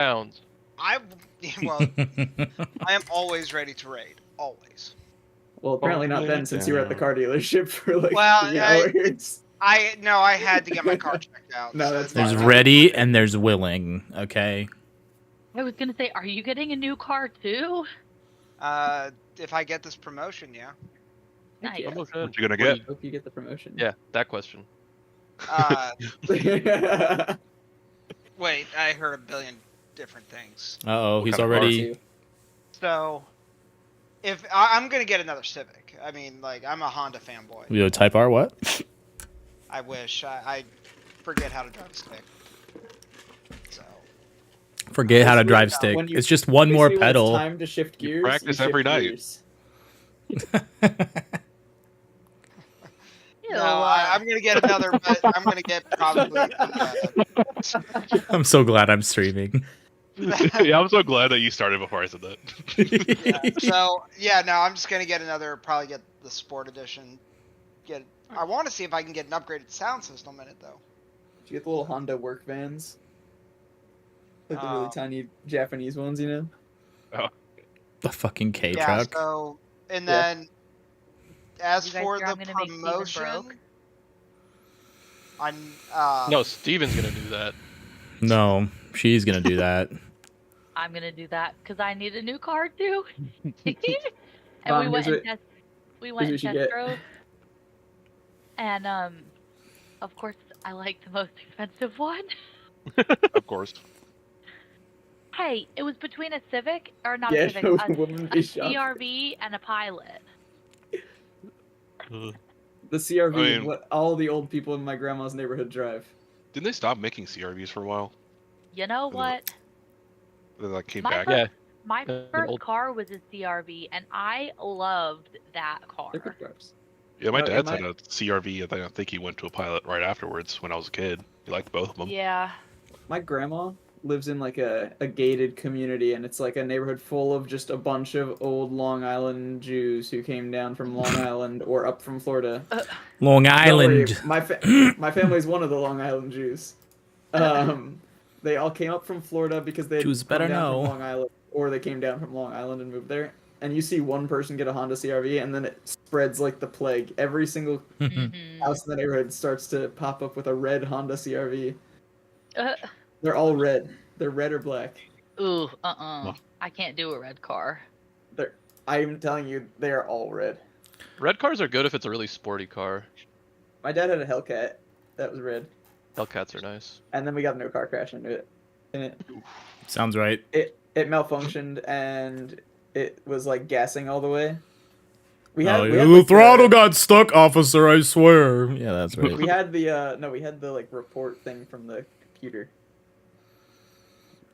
Pounds. Well, I am always ready to raid. Always. Well, apparently not then, since you were at the car dealership for like 3 hours. I had to get my car checked out. No, that's There's fine. ready and there's willing. Okay. I was gonna say, are you getting a new car too? If I get this promotion, yeah. Nice. Promotion. What you gonna get? Hope you get the promotion. Yeah, that question. Wait, I heard a billion different things. Uh-oh, he's kind of already... So, if I'm gonna get another Civic. I mean, like, I'm a Honda fanboy. You know, Type R, what? I wish. I forget how to drive a stick. So. Forget how to drive stick. When you- It's just one more Basically, when it's pedal. time to shift gears. practice you shift every night. gears. Ew, No, I'm gonna get another, but I'm gonna get probably. I'm so glad I'm streaming. Yeah, I'm so glad that you started before I said that. So yeah, no, I'm just gonna get another. Probably get the Sport Edition. I want to see if I can get an upgraded sound system in it though. Did you get the little Honda work vans? Like the really tiny Japanese ones, you know? The fucking K Yeah. truck. So and then as You guys for sure the I'm gonna make Steven promotion, broke? I'm No, Steven's gonna do that. No, she's gonna do that. I'm gonna do that because I need a new car too. And Mom, we went here's and what- we went and here's what test you get. drove. And of course, I like the most expensive one. Of course. Hey, it was between a Civic or not Yeah, a Civic, no, a wouldn't be shocked. CRV and a Pilot. The CRV I is mean- what all the old people in my grandma's neighborhood drive. Didn't they stop making CRVs for a while? You know what? They like came My back. first- Yeah. My The first old- car was a CRV, and I loved that car. They're good cars. Yeah, my No, dad's and had a CRV. I think he went to a Pilot right afterwards when I was a kid. He liked both of them. Yeah. My grandma lives in like a gated community, and it's like a neighborhood full of just a bunch of old Long Island Jews who came down from Long Island or up from Florida. Long Don't worry, Island. my family's one of the Long Island Jews. They all came up from Florida because they Jews come better down know. from Long Island, or they came down from Long Island and moved there. And you see one person get a Honda CRV, and then it spreads like the plague. Every single Mhm. house in the neighborhood starts to pop up with a red Honda CRV. Uh, They're all red. They're red or black. ooh, I can't do a red car. I'm telling you, they are all red. Red cars are good if it's a really sporty car. My dad had a Hellcat that was red, Hellcats are nice. and then we got into a car crash into it. And Sounds right. it malfunctioned, and it was like gassing all the way. We had The like, throttle got stuck, officer, I swear. Yeah, that's right. We had the we had the like report thing from the computer.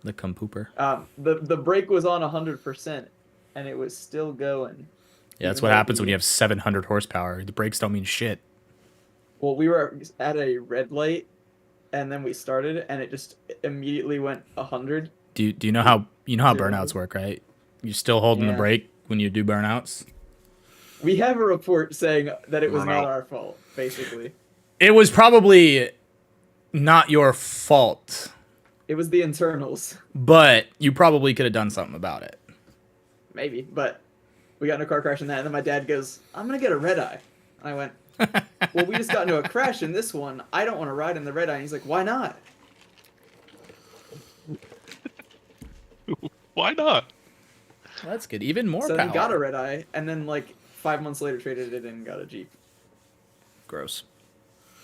The cum pooper. The brake was on 100%, and it was still going. Yeah, that's Even what though happens when you have 700 horsepower. The brakes don't mean shit. Well, we were at a red light, and then we started, and it just immediately went 100. Do you know how Zero. burnouts work, right? You're still holding the Yeah. brake when you do burnouts. We have a report saying that it was Burnout. not our fault, basically. It was probably not your fault, It was the internals, but you probably could have done something about it. maybe. But we got in a car crash in that, and then my dad goes, "I'm gonna get a red eye." And I went, "Well, we just got into a crash in this one. I don't want to ride in the red eye." And he's like, "Why not?" Why not? Well, that's good. Even more So power. he got a red eye, and then like 5 months later, traded it in and got a Jeep. Gross.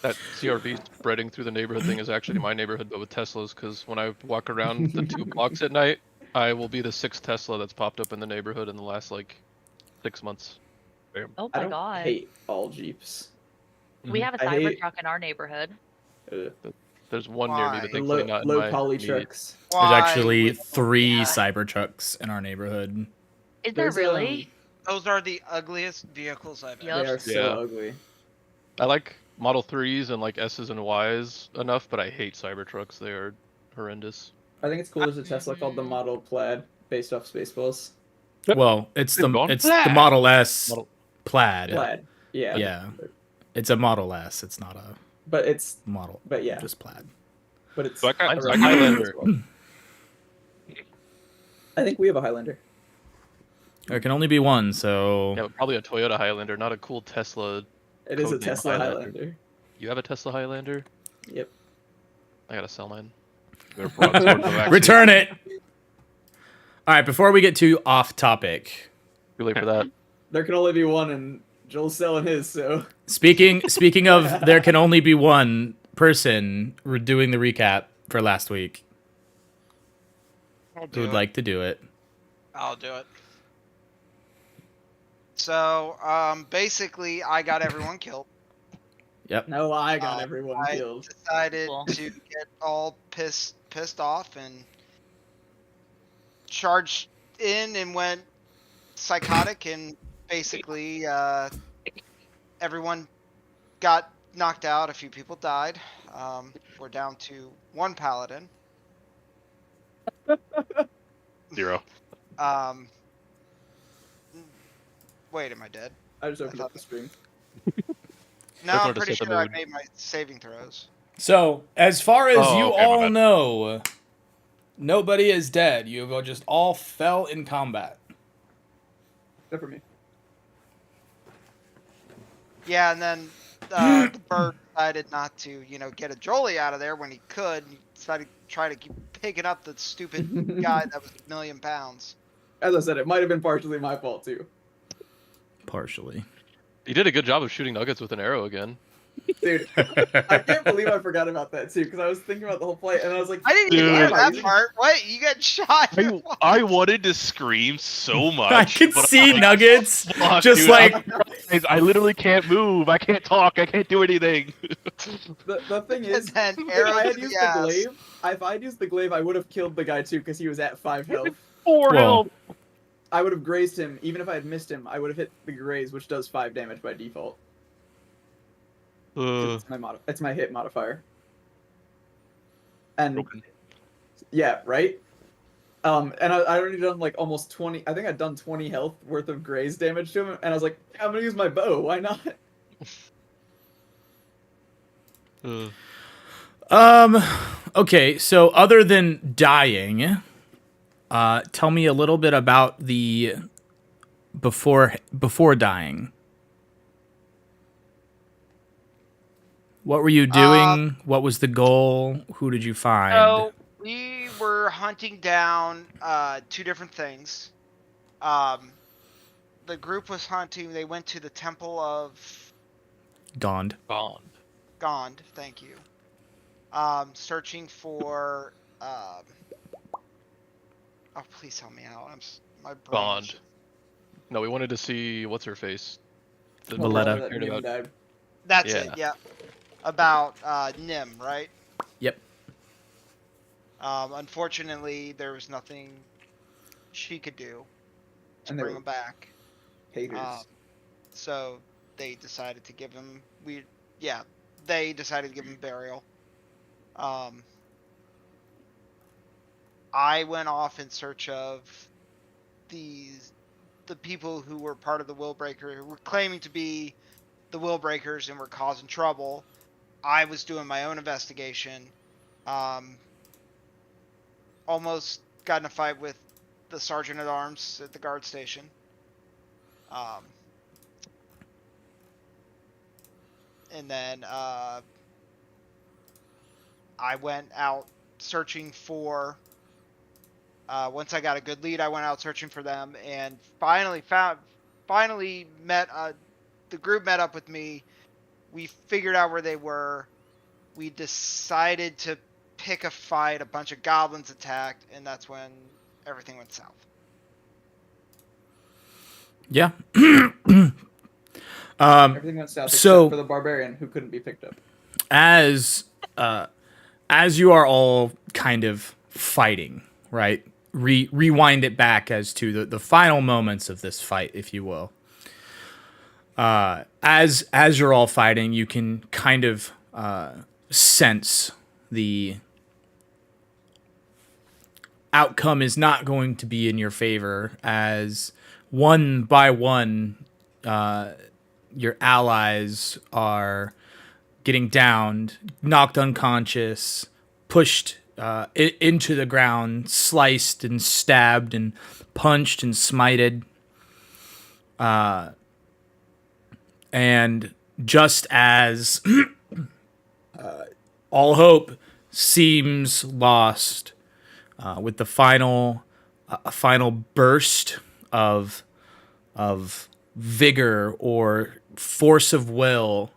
That CRV spreading through the neighborhood thing is actually my neighborhood, but with Teslas, because when I walk around the 2 blocks at night, I will be the 6th Tesla that's popped up in the neighborhood in the last, like, 6 months. Oh I my don't god. hate all Jeeps. We have a I hate- Cybertruck in our neighborhood. Ugh. There's one near me, Why? but The thankfully not in low my poly immediate- trucks. There's Why actually would- 3 Yeah. Cybertrucks in our neighborhood. Is there There's, really? Those are the ugliest vehicles I've Yup. They ever are seen. so Yeah. ugly. I like Model 3s and, like, S's and Y's enough, but I hate Cybertrucks. They are horrendous. I think it's cool there's a Tesla called the Model Plaid, based off Spaceballs. Well, it's the Gone? Model S Model- Plaid. Plaid. Yeah. Yeah. It's a Model S. It's not a But it's model. but yeah. Just Plaid. But it's So I got- a so red I got- Highlander as well. I think we have a Highlander. There can only be one, so Yeah, but probably a Toyota Highlander, not a cool Tesla. It is a Codename Tesla Highlander. Highlander. You have a Tesla Highlander? Yep. I gotta sell mine. They're brought towards the vaccine. return it. All right, before we get too off topic, Too late for that. There can only be one, and Joel's selling his, so. speaking of there can only be one person, we're doing the recap for last week. I'll Who do would it. like to do it? I'll do it. So, basically, I got everyone killed. Yep. No, I got everyone I killed. decided Cool. to get all pissed off and charged in and went psychotic, and basically everyone got knocked out. A few people died. We're down to one paladin. 0. Wait, am I dead? I just opened I up the stream. No, Just I'm wanted to pretty set the sure I mood. made my saving throws. So, as far as Oh, you okay, my all bad. know, nobody is dead. You just all fell in combat. Except for me. Yeah, and then the bird decided not to, get a Jolie out of there when he could. He decided to try to keep picking up the stupid guy that was a million pounds. As I said, it might have been partially my fault, too. Partially. You did a good job of shooting nuggets with an arrow again. Dude, I can't believe I forgot about that, too, because I was thinking about the whole fight, and I was like, I didn't even Dude. hear that part. What? You got shot? I wanted to scream so much. I can but see I'm like, Nuggets "Fuck, just dude, like I literally can't move. I can't talk. I can't do anything. The thing And is, then if arrow I to had the used ass. the glaive, if I had used the glaive, I would have killed the guy, too, because he was at 5 health. 4 Well. health. I would have grazed him. Even if I had missed him, I would have hit the graze, which does 5 damage by default. 'Cause it's my hit modifier. And Broken. yeah, right. And I already done like almost 20. I think I'd done 20 health worth of graze damage to him, and I was like, I'm gonna use my bow. Why not? Okay, so other than dying, tell me a little bit about the before dying. What were you doing? What was the goal? Who did you find? So we were hunting down 2 different things. The group was hunting. They went to the Temple of Gond. Bond. Gond. Thank you. Searching for. Oh, please help me out. My brain. Bond. No, we wanted to see what's her face. The Valletta. one we cared about. Died. That's Yeah. it. Yeah. About Nim, right? Yep. Unfortunately, there was nothing she could do to And they bring were him back. haters. So they decided to give him. They decided to give him burial. I went off in search of the people who were part of the Willbreaker, who were claiming to be the Willbreakers and were causing trouble. I was doing my own investigation. Almost got in a fight with the sergeant at arms at the guard station. And then I went out searching for. Once I got a good lead, I went out searching for them, and finally met. The group met up with me. We figured out where they were. We decided to pick a fight. A bunch of goblins attacked, and that's when everything went south. Yeah. Everything went south so- except for the barbarian who couldn't be picked up. As you are all kind of fighting, right? Rewind it back as to the final moments of this fight, if you will. As you're all fighting, you can kind of sense the outcome is not going to be in your favor, as one by one your allies are getting downed, knocked unconscious, pushed into the ground, sliced and stabbed and punched and smited. And just as all hope seems lost, with the final burst of vigor or force of will,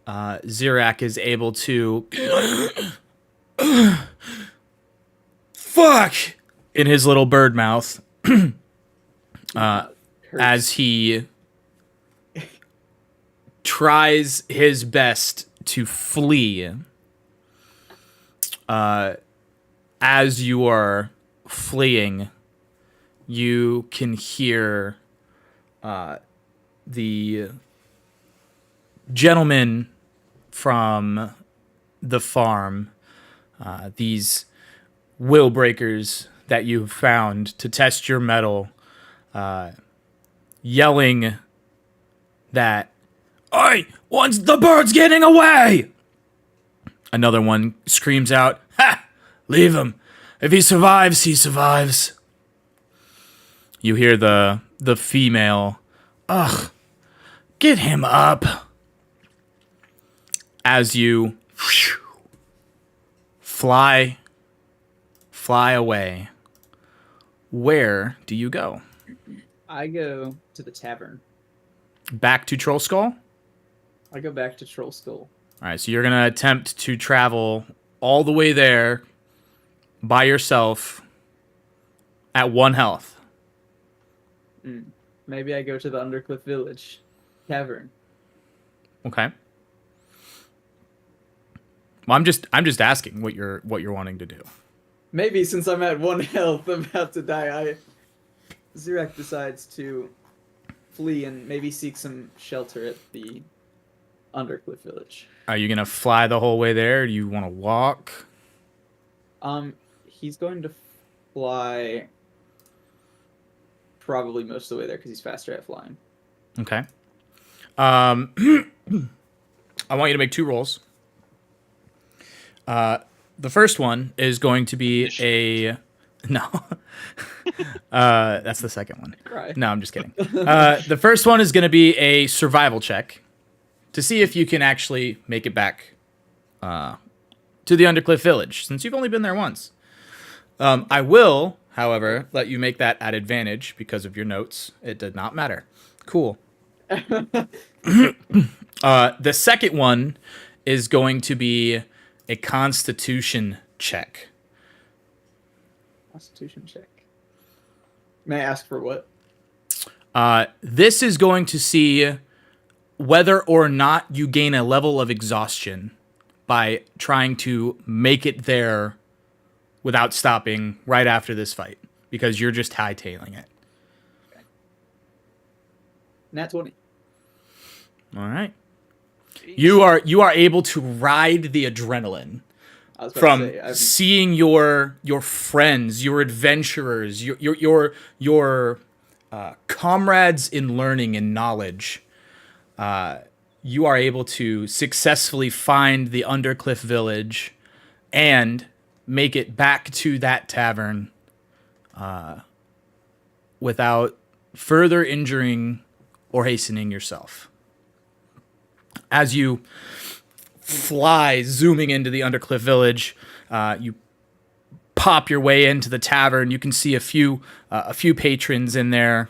Zirak is able to fuck in his little bird mouth as he tries his best to flee. As you are fleeing, you can hear the gentleman from the farm, these will breakers that you've found to test your mettle, yelling that, "Oi, once the bird's getting away!" Another one screams out, "Ha! Leave him. If he survives, he survives." You hear the female, "Ugh, get him up." As you fly away. Where do you go? I go to the tavern. Back to Troll Skull? I go back to Troll Skull. All right, so you're going to attempt to travel all the way there by yourself at 1 health. Maybe I go to the Undercliff Village tavern. Okay. Well, I'm just asking what you're wanting to do. Maybe since I'm at 1 health, about to die, Zirak decides to flee and maybe seek some shelter at the Undercliff Village. Are you going to fly the whole way there? Or do you want to walk? He's going to fly probably most of the way there because he's faster at flying. Okay. I want you to make 2 rolls. The first one is going to be a... No. That's the second one. Cry. No, I'm just kidding. The first one is going to be a survival check to see if you can actually make it back to the Undercliff Village, since you've only been there once. I will, however, let you make that at advantage because of your notes. It did not matter. Cool. The second one is going to be a Constitution check. Constitution check. May I ask for what? This is going to see whether or not you gain a level of exhaustion by trying to make it there without stopping right after this fight, because you're just hightailing it. Okay. Nat 20. All right. You are able to ride the adrenaline I was about from to say, seeing your friends, your adventurers, your comrades in learning and knowledge. You are able to successfully find the Undercliff Village and make it back to that tavern without further injuring or hastening yourself. As you fly, zooming into the Undercliff Village, you pop your way into the tavern. You can see a few patrons in there.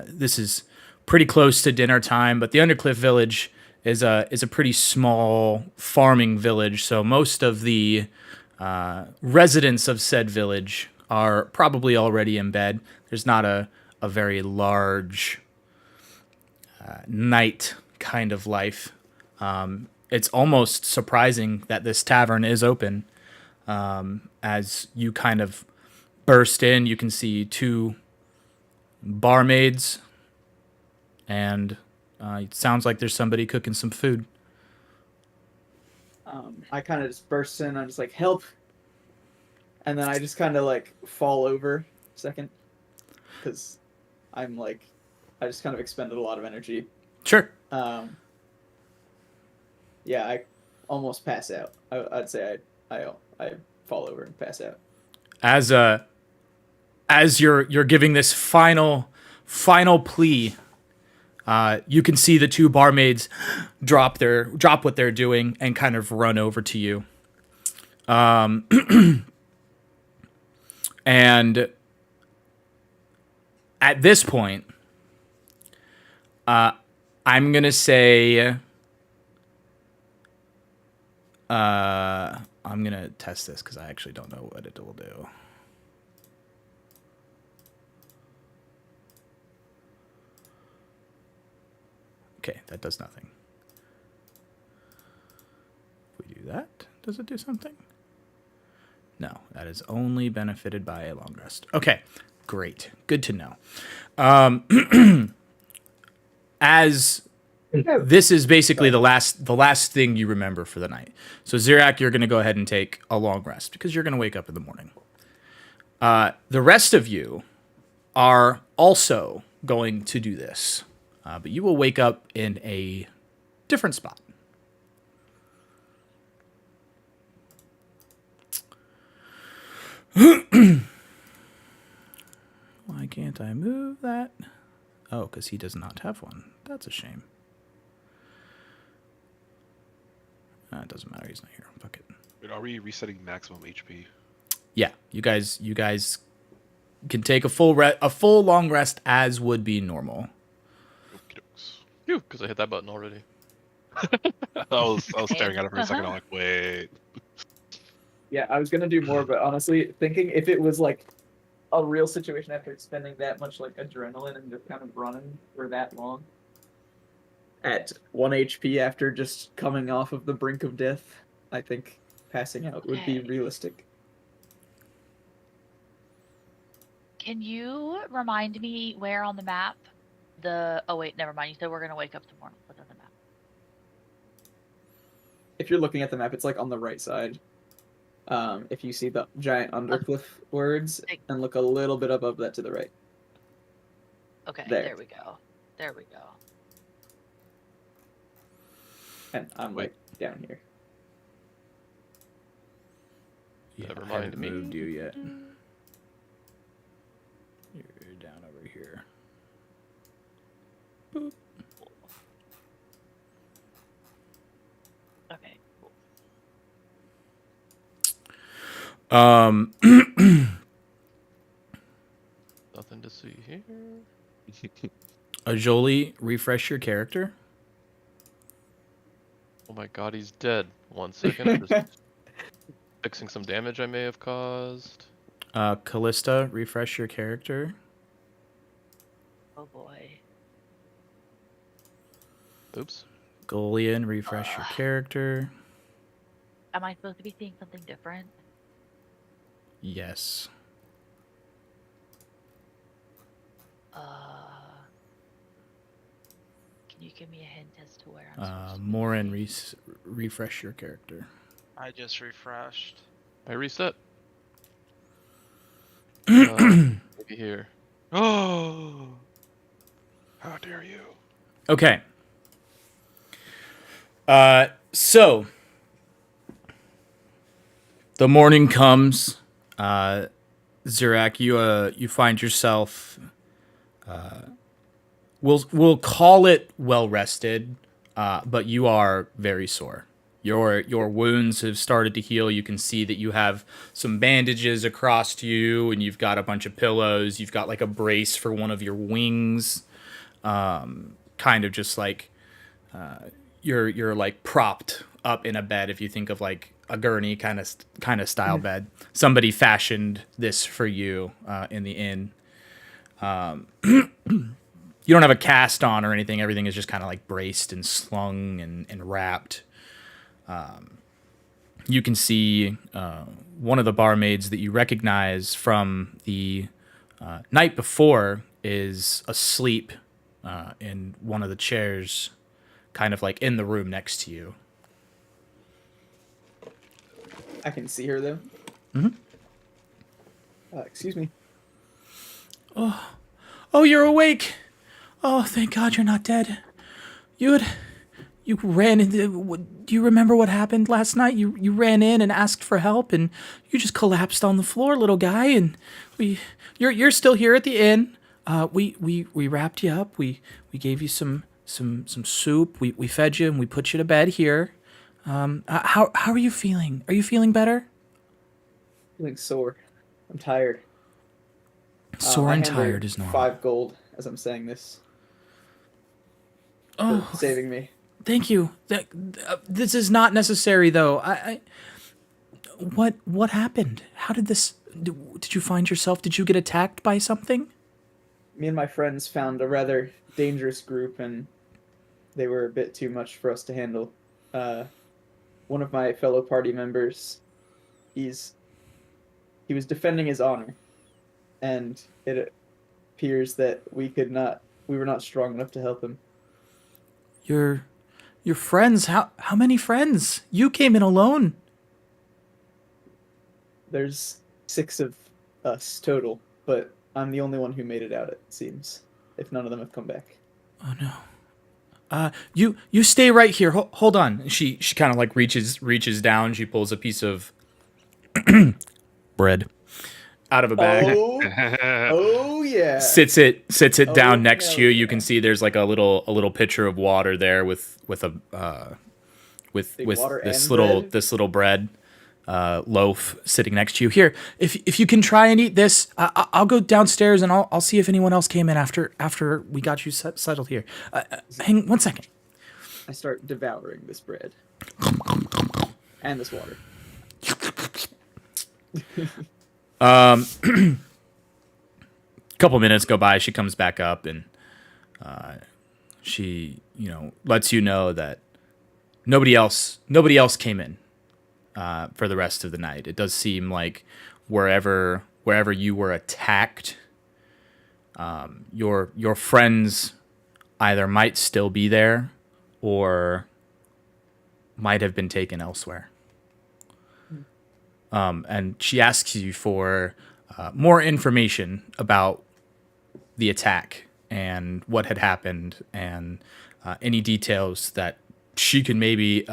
This is pretty close to dinner time, but the Undercliff Village is a pretty small farming village, so most of the residents of said village are probably already in bed. There's not a very large night kind of life. It's almost surprising that this tavern is open. As you kind of burst in, you can see 2 barmaids, and it sounds like there's somebody cooking some food. I kind of just burst in. I'm just like, help. And then I just kind of like fall over a second. Because I'm like, I just kind of expended a lot of energy. Sure. Yeah, I almost pass out. I'd say I fall over and pass out. As you're giving this final plea, you can see the two barmaids drop what they're doing and kind of run over to you. And at this point, I'm gonna say, I'm gonna test this because I actually don't know what it will do. Okay, that does nothing. If we do that, does it do something? No, that is only benefited by a long rest. Okay, great. Good to know. As this is basically the last thing you remember for the night. So Zirak, you're going to go ahead and take a long rest because you're going to wake up in the morning. The rest of you are also going to do this, but you will wake up in a different spot. Why can't I move that? Oh, because he does not have one. That's a shame. It doesn't matter. He's not here. Fuck it. Wait, are we resetting maximum HP? Yeah, you guys can take a full long rest as would be normal. Phew, because I hit that button already. I was staring at it for a second. I'm like, wait. Yeah, I was gonna do more, but honestly, thinking if it was like a real situation after spending that much like adrenaline and just kind of running for that long at 1 HP after just coming off of the brink of death, I think passing out would be Okay. realistic. Can you remind me where on the map oh wait, never mind. You said we're gonna wake up tomorrow. What's on the map? If you're looking at the map, it's like on the right side. If you see the giant undercliff words and look a little bit above that to the right. Okay, There. there we go. There we go. And I'm like down here. Never I mind haven't me. moved you yet. You're down over here. Boop. Okay, cool. Nothing to see here. Ajoli, refresh your character. Oh my god, he's dead. 1 second. Just fixing some damage I may have caused. Callista, refresh your character. Oh boy. Oops. Golian, refresh your character. Am I supposed to be seeing something different? Yes. Can you give me a hint as to where I'm supposed to be? Morin, refresh your character. I just refreshed. I reset. Maybe here. Oh, how dare you! Okay. So the morning comes. Zirak, you find yourself. We'll call it well rested, but you are very sore. Your wounds have started to heal. You can see that you have some bandages across you, and you've got a bunch of pillows. You've got like a brace for one of your wings, kind of just like you're like propped up in a bed. If you think of like a gurney kind of style bed, somebody fashioned this for you in the inn. You don't have a cast on or anything. Everything is just kind of like braced and slung and wrapped. You can see one of the barmaids that you recognize from the night before is asleep in one of the chairs, kind of like in the room next to you. I can see her though. Excuse me. Oh, you're awake. Oh, thank God you're not dead. You you ran into. Do you remember what happened last night? You ran in and asked for help, and you just collapsed on the floor, little guy. And you're still here at the inn. We wrapped you up. We gave you some soup. We fed you and we put you to bed here. How are you feeling? Are you feeling better? Feeling sore. I'm tired. Sore I and hand her tired is normal. 5 gold as I'm saying this. For Oh, saving me. thank you. This is not necessary, though. What happened? How did this? Did you find yourself? Did you get attacked by something? Me and my friends found a rather dangerous group, and they were a bit too much for us to handle. One of my fellow party members, he was defending his honor, and it appears that we were not strong enough to help him. Your friends? How many friends? You came in alone. There's 6 of us total, but I'm the only one who made it out, it seems. If none of them have come back. Oh no. You stay right here. Hold on. She kind of like reaches down. She pulls a piece of bread out of a bag. Oh yeah. Sits it down Oh, next to hell you. You yeah. can see there's like a little pitcher of water there with Big water this and little bread loaf sitting next to you. Here, if you can try and eat this, I'll go downstairs and I'll see if anyone else came in after we got you settled here. Hang 1 second. I start devouring this bread. And this water. Couple minutes go by. She comes back up and she lets you know that nobody else came in for the rest of the night. It does seem like wherever you were attacked, your friends either might still be there or might have been taken elsewhere. And she asks you for more information about the attack and what had happened and any details that she can maybe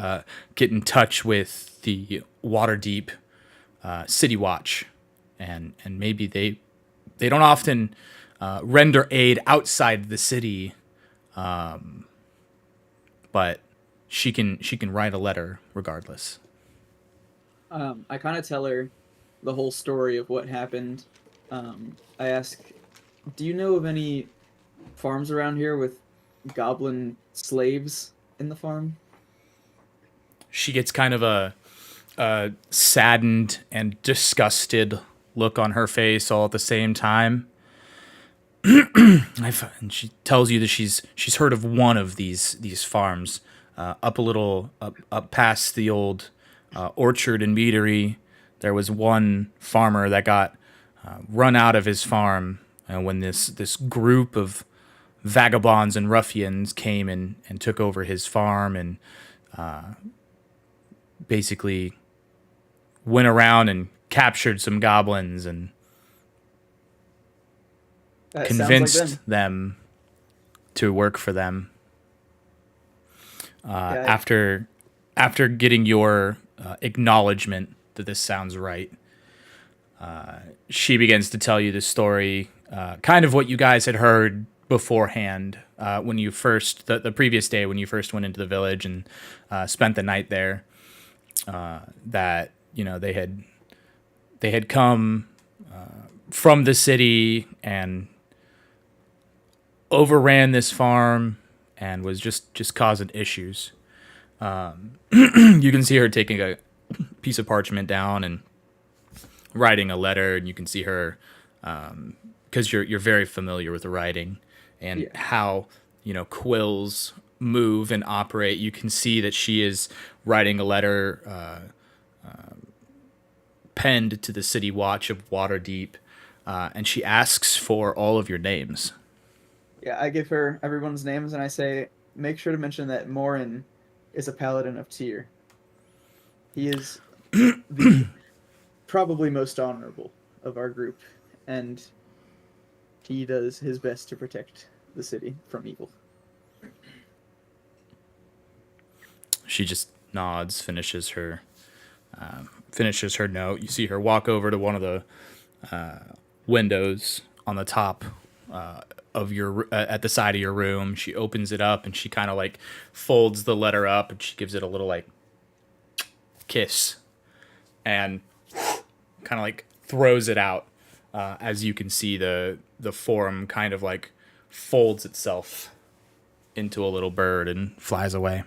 get in touch with the Waterdeep City Watch, and maybe they don't often render aid outside the city, but she can write a letter regardless. I kind of tell her the whole story of what happened. I ask, do you know of any farms around here with goblin slaves in the farm? She gets kind of a saddened and disgusted look on her face all at the same time. And she tells you that she's heard of one of these farms up a little up past the old orchard and meadery. There was one farmer that got run out of his farm when this group of vagabonds and ruffians came and took over his farm and basically went around and captured some goblins and That convinced sounds like them. them to work for them. Yeah. After getting your acknowledgement that this sounds right, she begins to tell you the story, kind of what you guys had heard beforehand when you first, the previous day when you first went into the village and spent the night there. That they had come from the city and overran this farm and was just causing issues. You can see her taking a piece of parchment down and writing a letter, and you can see her because you're very familiar with the writing and how quills move and operate. You can see that she is writing a letter penned to the City Watch of Waterdeep, and she asks for all of your names. Yeah, I give her everyone's names and I say, make sure to mention that Morin is a paladin of Tyr. He is the probably most honorable of our group, and he does his best to protect the city from evil. She just nods, finishes her note. You see her walk over to one of the windows on the top of your at the side of your room. She opens it up and she kind of like folds the letter up and she gives it a little like kiss and kind of like throws it out. As you can see, the forum kind of like folds itself into a little bird and flies away.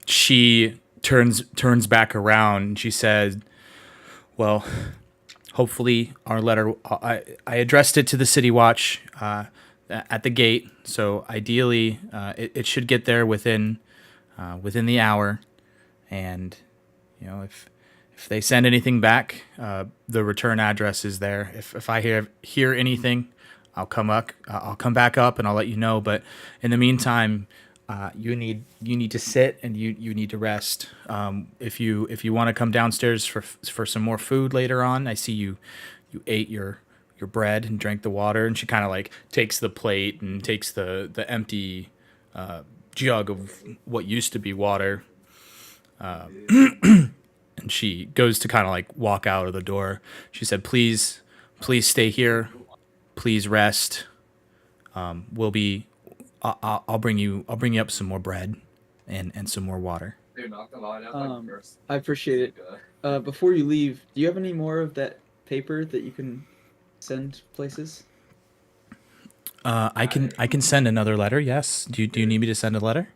She turns back around and she said, well, hopefully our letter, I addressed it to the City Watch at the gate, so ideally it should get there within the hour. And you know, if they send anything back, the return address is there. If I hear anything, I'll come back up and I'll let you know. But in the meantime, you need to sit and you need to rest. If you want to come downstairs for some more food later on, I see you ate your bread and drank the water. And she kind of like takes the plate and takes the empty jug of what used to be water. And she goes to kind of like walk out of the door. She said, please stay here. Please rest. I'll bring you up some more bread and some more water. I appreciate it. Before you leave, do you have any more of that paper that you can send places? I can send another letter. Yes. Do you need me to send a letter?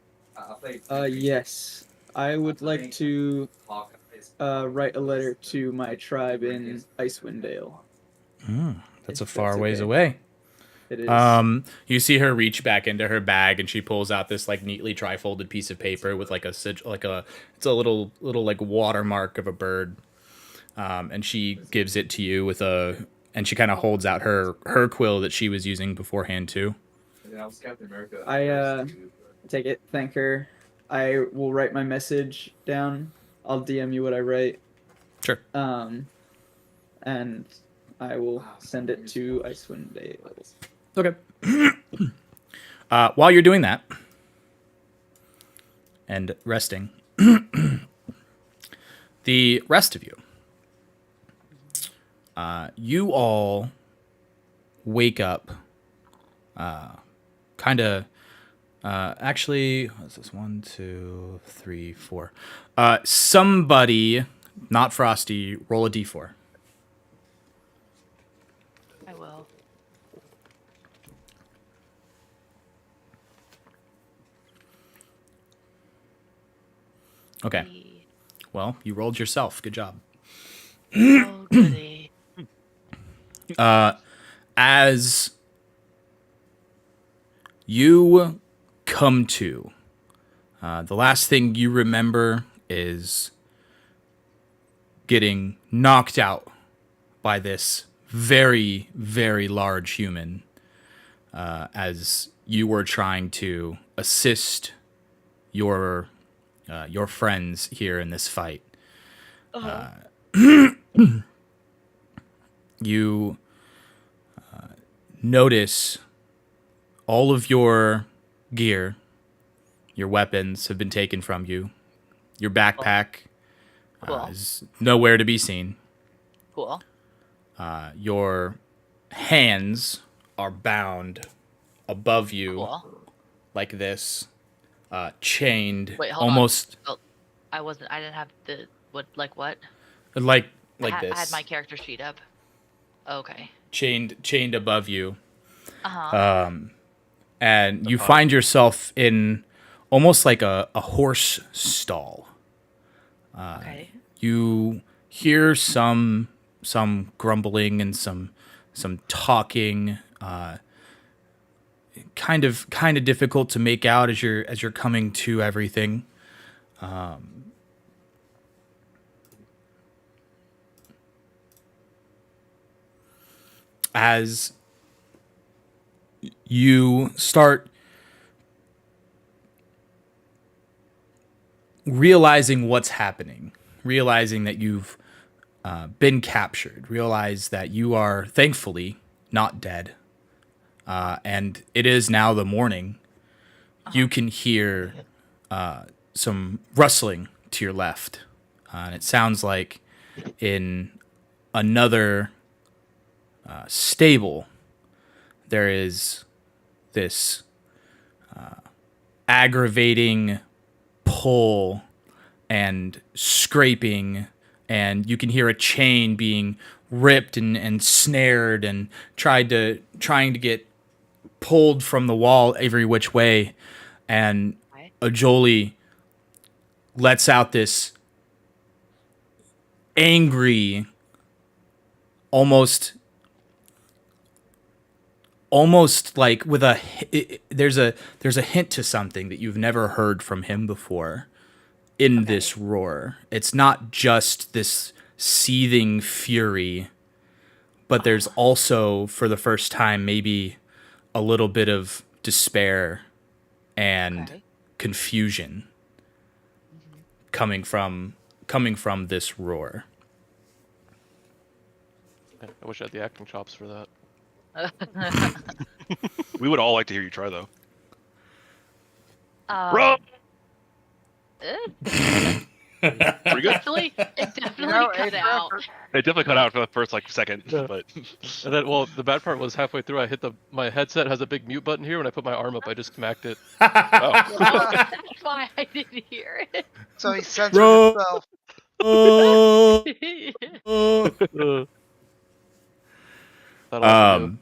Yes. I would like to write a letter to my tribe in Icewind Dale. That's a If far that's ways okay. away. It is. You see her reach back into her bag and she pulls out this like neatly tri-folded piece of paper with like it's a little like watermark of a bird. And she gives it to you and she kind of holds out her quill that she was using beforehand too. I take it, thank her. I will write my message down. I'll DM you what I write. Sure. And I will send it to Icewind Dale. Okay. While you're doing that and resting, the rest of you, you all wake up, kind of. Actually, what's this? 1, 2, 3, 4. Somebody, not Frosty, roll a d4. I will. Okay. Well, you rolled yourself. Good job. Oh, goody. As you come to, the last thing you remember is getting knocked out by this very, very large human as you were trying to assist your friends here in this fight. You notice all of your gear, your weapons have been taken from you. Your backpack Cool. is nowhere to be seen. Cool. Your hands are bound above you Cool. like this, chained, Wait, hold almost on. Oh, I didn't have the what? like I this, had my character sheet up. Okay. chained above you. Uh-huh. And you find yourself in almost like a horse stall. Okay. You hear some grumbling and some talking. Kind of difficult to make out as you're coming to everything. As you start realizing what's happening, realizing that you've been captured, realize that you are thankfully not dead, and it is now the morning. You can hear some rustling to your left, and it sounds like in another stable there is this aggravating pull and scraping, and you can hear a chain being ripped and snared and trying to get pulled from the wall every which way, and Okay. Ajoli lets out this angry, almost like with there's a hint to something that you've never heard from him before in this roar. It's not just this seething fury, but there's also, for the first time, maybe a little bit of despair and Okay. confusion coming from this roar. I wish I had the acting chops for that. We would all like to hear you try, though. Um, Pretty good. it definitely cut out. It definitely cut out for the first second, Yeah. but And then, well, the bad part was halfway through, I hit my headset has a big mute button here. When I put my arm up, I just smacked it. oh. That's why I didn't hear it. So he censored Bro. himself. That'll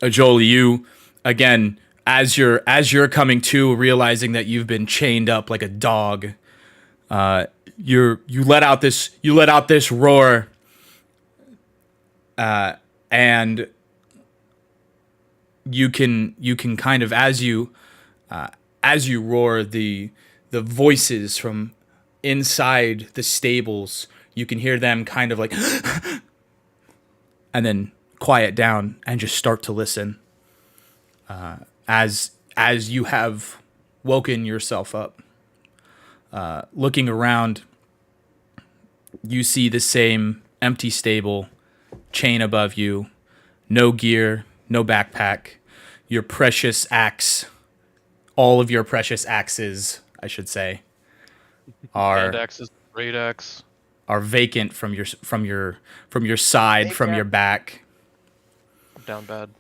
do. Joel, you again, as you're coming to, realizing that you've been chained up like a dog, you let out this roar, and you can kind of, as you roar, the voices from inside the stables, you can hear them kind of like and then quiet down and just start to listen, as you have woken yourself up. Looking around, you see the same empty stable, chain above you, no gear, no backpack, your precious axe, all of your precious axes, I should say, Hand are axes, great axe. vacant from your side, from your back. I'm down bad.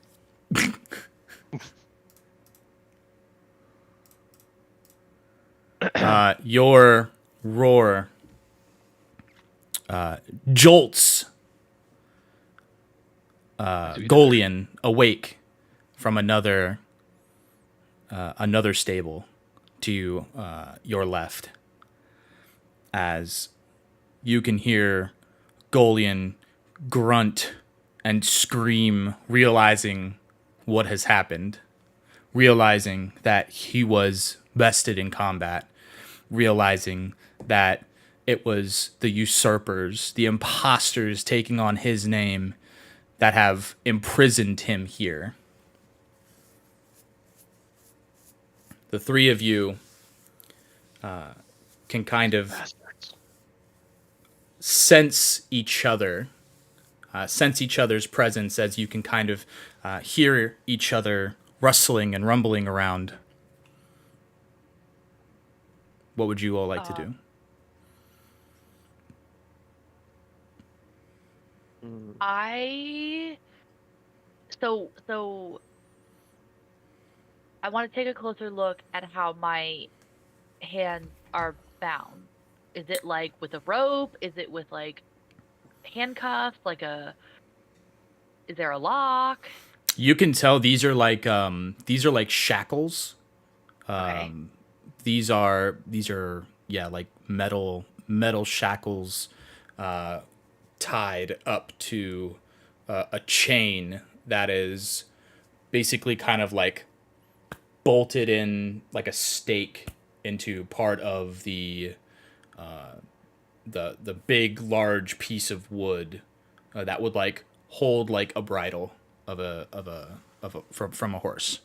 Your roar jolts Golian awake from another stable to your left, as you can hear Golian grunt and scream, realizing what has happened, realizing that he was bested in combat, realizing that it was the usurpers, the imposters taking on his name that have imprisoned him here. The three of you can kind of Bastards. sense each other's presence, as you can kind of hear each other rustling and rumbling around. What would you all like to do? So I want to take a closer look at how my hands are bound. Is it like with a rope? Is it with like handcuffs? Is there a lock? You can tell these are like shackles. Okay. These are like metal shackles tied up to a chain that is basically kind of like bolted in like a stake into part of the big large piece of wood that would like hold like a bridle from a horse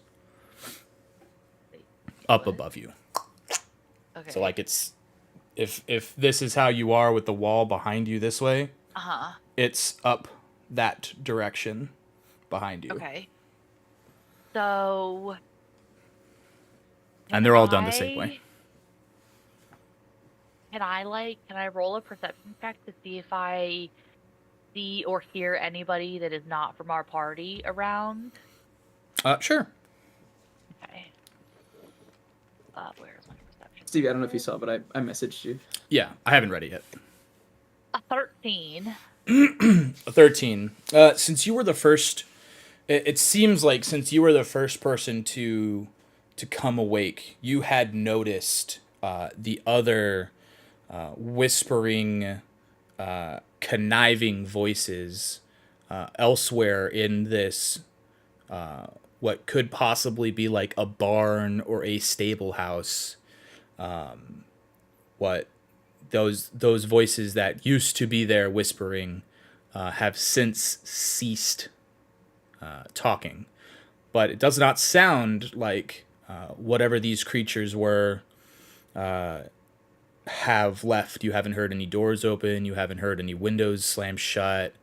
up above you. Okay. So like it's if this is how you are with the wall behind you this way, it's up that direction behind you. Okay. So And they're all done the same way. Can I roll a perception check to see if I see or hear anybody that is not from our party around? Sure. Okay. Where's my perception? Stevie, I don't know if you saw, but I messaged you. Yeah, I haven't read it yet. A 13. A 13. Since you were the first, it seems like since you were the first person to come awake, you had noticed the other whispering, conniving voices elsewhere in this what could possibly be like a barn or a stable house. What those voices that used to be there whispering have since ceased talking, but it does not sound like whatever these creatures were have left. You haven't heard any doors open. You haven't heard any windows slam shut.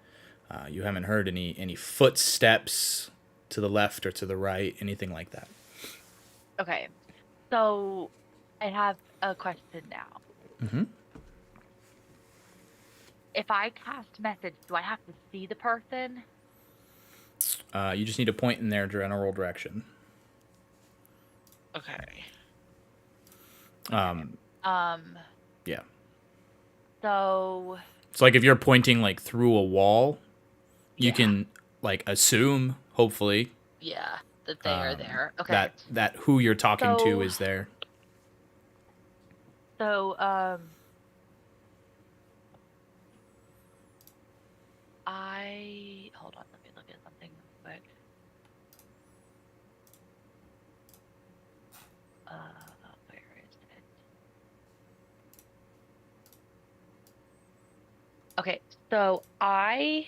You haven't heard any footsteps to the left or to the right, anything like that. Okay. So I have a question now. Mm-hmm. If I cast message, do I have to see the person? You just need to point in their general direction. Okay. Yeah. So It's like if you're pointing like through a wall, you Yeah. can like assume, hopefully, yeah, that they are there. Okay. that who you're talking to So- is there. So hold on, let me look at something real quick. Where is it? Okay, so I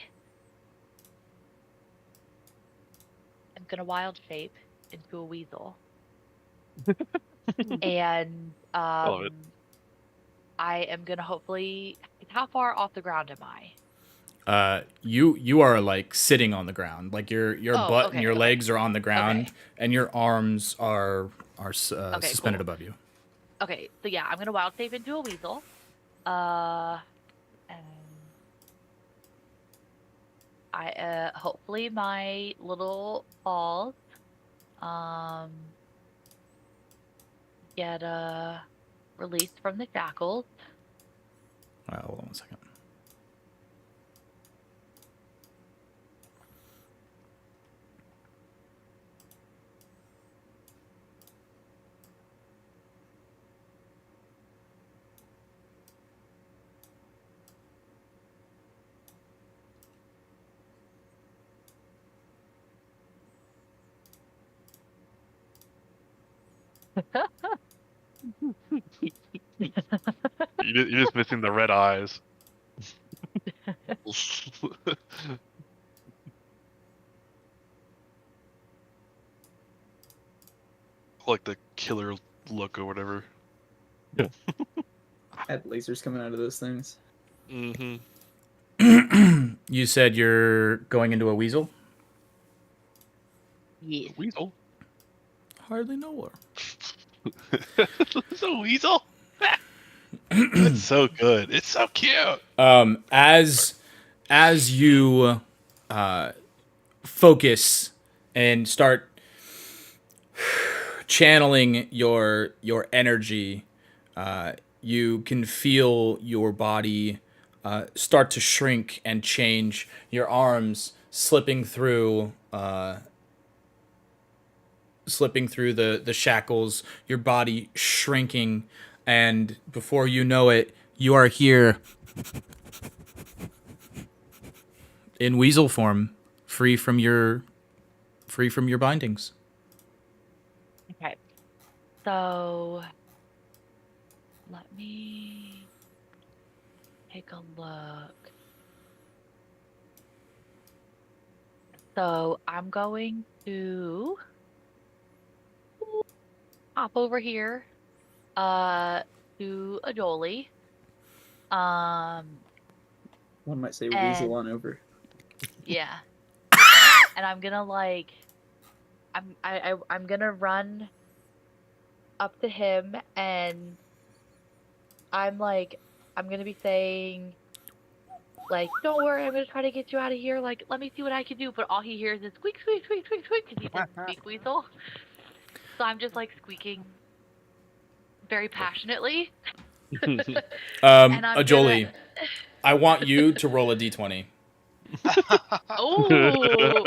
am gonna wild shape into a weasel. And Love it. I am gonna hopefully. How far off the ground am I? You are like sitting on the ground, like your Oh, butt okay, and your okay. legs are on the ground, Okay. and your arms are suspended cool. above you. Okay, so yeah, I'm gonna wild shape into a weasel. And I hopefully my little balls get released from the shackles. Hold on one second. You're just missing the red eyes. Like the killer look or whatever. Had lasers coming out of those things. Mm-hmm. You said you're going into a weasel? Yes. Weasel. Hardly know her. It's a weasel. It's so good. It's so cute. As you focus and start channeling your energy, you can feel your body start to shrink and change. Your arms slipping through the shackles, your body shrinking, and before you know it, you are here in weasel form, free from your bindings. Okay. So let me take a look. So I'm going to hop over here to a Jolie. One might say And- weasel on over. Yeah. And I'm gonna I'm gonna run up to him and I'm like, I'm gonna be saying, like, don't worry, I'm gonna try to get you out of here. Like, let me see what I can do. But all he hears is squeak, squeak, squeak, squeak, squeak, because he's a squeak weasel. So I'm just like squeaking very passionately. And I'm Ajoli, gonna... I want you to roll a d20. Oh,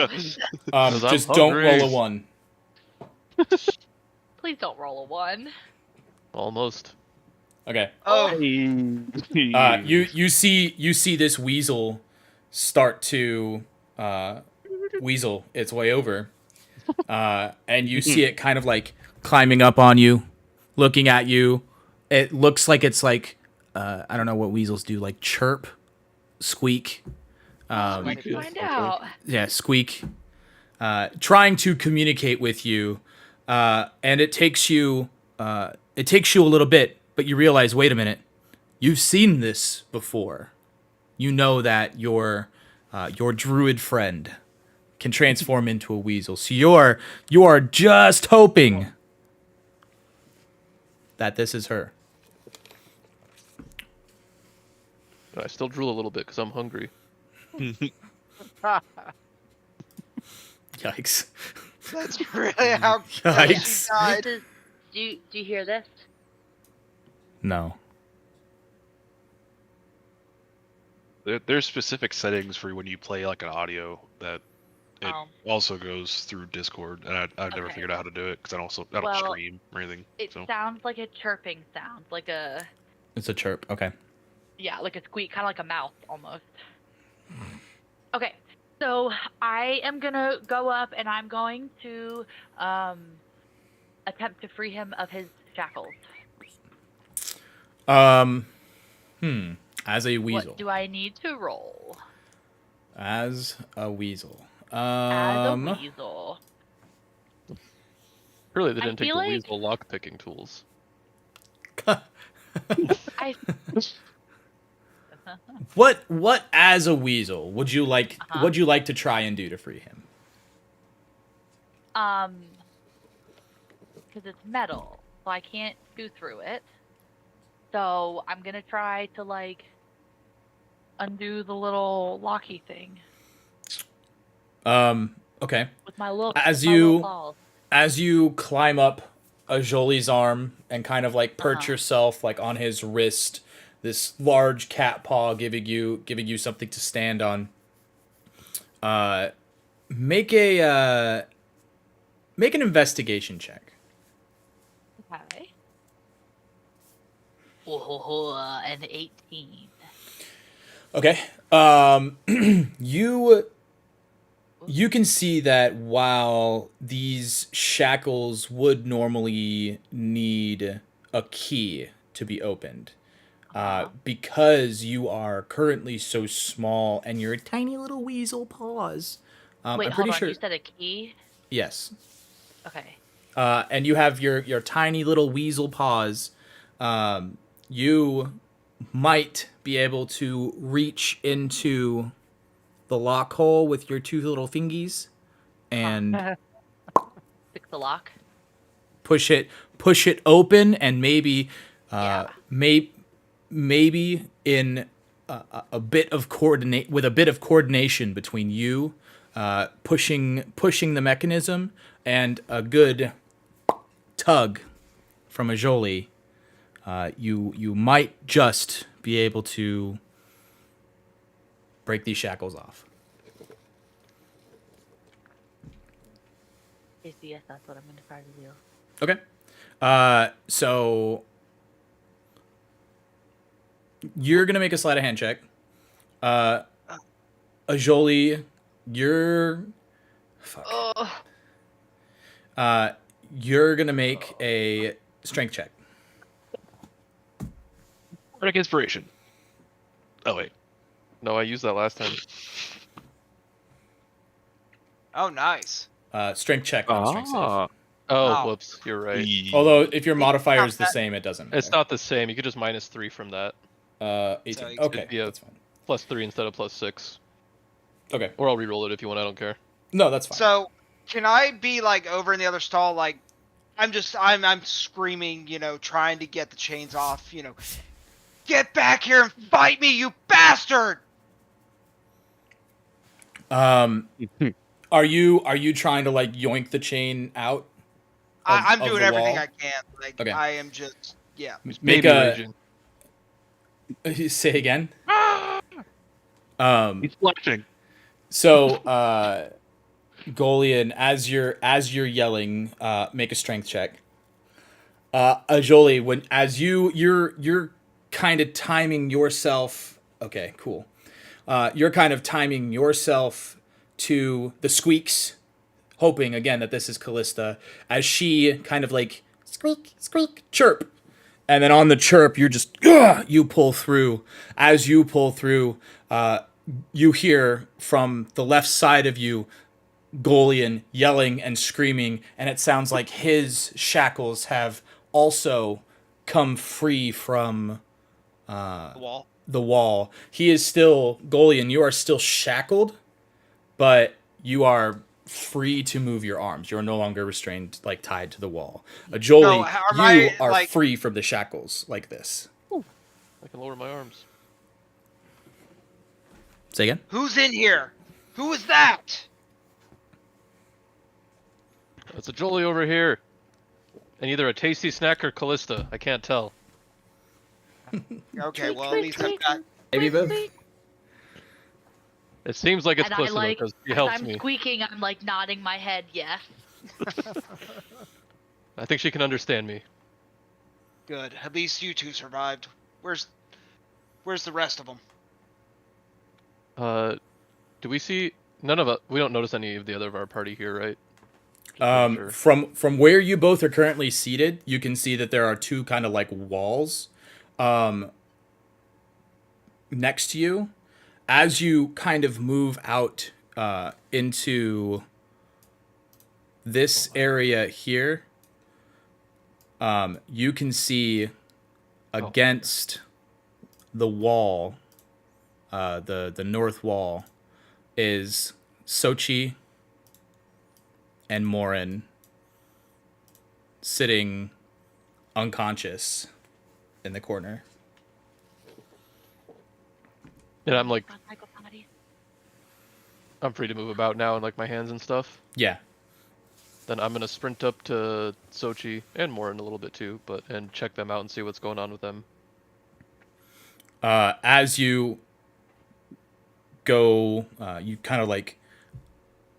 'Cause I'm Just don't roll a hungry. 1. please don't roll a 1. Almost. Okay. Oh, You see this weasel start to weasel its way over, and you see it kind of like climbing up on you, looking at you. It looks like it's like I don't know what weasels do, like chirp, squeak. Let's find out. Yeah, squeak. Trying to communicate with you, and it takes you a little bit, but you realize, wait a minute, you've seen this before. You know that your druid friend can transform into a weasel, so you are just hoping that this is her. I still drool a little bit because I'm hungry. Yikes! that's really how Yikes. she died. This is, do you hear this? No. There's specific settings for when you play like an audio that it Oh. also goes through Discord, and I've never Okay. figured out how to do it because I don't Well, stream or anything. It So sounds like a chirping sound, like a It's a chirp. Okay. like a squeak, kind of like a mouse almost. Okay, so I am gonna go up and I'm going to attempt to free him of his shackles. As a weasel. What do I need to roll? As a weasel. As a weasel. Really, they I didn't take the feel like- weasel lock picking tools. I What as a weasel would you like Uh-huh. would you like to try and do to free him? because it's metal, so I can't chew through it. So I'm gonna try to like undo the little locky thing Okay. with my little As my little you- claws. As you climb up Ajoli's arm and kind of like perch Uh-huh. yourself like on his wrist, this large cat paw giving you something to stand on. Make an investigation check. Okay. Whoa, an 18. Okay. You can see that while these shackles would normally need a key to be opened, because you are currently so small and you're a tiny little weasel paws. Wait, I'm hold pretty on. sure. You said a key? Yes. Okay. And you have your tiny little weasel paws. You might be able to reach into the lock hole with your two little fingies and Fix the lock. push it open, and maybe Yeah. maybe in a bit of coordination between you pushing the mechanism and a good tug from Ajoli, you might just be able to break these shackles off. Yes, that's what I'm going to try to do. Okay. So you're gonna make a sleight of hand check. Ajoli, you're you're gonna make a strength check. Bardic inspiration. Oh wait, No, I used that last time. Oh, nice. Strength check, not strength save. Oh, Wow. whoops, you're right. Although if your modifier not is the that- same, it doesn't matter. It's not the same. You could just minus 3 from that. 18. So it Okay, could be a- that's fine. Plus 3 instead of plus 6. Okay, Or I'll re-roll it if you want. I don't care. no, that's fine. So, can I be like over in the other stall, like I'm screaming, trying to get the chains off, get back here and fight me, you bastard! Are you trying to like yoink the chain out? I'm of doing the everything wall? I can. Like, Okay. I am just, yeah. He's Make baby a- raging. Say again. He's flashing. So, Golian, as you're yelling, make a strength check. Ajoli, as you're kind of timing yourself. Okay, cool. You're kind of timing yourself to the squeaks, hoping again that this is Callista, as she kind of like squeak, squeak, chirp. And then on the chirp, you're just, you pull through. As you pull through, you hear from the left side of you, Golian yelling and screaming, and it sounds like his shackles have also come free from The wall. the wall. He is still, Golian, you are still shackled, but you are free to move your arms. You're no longer restrained, like tied to the wall. Jolie, No, how- am you I, are like- free from the shackles like this. I can lower my arms. Say again? Who's in here? Who is that? It's a Jolie over here. And either a tasty snack or Callista. I can't tell. Okay, Tweak, well, at tweak, least I've tweak, got... Maybe both. tweak. It seems like it's And I Callista like, because she as helps I'm me. squeaking, I'm like nodding my head, yes. I think she can understand me. Good. At least you two survived. Where's the rest of them? Do we see none of us? We don't notice any of the other of our party here, right? Just making sure. From where you both are currently seated, you can see that there are two kind of like walls next to you. As you kind of move out into this area here, you can see against the wall, the north wall, is Sochi and Morin sitting unconscious in the corner. And I'm like, Psychopathy. I'm free to move about now and like my hands and stuff. Yeah. Then I'm gonna sprint up to Sochi and Morin a little bit too, and check them out and see what's going on with them. As you go, you kind of like.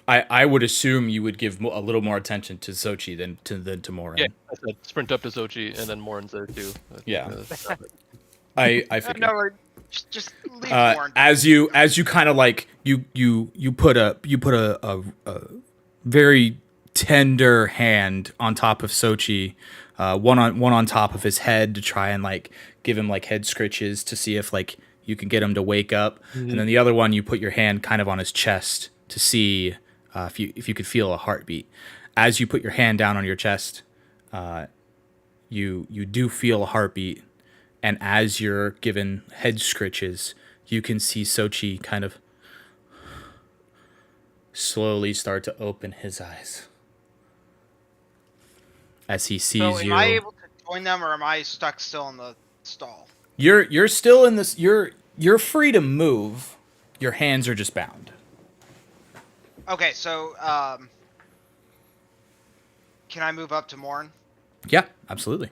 I would assume you would give a little more attention to Sochi than to Morin. Yeah, I said sprint up to Sochi and then Morin's there too. Yeah. Uh, I figured. No, just leave Warren. As you kind of like you put a very tender hand on top of Sochi, one on top of his head to try and like give him like head scritches to see if like you can get him to wake up, and then the other one you put your hand kind of on his chest to see if you could feel a heartbeat. As you put your hand down on your chest, you do feel a heartbeat. And as you're given head scritches, you can see Sochi kind of slowly start to open his eyes as he sees So am you. I able to join them, or am I stuck still in the stall? You're still in this. You're free to move. Your hands are just bound. Okay, so can I move up to Morn? Yeah, absolutely.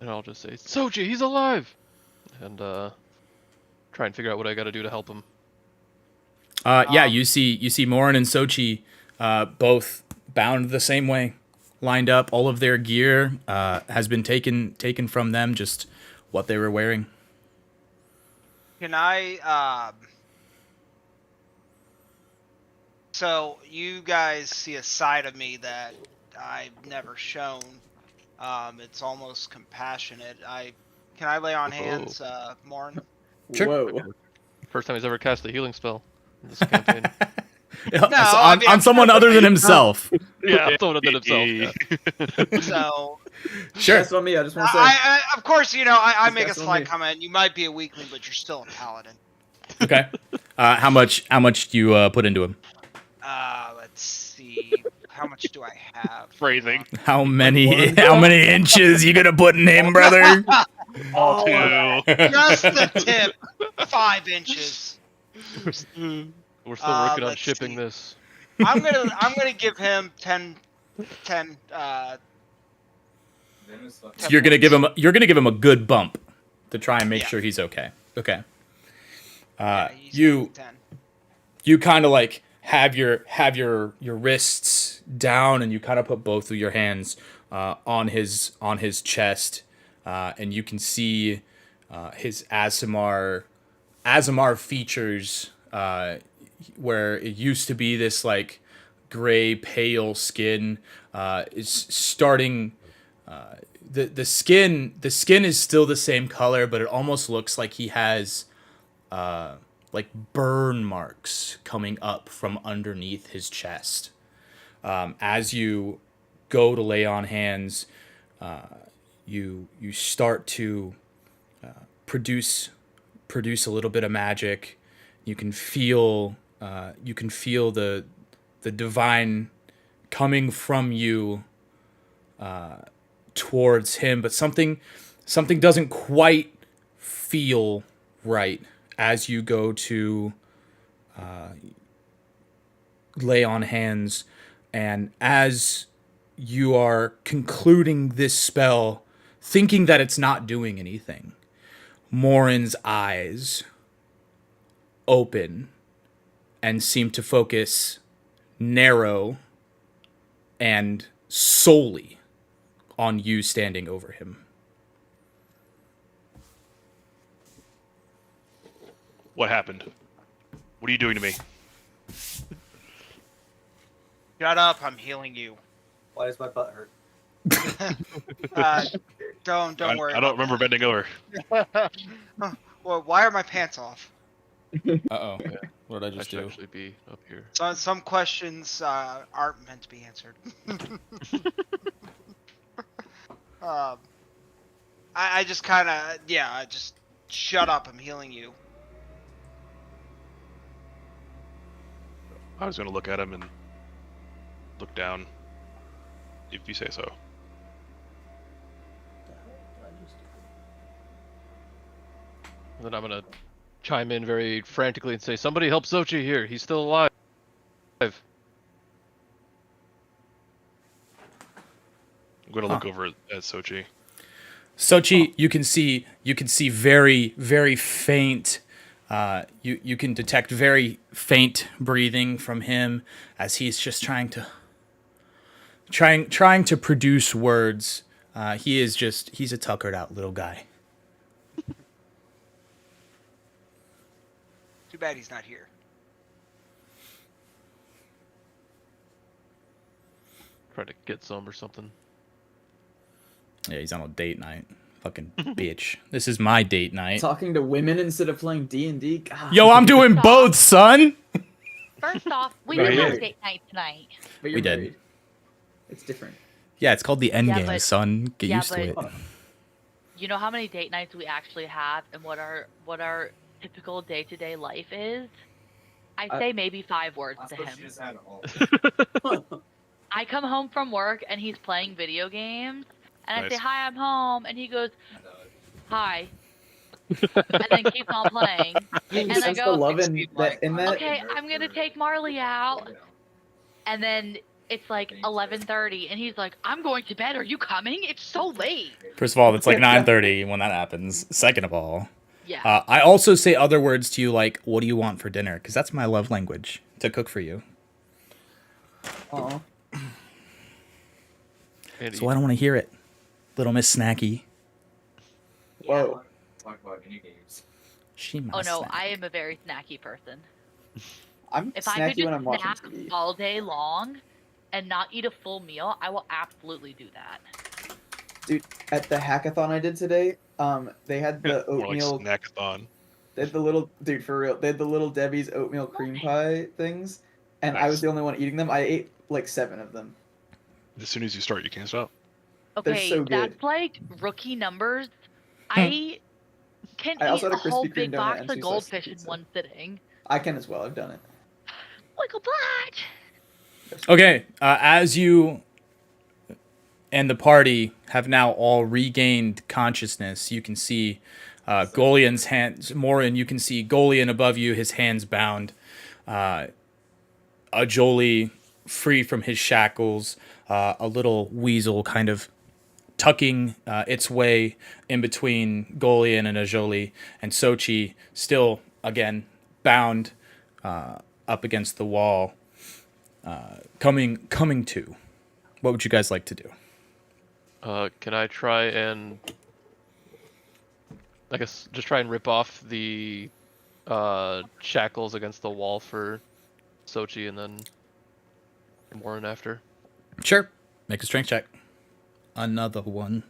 And I'll just say, Sochi, he's alive! And try and figure out what I gotta do to help him. Yeah, you see Morin and Sochi both bound the same way, lined up. All of their gear has been taken from them, just what they were wearing. Can I so you guys see a side of me that I've never shown. It's almost compassionate. Can I lay on hands, Morn? Sure. Whoa. First time he's ever cast a healing spell in this campaign. I mean, on someone other than himself. Yeah, I'm throwing it at himself. Yeah. So Sure. That's on me. I just want to say. I of course, I Just make a guess on slight me. comment. You might be a weakling, but you're still a paladin. Okay. How much do you put into him? Let's see. how much do I have? Phrasing. How many inches you gonna put in him, brother? Oh, Just the tip. 5 inches. We're still working on Let's shipping see. this. I'm gonna give him 10. So you're gonna give him a good bump to try and make Yeah. sure he's okay. Okay. Yeah, he's You 10. you kind of like have your wrists down, and you kind of put both of your hands on his chest, and you can see his Aasimar features, where it used to be this like gray pale skin is starting. The skin is still the same color, but it almost looks like he has like burn marks coming up from underneath his chest. As you go to lay on hands, you start to produce a little bit of magic. You can feel the divine coming from you towards him, but something doesn't quite feel right as you go to lay on hands, and as you are concluding this spell, thinking that it's not doing anything, Morin's eyes open and seem to focus narrow and solely on you standing over him. What happened? What are you doing to me? Shut up, I'm healing you. Why does my butt hurt? Don't worry. I don't remember bending over. Well, why are my pants off? Uh-oh. What did I I just should do? actually be up here. So, some questions aren't meant to be answered. I just kind of, just shut up, I'm healing you. I was gonna look at him and look down. If you say so. And then I'm gonna chime in very frantically and say, "Somebody help Xochi here. He's still alive." I'm gonna look over at Sochi. Sochi, you can see very, very faint. You can detect very faint breathing from him as he's just trying to produce words. He's a tuckered out little guy. Too bad he's not here. Try to get some or something. Yeah, he's on a date night. Fucking bitch. This is my date night. Talking to women instead of playing D&D? Yo, I'm doing both, son. First off, we Right didn't have here. a date night tonight. But you're We did. married. It's different. Yeah, it's called the end Yeah, game, but- son. Get yeah, used to it. but- You know how many date nights we actually have and what our typical day-to-day life is? I say maybe 5 words to him. I come home from work and he's playing video games, and I say, Nice. "Hi, I'm home," and he goes, "Hi," and then keeps on playing. You And I sense the go, love in that. "Okay, I'm gonna take Marley out," and then it's like 11:30, and he's like, "I'm going to bed. Are you coming? It's so late." First of all, it's like 9:30 when that happens. Second of all, Yeah. I also say other words to you like, "What do you want for dinner?" Because that's my love language, to cook for you. Aw. And So I don't want to hear it, little Miss Snacky. Whoa. Talk about video games. She my Oh no, snack. I am a very snacky person. I'm If I could snacky when just I'm watching snack TV. all day long and not eat a full meal, I will absolutely do that. Dude, at the hackathon I did today, they had the More like oatmeal. snackathon. They had the little dude for real. They had the little Debbie's oatmeal cream pie things, and I was Nice. the only one eating them. I ate like 7 of them. As soon as you start, you can't stop. They're Okay, so good. that's like rookie numbers. I can I also eat had a a whole Krispy Kreme big donut box and of 2 slices of goldfish in pizza. one sitting. I can as well. I've done it. Like a blat. Okay, as you and the party have now all regained consciousness, you can see Golian's hands. Morin, you can see Golian above you, his hands bound. Ajoli free from his shackles. A little weasel kind of tucking its way in between Golian and Ajoli, and Sochi still again bound up against the wall, coming to. What would you guys like to do? Can I try and, I guess, just try and rip off the shackles against the wall for Sochi and then Morin after? Sure. Make a strength check. Another one.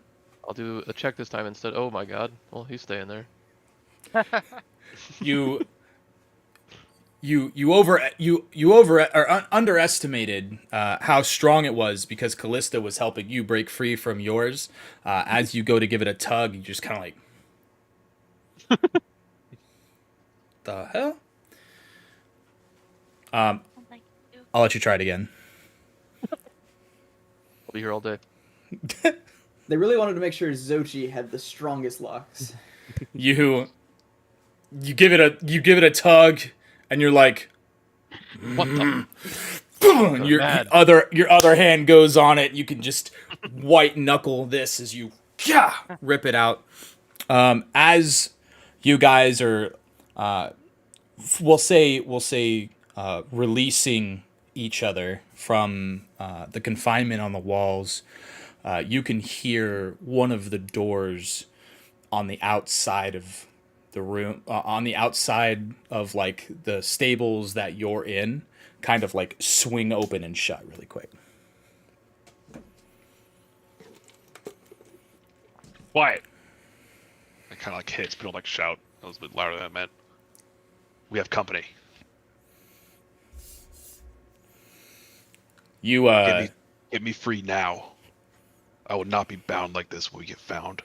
I'll do a check this time instead. Oh my god. Well, he's staying there. You underestimated how strong it was because Callista was helping you break free from yours. As you go to give it a tug, you just kind of like, the hell? I'll let you try it again. I'll be here all day. They really wanted to make sure Zochi had the strongest locks. You give it a tug, and you're like, What the? and your other hand goes on it. You can just white knuckle this as you rip it out. As you guys are, we'll say, releasing each other from the confinement on the walls. You can hear one of the doors on the outside of the room, on the outside of like the stables that you're in, kind of like swing open and shut really quick. Quiet. I kind of like hits, but don't like shout. That was a bit louder than I meant. We have company. You Get me free now. I would not be bound like this when we get found.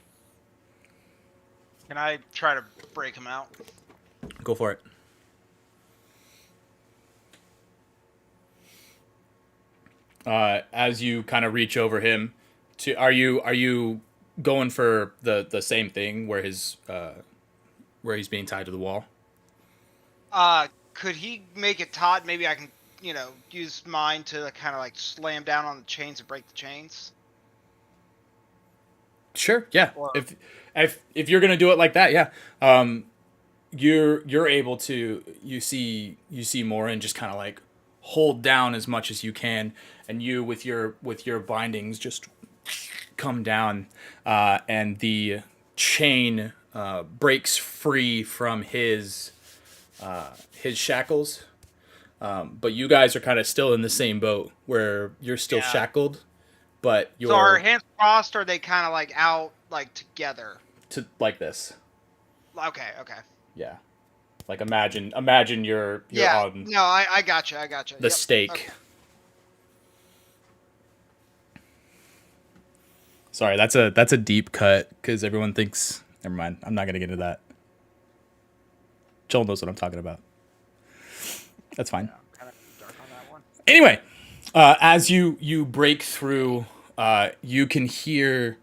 Can I try to break him out? go for it. As you kind of reach over him, are you going for the same thing where he's being tied to the wall? Could he make it taut? Maybe I can, use mine to kind of like slam down on the chains and break the chains. Sure. Yeah. Or- If you're gonna do it like that, yeah. You're able to you see Morin just kind of like hold down as much as you can, and you with your bindings just come down, and the chain breaks free from his shackles. But you guys are kind of still in the same boat where you're still shackled, but you're So our hands crossed, or are they kind of like out, like together? to like this. Okay. Yeah. Like imagine you're Yeah. on No, I gotcha. the Yep. stake. Okay. Sorry, that's a deep cut because everyone thinks. Never mind. I'm not gonna get into that. Joel knows what I'm talking about. That's fine. Kind of dark on that one. Anyway, as you break through, you can hear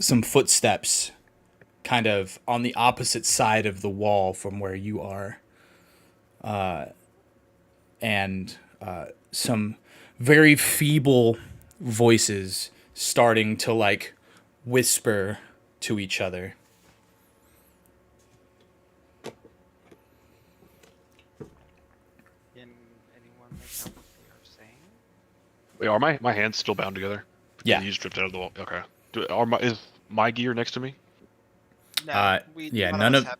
some footsteps kind of on the opposite side of the wall from where you are. And some very feeble voices starting to like whisper to each other. Can anyone make out what they are saying? Wait, are my hands still bound together? Yeah. You just dripped out of the wall. Okay. Is my gear next to me? No. Yeah, none none us of have-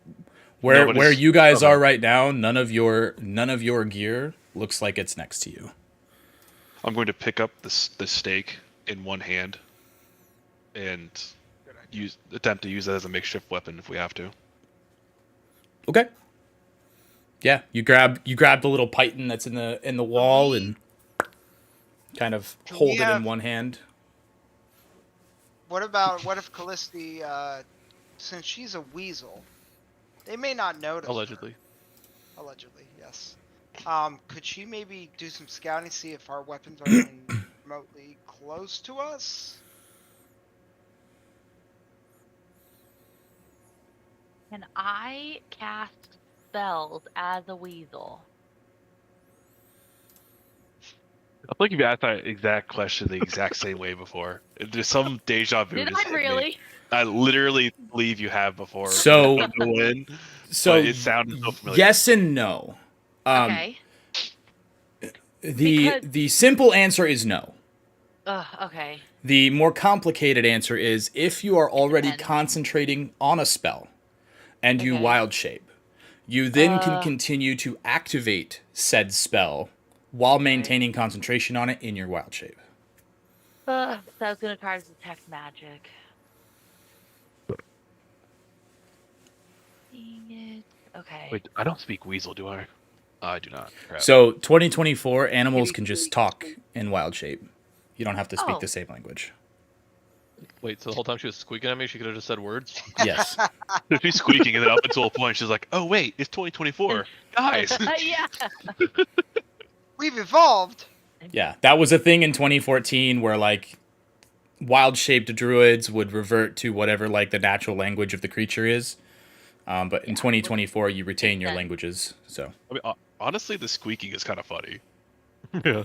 where Nobody's- you guys okay. are right now, none of your gear looks like it's next to you. I'm going to pick up the stake in one hand and attempt to use that as a makeshift weapon if we have to. Okay. Yeah, you grab the little python that's in the wall and kind of Can hold we it in have- one hand. What if Callisti, since she's a weasel, they may not notice. her. Allegedly. Allegedly, yes. Could she maybe do some scouting, see if our weapons are even remotely close to us? Can I cast spells as a weasel? I feel like you've asked that exact question the exact same way before. There's some deja vu. Did just I hit me. really? I literally believe you have before. So- I don't know when, So but it sounded so familiar. yes and no. Okay. The Because- simple answer is no. Okay. The more complicated answer is if you are already depends. concentrating on a spell and you Okay. wild shape, you then can Uh. continue to activate said spell while maintaining concentration on it in your wild shape. So I was gonna try to detect magic. Dang it. Okay. Wait, I don't speak weasel, do I? I do not. Crap. So 2024 animals can just talk in wild shape. You don't have to speak Oh. the same language. Wait, so the whole time she was squeaking at me, she could have just said words? Yes. She's squeaking, and then up until a point, she's like, "Oh wait, it's 2024, guys." Yeah. We've evolved. Yeah, that was a thing in 2014 where like wild shaped druids would revert to whatever like the natural language of the creature is. But in Yeah, 2024, you retain your sense. languages. So, I mean, honestly, the squeaking is kind of funny. Yeah.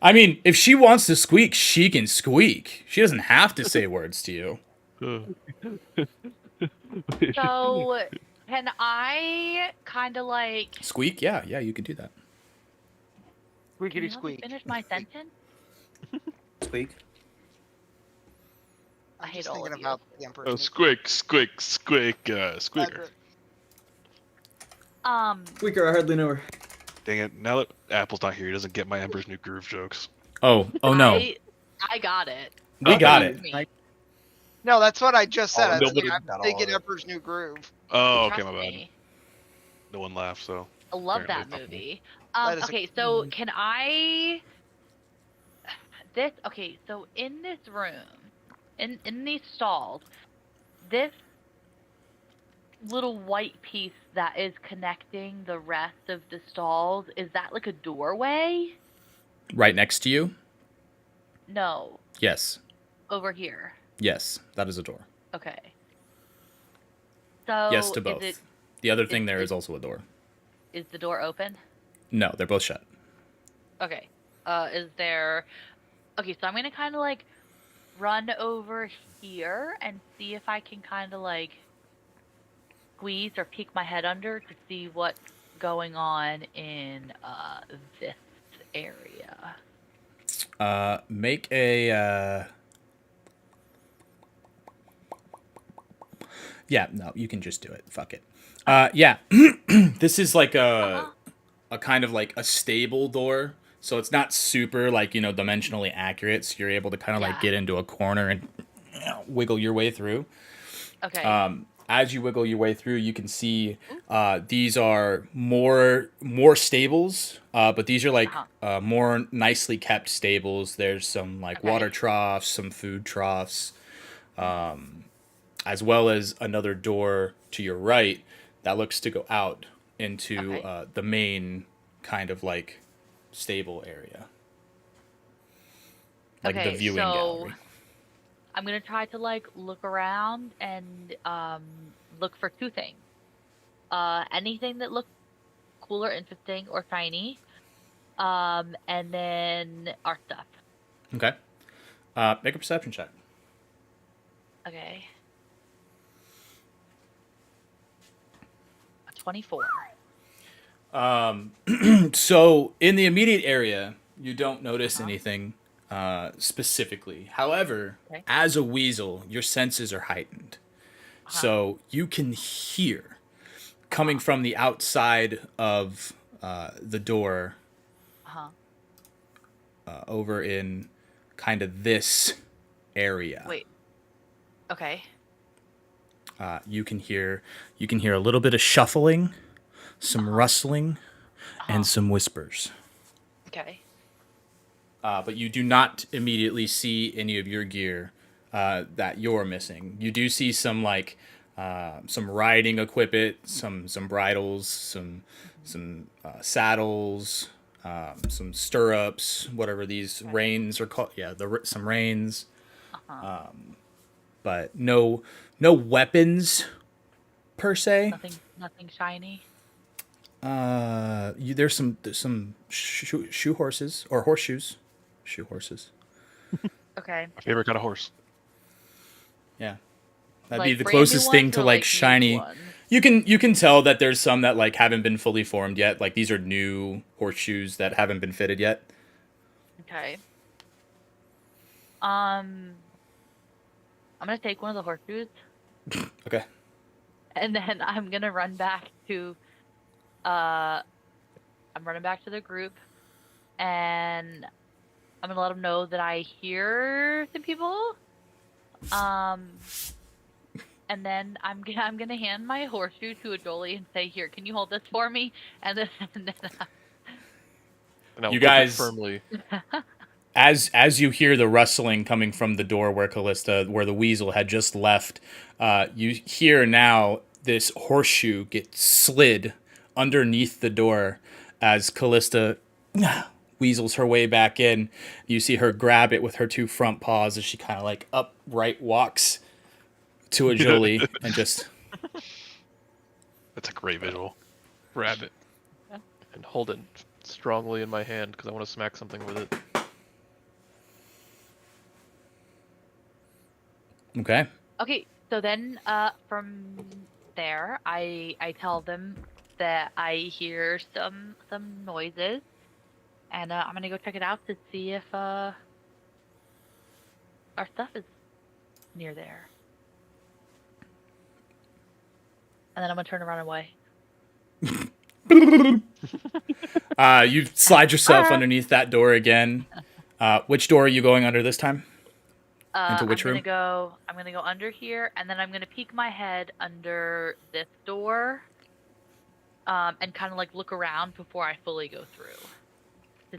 I mean, if she wants to squeak, she can squeak. She doesn't have to say words to you. So can I kind of like Squeak? Yeah, you can do that. can Squeakity you let me squeak. finish my sentence? Squeak. I I'm hate just all thinking of you. about the Emperor's Oh, New squick, squick, squick, squeaker. Groove. Squeaker, I hardly know her. Dang it! Now that Apple's not here, he doesn't get my Emperor's New Groove jokes. Oh no. I got it. We got it. Me. No, that's what I just said. Oh, I'm nobody thinking Emperor's New Groove. Oh, okay, Trust my bad. me. No one laughed, so. I love Apparently that it's not me. movie. That is a- Okay, so can I okay, so in this room, in these stalls, this little white piece that is connecting the rest of the stalls, is that like a doorway? Right next to you? No, Yes. over here. Yes, that is a door. Okay. So Yes to both. The other thing there is also a door. Is the door open? No, they're both shut. Okay. Is there? Okay, so I'm gonna kind of like run over here and see if I can kind of like squeeze or peek my head under to see what's going on in this area. Make a. Yeah, no, you can just do it. Fuck it. Yeah, this is like a kind of like a stable door, so it's not super like dimensionally accurate. So you're able to kind of like Yeah. get into a corner and wiggle your way through. Okay. As you wiggle your way through, you can see these are more stables, but these are like more nicely kept stables. There's some like Okay. water troughs, some food troughs, as well as another door to your right that looks to go out into Okay. the main kind of like stable area, like the Okay, viewing so- gallery. I'm gonna try to like look around and look for two things. Anything that looks cool or interesting or shiny, and then our stuff. Okay. Make a perception check. Okay. 24. So in the immediate area, you don't notice anything specifically. However, Okay. as a weasel, your senses are heightened. So you can hear coming from the outside of the door Uh-huh. over in kind of this area. Wait. Okay. You can hear a little bit of shuffling, some rustling, and some whispers. Okay. But you do not immediately see any of your gear that you're missing. You do see some like some riding equipment, some bridles, some some saddles, some stirrups, whatever these reins are called. Yeah, some reins, Uh-huh. but no weapons per se. Nothing shiny. There's some shoe horses or horseshoes, shoe horses. Okay. My favorite kind of horse. Yeah, that'd Like be the brand new closest thing ones to or, like used shiny. ones? You can tell that there's some that like haven't been fully formed yet. Like these are new horseshoes that haven't been fitted yet. Okay. I'm gonna take one of the horseshoes, Okay. and then I'm gonna run back to, I'm running back to the group, and I'm gonna let them know that I hear some people. And then I'm gonna hand my horseshoe to a Jolie and say, "Here, can you hold this for me?" And then, And I'll You grip it guys- firmly. As you hear the rustling coming from the door where the weasel had just left, you hear now this horseshoe get slid underneath the door as Callista weasels her way back in. You see her grab it with her two front paws as she kind of like upright walks to a Jolie and just That's a great visual. Grab it and hold it strongly in my hand because I want to smack something with it. okay. okay. So then, from there, I tell them that I hear some noises, and I'm gonna go check it out to see if our stuff is near there. And then I'm gonna turn around and away. You slide yourself underneath that door again. Which door are you going under this time? Into which room? I'm gonna go under here, and then I'm gonna peek my head under this door, and kind of like look around before I fully go through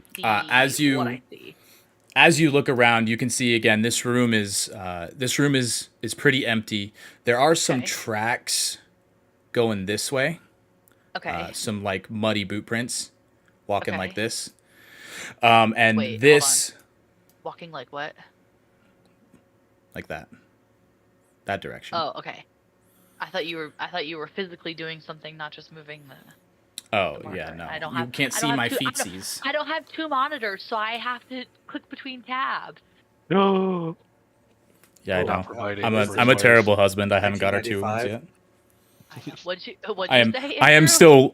to see what I see. As you look around, you can see again this room is pretty empty. There are some Okay. tracks going this way. Okay. Some like muddy boot prints walking like Okay. this. And Wait, hold this Walking like what? like that. That direction. Oh, okay. I thought you were physically doing something, not just moving the. Oh, marker. yeah, no. I don't You have- can't I see don't my have two- feetsies. I don't have two monitors, so I have to click between tabs. No. Yeah, I Not know. providing I'm for a players. terrible husband. I haven't got her two ones 1995. yet. What'd you I am say? I'm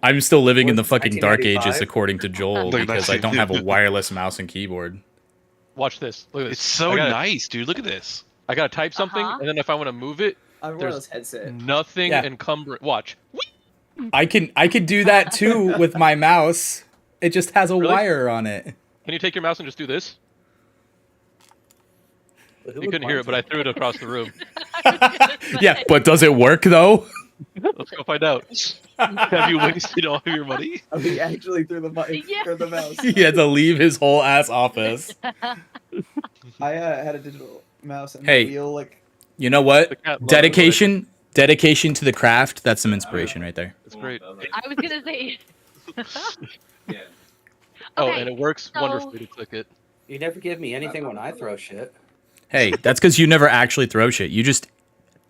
Andrew? still living in the Was it fucking dark ages 1995? according to Joel Like because I don't have a wireless mouse and keyboard. Watch this. Look at this. It's so I gotta, nice, dude. Look at this. I gotta type something, Uh-huh. and then if I want to move it, I'm There's wireless headset. nothing Yeah. encumbrant. Watch. I could do that too with my mouse. It just has a Really? wire on it. Can you take your mouse and just do this? Who You would couldn't hear want it, but I to? threw it across the room. Yeah, but does it work though? Let's go find out. Have you wasted all of your money? Oh, he actually threw the mic Yeah. or the mouse. He had to leave his whole ass office. I had a digital mouse and Hey. the wheel like You know what? The cat loves Dedication to the craft. That's some inspiration right there. It's great. I was gonna say. Oh, Okay, and it works so- wonderfully to click it. You never give me anything when I throw shit. Hey, that's because you never actually throw shit. You just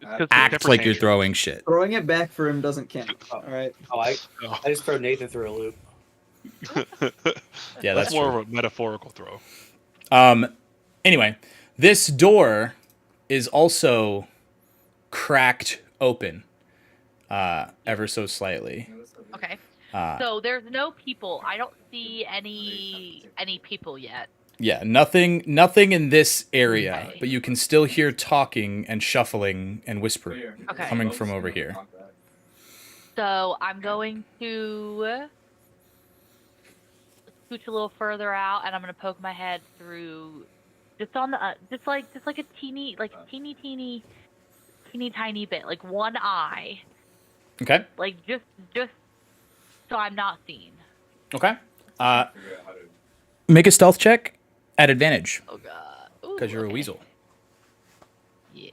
It's 'cause act Pepper like you're tantrum. throwing shit. throwing it back for him doesn't count. All right. Oh, I Oh, just throw Nathan through a loop. Yeah, that's that's more true. of a metaphorical throw. Anyway, this door is also cracked open, ever so slightly. Okay. Uh, So there's no people. I don't see any people yet. yeah, nothing in this area, Okay. but you can still hear talking and shuffling and whispering Okay. coming from over here. So I'm going to scooch a little further out, and I'm gonna poke my head through, just on the, just like a teeny tiny bit, like one eye, Okay. like just so I'm not seen. Okay. Make a stealth check at advantage Oh god. because you're a okay. weasel. Yeah.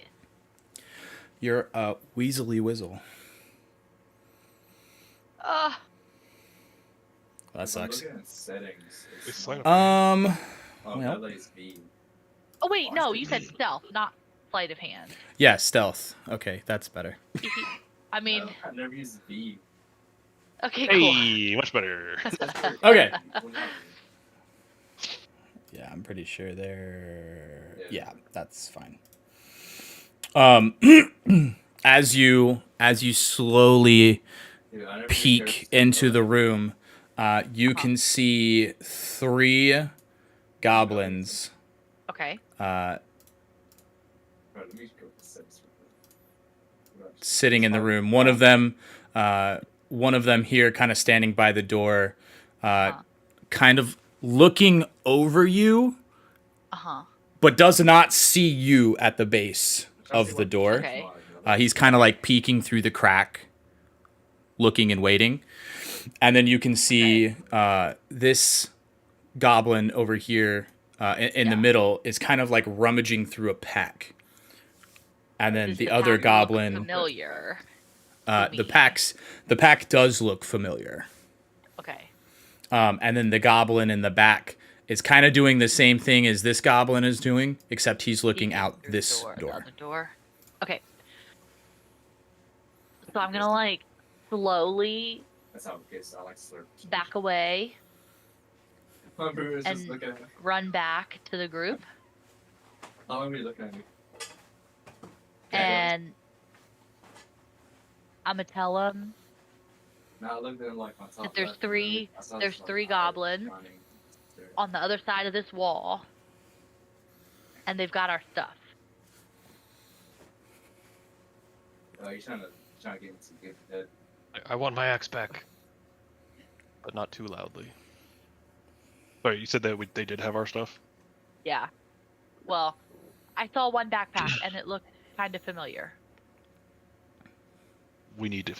You're a weaselly whizzle. That sucks. I'm looking at settings. It's like- Well, LA's V. Oh wait, no, you said stealth, not sleight of hand. yeah, stealth. Okay, that's better. I mean, I've never used V. okay, cool. Hey, much better. Okay. Yeah, I'm pretty sure they're. Yeah, that's fine. As you slowly peek into the room, you can see 3 goblins. Okay. Sitting in the room. One of them here, kind of standing by the door, kind of looking over you, but does not see you at the base of the door. Okay. He's kind of like peeking through the crack, looking and waiting. And then you can see this goblin over here in the middle is kind of like rummaging through a pack. And then Does the the other pack look goblin, familiar. the pack does look familiar. Okay. And then the goblin in the back is kind of doing the same thing as this goblin is doing, except he's looking out this door. The other door. Okay. So I'm gonna like slowly back away and run back to the group. How long are you looking at me? And I'm gonna tell them that there's three goblins on the other side of this wall, and they've got our stuff. Oh, you're trying to get some gift head. I want my axe back, but not too loudly. Sorry, you said that they did have our stuff? Yeah. Well, I saw one backpack and it looked kind of familiar. We need to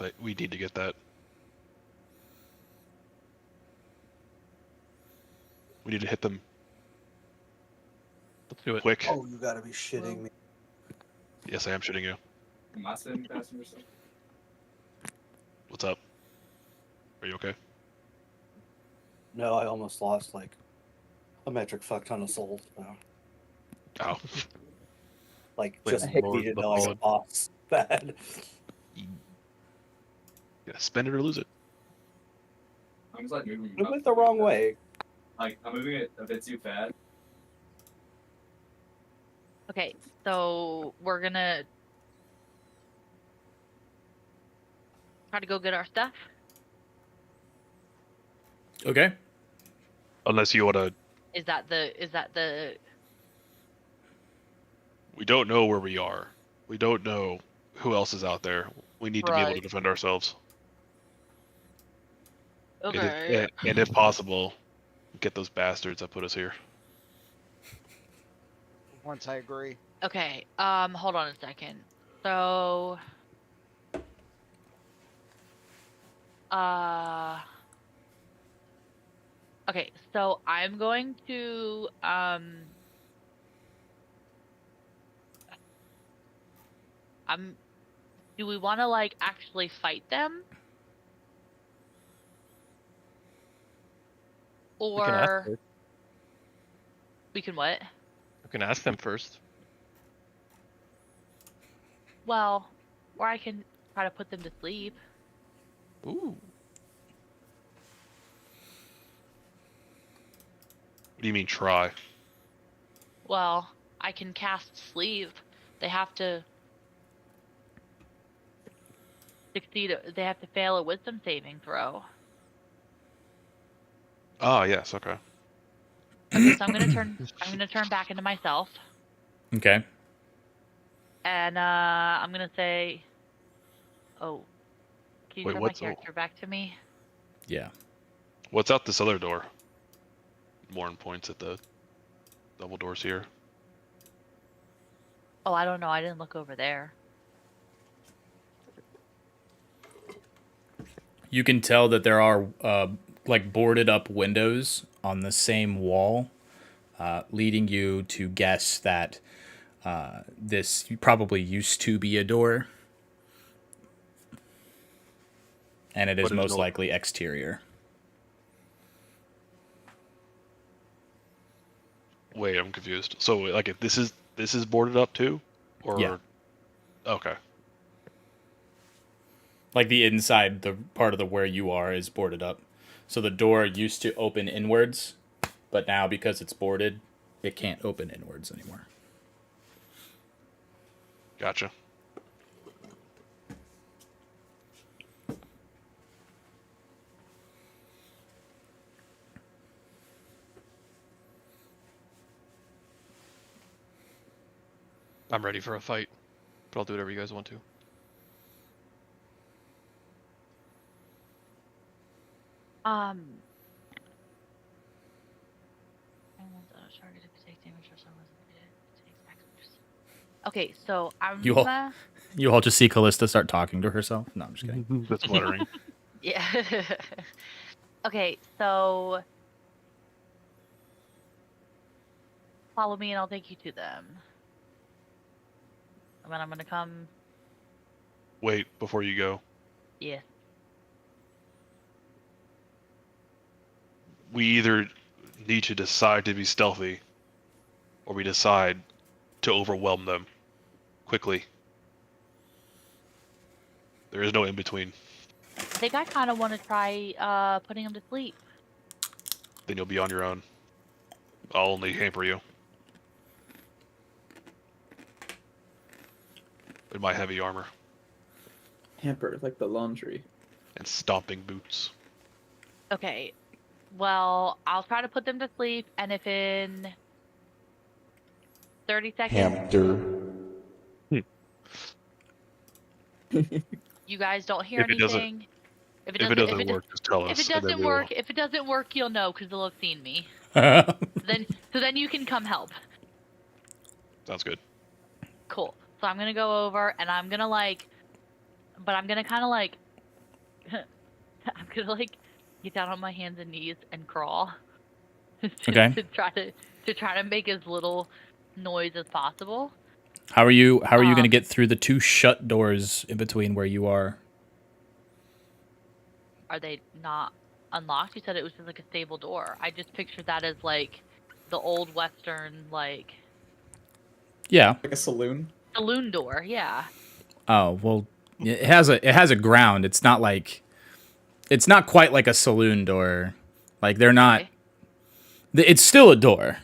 get that. We need to hit them Let's do it. quick. Oh, you gotta be shitting me. Yes, I am shooting you. Am I sitting passenger side? What's up? Are you okay? No, I almost lost like a metric fuck ton of souls. So. Oh. Like Wait, just Lord, needed the to know I Lord. got boss bad. Yeah, spend it or lose it. I'm just like moving. It went the wrong way. Like I'm moving it a bit too fast. Okay, so we're gonna try to go get our stuff. Okay. Unless you want to. Is that the We don't know where we are. We don't know who else is out there. We need to be able to Right. defend ourselves. okay? And if possible, get those bastards that put us here. Once I agree. Okay, hold on a second. So, okay, so I'm going to, do we want to, like, actually fight them? We can ask Or, first. we can what? We can ask them first. Well, or I can try to put them to sleep. Ooh. What do you mean try? Well, I can cast sleep. They have to succeed. They have to fail a wisdom saving throw. Ah, yes, okay. Okay, so I'm gonna turn back into myself, Okay. and I'm gonna say, "Oh, can you Wait, turn my what's- character back to me?" Yeah. What's out this other door? Warren points at the double doors here. Oh, I don't know. I didn't look over there. You can tell that there are like boarded up windows on the same wall, leading you to guess that this probably used to be a door, and it is But there's most no- likely exterior. Wait, I'm confused. So like, if this is boarded up too, or Yeah. okay, Like the inside, the part of the where you are is boarded up. So the door used to open inwards, but now because it's boarded, it can't open inwards anymore. gotcha. I'm ready for a fight, but I'll do whatever you guys want to. Um. Okay, so I'm You all- You all just see Callista start talking to herself. No, I'm just kidding. That's muttering. yeah. Okay, so follow me and I'll take you to them. And then I'm gonna come. Wait, before you go, Yeah. we either need to decide to be stealthy, or we decide to overwhelm them quickly. There is no in between. I think I kind of want to try putting him to sleep. Then you'll be on your own. I'll only hamper you. In my heavy armor Hamper, like the laundry. and stomping boots. Okay. Well, I'll try to put them to sleep, and if in 30 seconds you guys don't hear If it doesn't- anything, If it doesn't work, just tell us. if it and then doesn't we will- work, if it doesn't work, you'll know because they'll have seen me. Then you can come help. Sounds good. Cool. So I'm gonna go over and I'm gonna but I'm gonna kind of I'm gonna get down on my hands and knees and crawl. Okay. to try to make as little noise as possible. How are you going to get through the two shut doors in between where you are? Are they not unlocked? You said it was just like a stable door. I just pictured that as like the old Western Yeah. Like a saloon. saloon door. Yeah. Oh, well, it has a ground. It's not quite like a saloon door. Like they're not. Okay. It's still a door.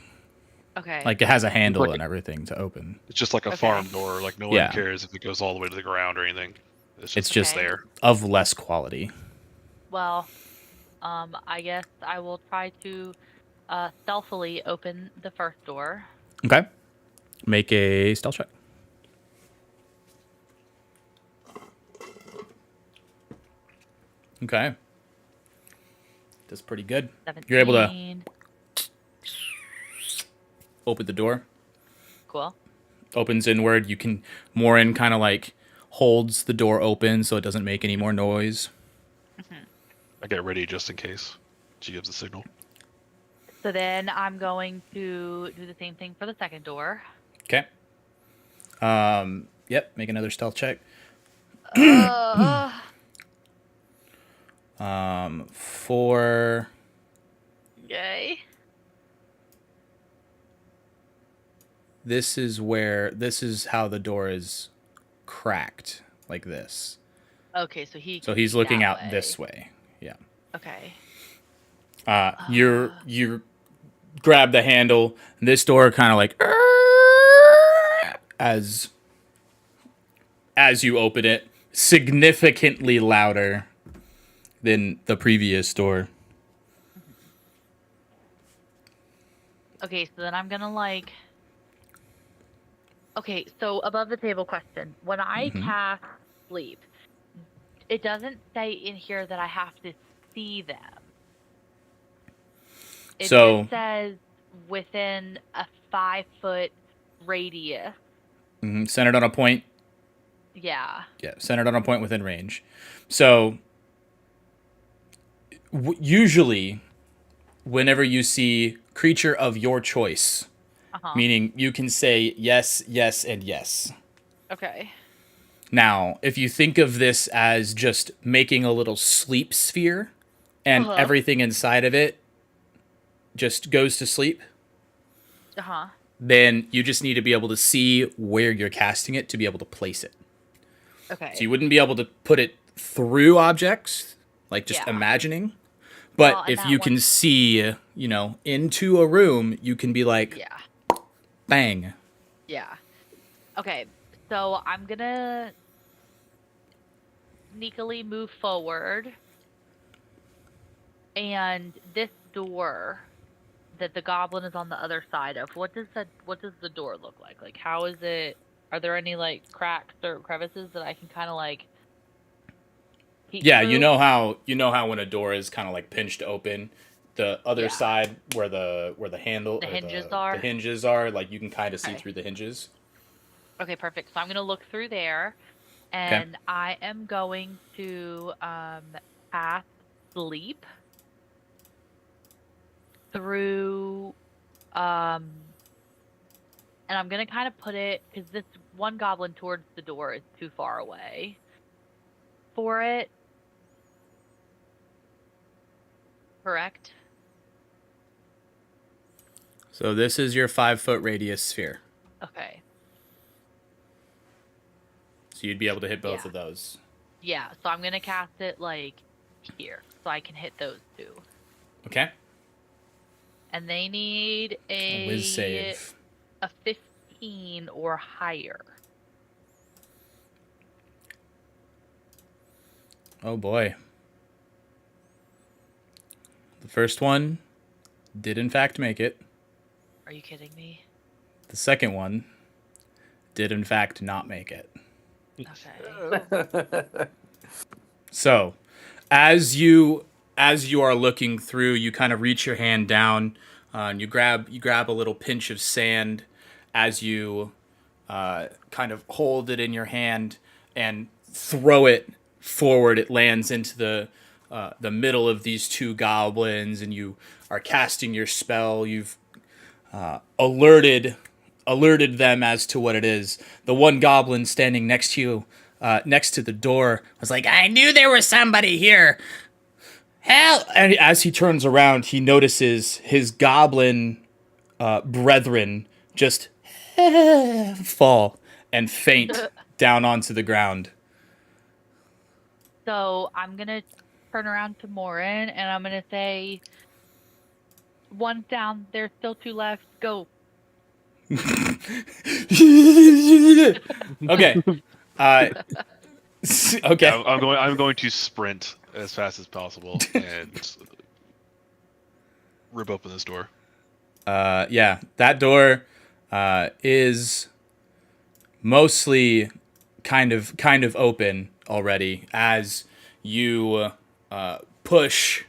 Okay. Like it has a handle like and everything to open. It's just like a Okay. farm door. Like no Yeah. one cares if it goes all the way to the ground or anything. It's just Okay. there. of less quality. Well, I guess I will try to stealthily open the first door. Okay. Make a stealth check. Okay. That's pretty good. 17. You're able to open the door. Cool. Opens inward. You can Morin kind of like holds the door open so it doesn't make any more noise. I get ready just in case she gives a signal. So then I'm going to do the same thing for the second door. Okay. Yep. Make another stealth check. For Yay. this is how the door is cracked like this. Okay, so he. So can he's see looking that out way. this way. Yeah. Okay. You grab the handle. And this door kind of like as you open it, significantly louder than the previous door. Okay, so then I'm gonna Okay, so above the table question. When I cast sleep, it doesn't say in here that I have to see them. It So- just says within a 5-foot radius. Centered on a point. Yeah. Yeah, centered on a point within range. So usually, whenever you see creature of your choice, Uh-huh. meaning you can say yes, yes, and yes. Okay. Now, if you think of this as just making a little sleep sphere and Uh-huh. everything inside of it just goes to sleep, Uh-huh. then you just need to be able to see where you're casting it to be able to place it. Okay. So you wouldn't be able to put it through objects, like just Yeah. imagining. But Well, and if that you one- can see, into a room, you can be like, Yeah. bang. Yeah. Okay. So I'm gonna sneakily move forward, and this door that the goblin is on the other side of. What does the door look like? Like, how is it? Are there any like cracks or crevices that I can kind of like peek Yeah, through? you know how when a door is kind of like pinched open, the other Yeah. side where the handle The or hinges the are? hinges are, like you can kind of see Okay. through the hinges. Okay, perfect. So I'm gonna look through there, and I am going to cast sleep through and I'm gonna kind of put it because this one goblin towards the door is too far away for it. Correct? So this is your 5-foot radius sphere. Okay. So you'd be able to hit both Yeah. of those. Yeah, so I'm gonna cast it like here, so I can hit those two. Okay. And they need A whiz save. a 15 or higher. Oh boy. The first one did in fact make it. Are you kidding me? The second one did in fact not make it. Okay. So, as you are looking through, you kind of reach your hand down, and you grab a little pinch of sand as you kind of hold it in your hand and throw it forward. It lands into the middle of these two goblins, and you are casting your spell. You've alerted them as to what it is. The one goblin standing next to you, next to the door, was like, "I knew there was somebody here. Hell!" And as he turns around, he notices his goblin brethren just fall and faint down onto the ground. So I'm gonna turn around to Morin and I'm gonna say, "One's down. There's still two left. Go." Okay. Okay. Yeah, I'm going to sprint as fast as possible and rip open this door. Yeah, that door is mostly kind of open already. As you push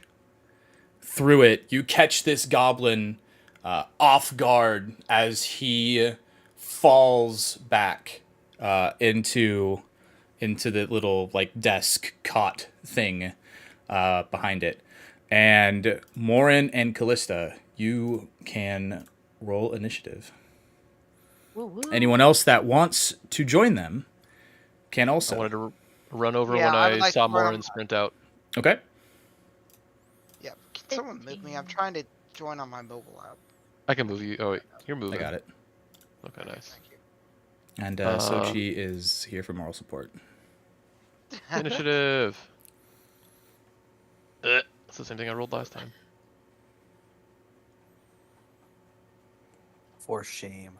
through it, you catch this goblin off guard as he falls back into the little like desk cot thing behind it. And Morin and Callista, you can roll initiative. Woo woo. Anyone else that wants to join them can I also. wanted to run over Yeah, when I would I like saw to run Morin over. sprint out. Okay. Yeah. Can someone move me? I'm trying to join on my mobile app. I can move you. Oh wait, you're moving. I got it. Okay, nice. Thank you. And Sochi is here for moral support. Initiative. It's the same thing I rolled last time. For shame.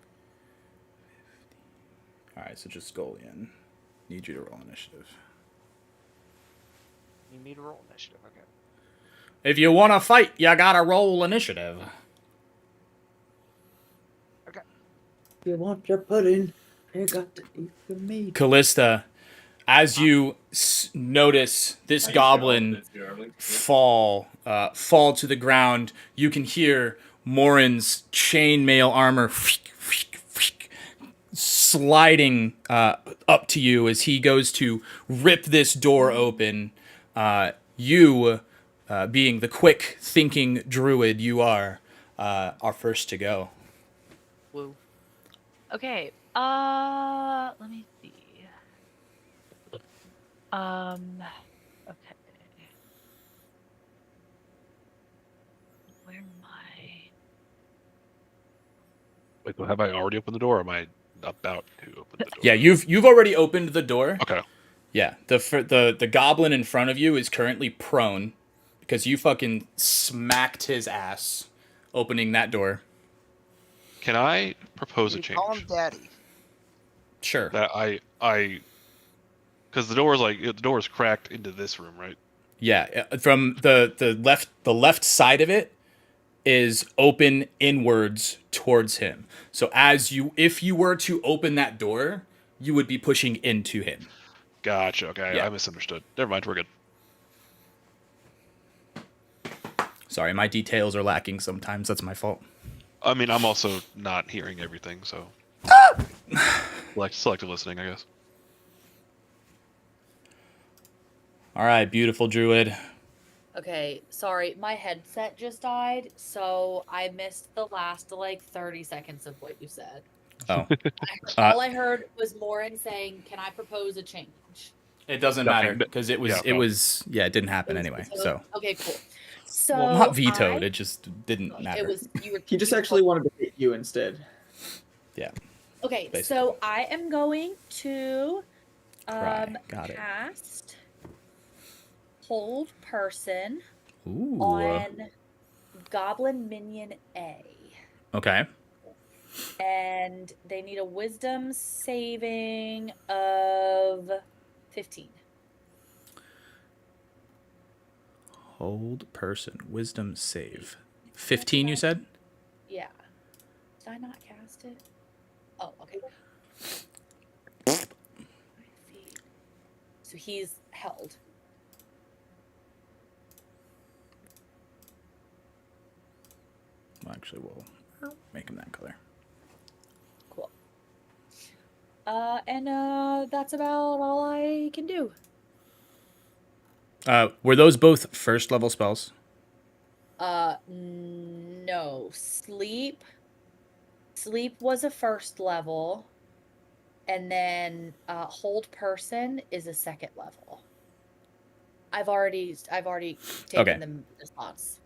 All right, so just Golian. Need you to roll initiative. You need to roll initiative. Okay. If you want to fight, you gotta roll initiative. You want your pudding? You got to eat the meat. Callista, as you notice this goblin fall to the ground, you can hear Morin's chainmail armor sliding up to you as he goes to rip this door open. You, being the quick thinking druid you are first to go. Woo. Okay. Let me see. Okay. Where am I? Wait, so have I already opened the door, or am I about to open the door? Yeah, you've already opened the door. Okay. Yeah, the goblin in front of you is currently prone because you fucking smacked his ass opening that door. Can I propose a You change? call him Daddy. That because the door is cracked into this room, right? Yeah, from the left side of it is open inwards towards him. So if you were to open that door, you would be pushing into him. Gotcha. Okay, Yeah. I misunderstood. Never mind. We're good. Sorry, my details are lacking sometimes. That's my fault. I mean, I'm also not hearing everything, so selective listening, I guess. All right, beautiful druid. Okay, sorry, my headset just died, so I missed the last like 30 seconds of what you said. Oh, All I heard was Morin saying, "Can I propose a change?" it doesn't Nothing. matter because it Yeah, no. it didn't happen It was anyway. vetoed? So Okay, cool. So well, not vetoed. I- It just didn't matter. It was you were. He just actually wanted to hit you instead. Yeah. Okay, basically. so I am going to Cry. Got it. cast Hold Person Ooh. on Goblin Minion A. Okay. And they need a wisdom saving of 15. Hold person. Wisdom save. 15, you said? Yeah. Did I not cast it? Oh, okay. So he's held. Well, actually, we'll make him that color. Cool. And that's about all I can do. Were those both first level spells? No. Sleep was a first level, and then Hold Person is a second level. I've already taken the slots.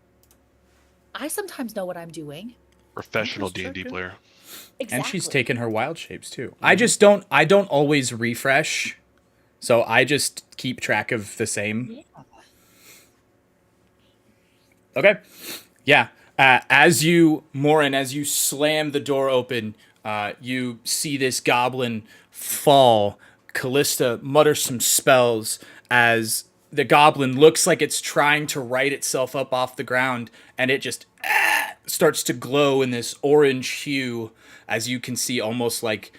I sometimes know what I'm doing. Professional D&D player. Exactly. And she's taken her wild shapes too. I don't always refresh, so I just keep track of the same. Yeah. Okay. Yeah. As you slam the door open, you see this goblin fall. Callista mutters some spells as the goblin looks like it's trying to right itself up off the ground, and it just starts to glow in this orange hue, as you can see, almost like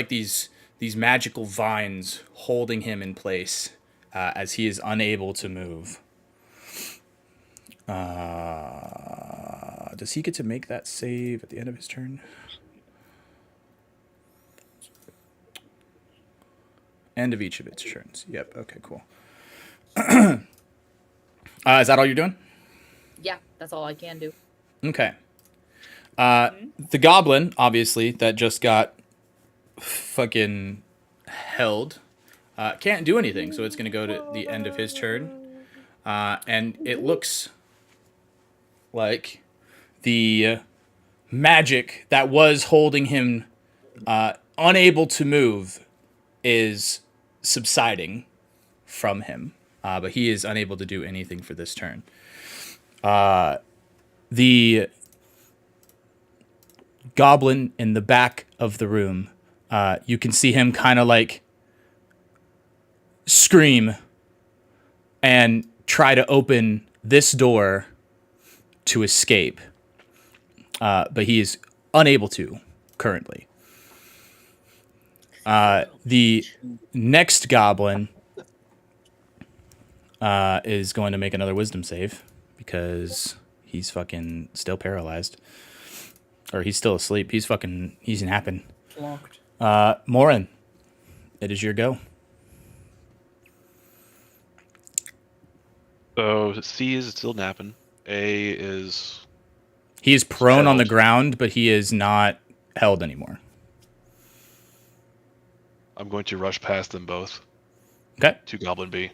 these magical vines holding him in place as he is unable to move. Does he get to make that save at the end of his turn? End of each of its turns. Yep. Okay, cool. Is that all you're doing? Yeah, that's all I can do. Okay. The goblin, obviously, that just got fucking held, can't do anything, so it's going to go to the end of his turn. And it looks like the magic that was holding him unable to move is subsiding from him, but he is unable to do anything for this turn. The goblin in the back of the room, you can see him kind of like scream and try to open this door to escape, but he is unable to currently. The next goblin is going to make another wisdom save because he's fucking still paralyzed. Or he's still asleep. He's napping. Locked. Morin, it is your go. So C is still napping. A is... He is prone on the held. ground, but he is not held anymore. I'm going to rush past them both Okay. to Goblin B.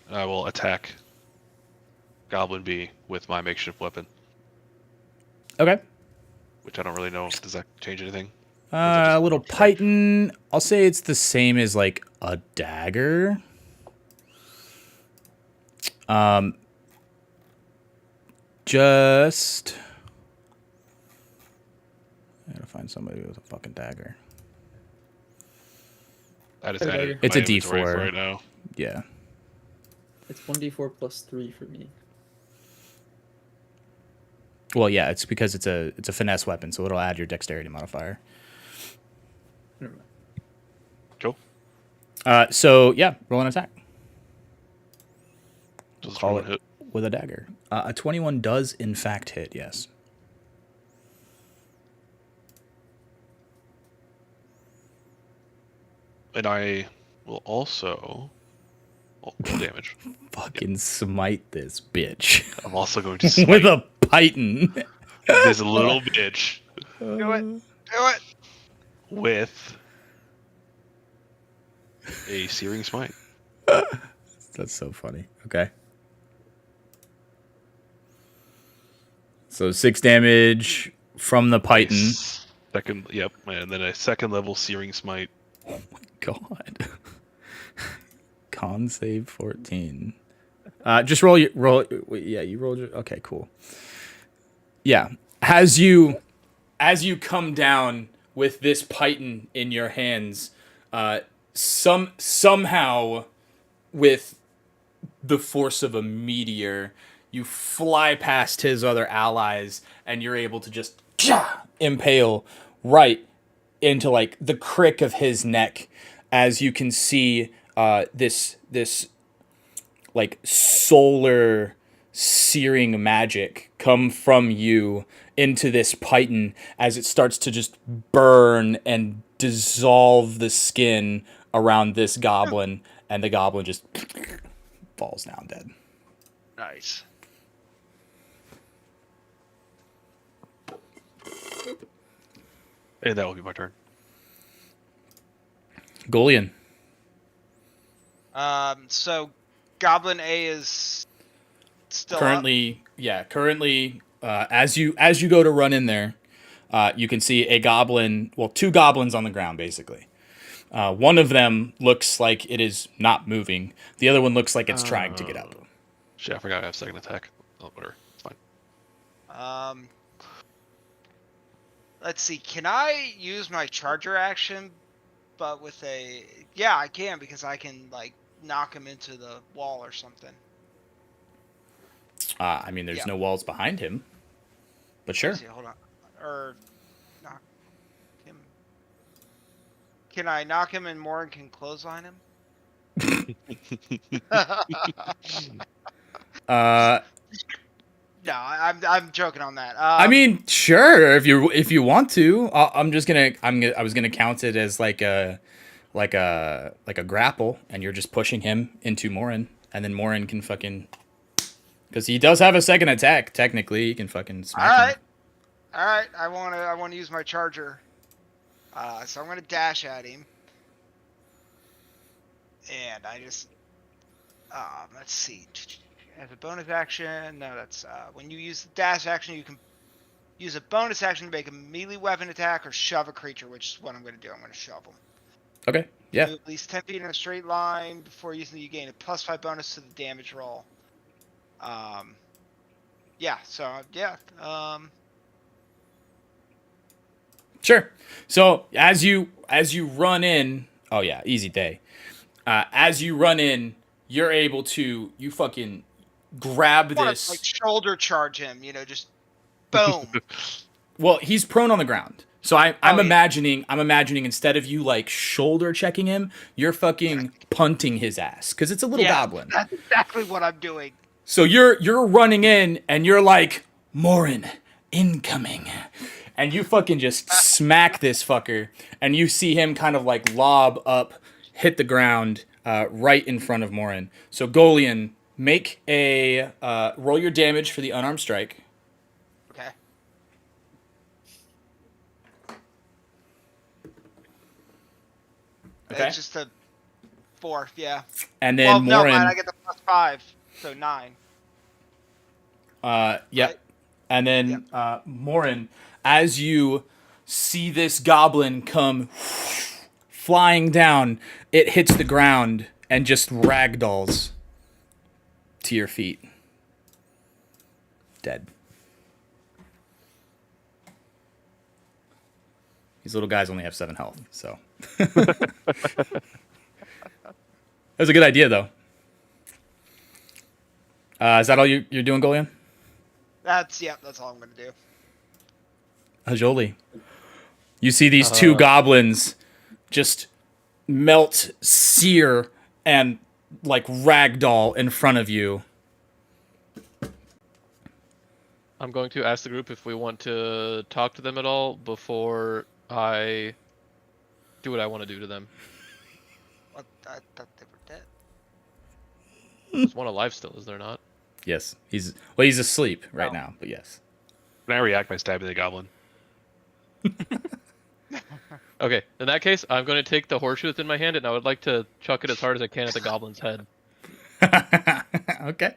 And I will attack Goblin B with my makeshift weapon. Okay. which I don't really know. Does that change anything? A little python. I'll say it's the same as like a dagger. Just I gotta find somebody with a fucking dagger. I just added It's my a inventory D4. for right now. Yeah. It's 1d4 plus 3 for me. Well, yeah, it's because it's a finesse weapon, so it'll add your dexterity modifier. Never mind. Cool. So yeah, roll an attack. Does Call one it hit? with a dagger. A 21 does in fact hit. Yes. And I will also roll damage. Fucking smite this bitch I'm also going to smite with a python. this little bitch Do it. Do it. with a searing smite. That's so funny. Okay. So 6 damage from the python. Second, yep, and then a second level searing smite. God. Con save 14. Just roll your roll. Yeah, you rolled your. Okay, cool. Yeah, as you come down with this python in your hands, somehow with the force of a meteor, you fly past his other allies, and you're able to just impale right into like the crick of his neck, as you can see this like solar searing magic come from you into this python as it starts to just burn and dissolve the skin around this goblin, and the goblin just falls down dead. Nice. And that will be my turn. Golian. So Goblin A is still Currently, as you go to run in there, you can see a goblin, well, 2 goblins on the ground, basically. One of them looks like it is not moving. The other one looks like it's trying to get up. Shit, I forgot I have second attack. Oh, whatever. It's fine. up. Let's see. Can I use my charger action, but with a? Yeah, I can, because I can like knock him into the wall or something. I mean, there's Yeah. no walls behind him, but sure. Let's see, hold on. Or knock him. Can I knock him and Morin can clothesline him? No, I'm joking on that. I mean, sure, if you want to. I was gonna count it as like a grapple, and you're just pushing him into Morin, and then Morin can fucking, because he does have a second attack. Technically, he can fucking smack him. All right. I want to use my charger. So I'm gonna dash at him, and I just let's see. As a bonus action, no, that's when you use the dash action, you can use a bonus action to make a melee weapon attack or shove a creature, which is what I'm going to do. I'm going to shove him. Okay. Yeah. Move at least 10 feet in a straight line before using it. You gain a +5 bonus to the damage roll. Yeah. So yeah. Sure. So as you run in, oh yeah, easy day. As you run in, you're able to fucking grab I want this. to like shoulder charge him. Just boom. Well, he's prone on the ground. So I'm yeah. imagining instead of you like shoulder checking him, you're fucking punting his ass, because it's a little goblin. That's exactly what I'm doing. So you're running in and you're like, Morin, incoming. And you fucking just smack this fucker, and you see him kind of like lob up, hit the ground right in front of Morin. So Golian, make a roll your damage for the unarmed strike. Okay. Okay. It's just a 4, yeah. And then no, Morin, I get the +5, so 9. yep. Right? And then, Morin, as you see this goblin come flying down, it hits the ground and just ragdolls to your feet. Dead. These little guys only have 7 health, so. That was a good idea, though. Is that all you're doing, Golian? That's all I'm gonna do. Hajoli. You see these 2 goblins just melt, sear, and like ragdoll in front of you. I'm going to ask the group if we want to talk to them at all before I do what I want to do to them. What? I thought they were dead. There's one alive still, is there not? Yes, he's asleep right Oh. now, but yes. Can I react by stabbing the goblin? Okay, in that case, I'm going to take the horseshoe that's in my hand and I would like to chuck it as hard as I can at the goblin's head. Okay.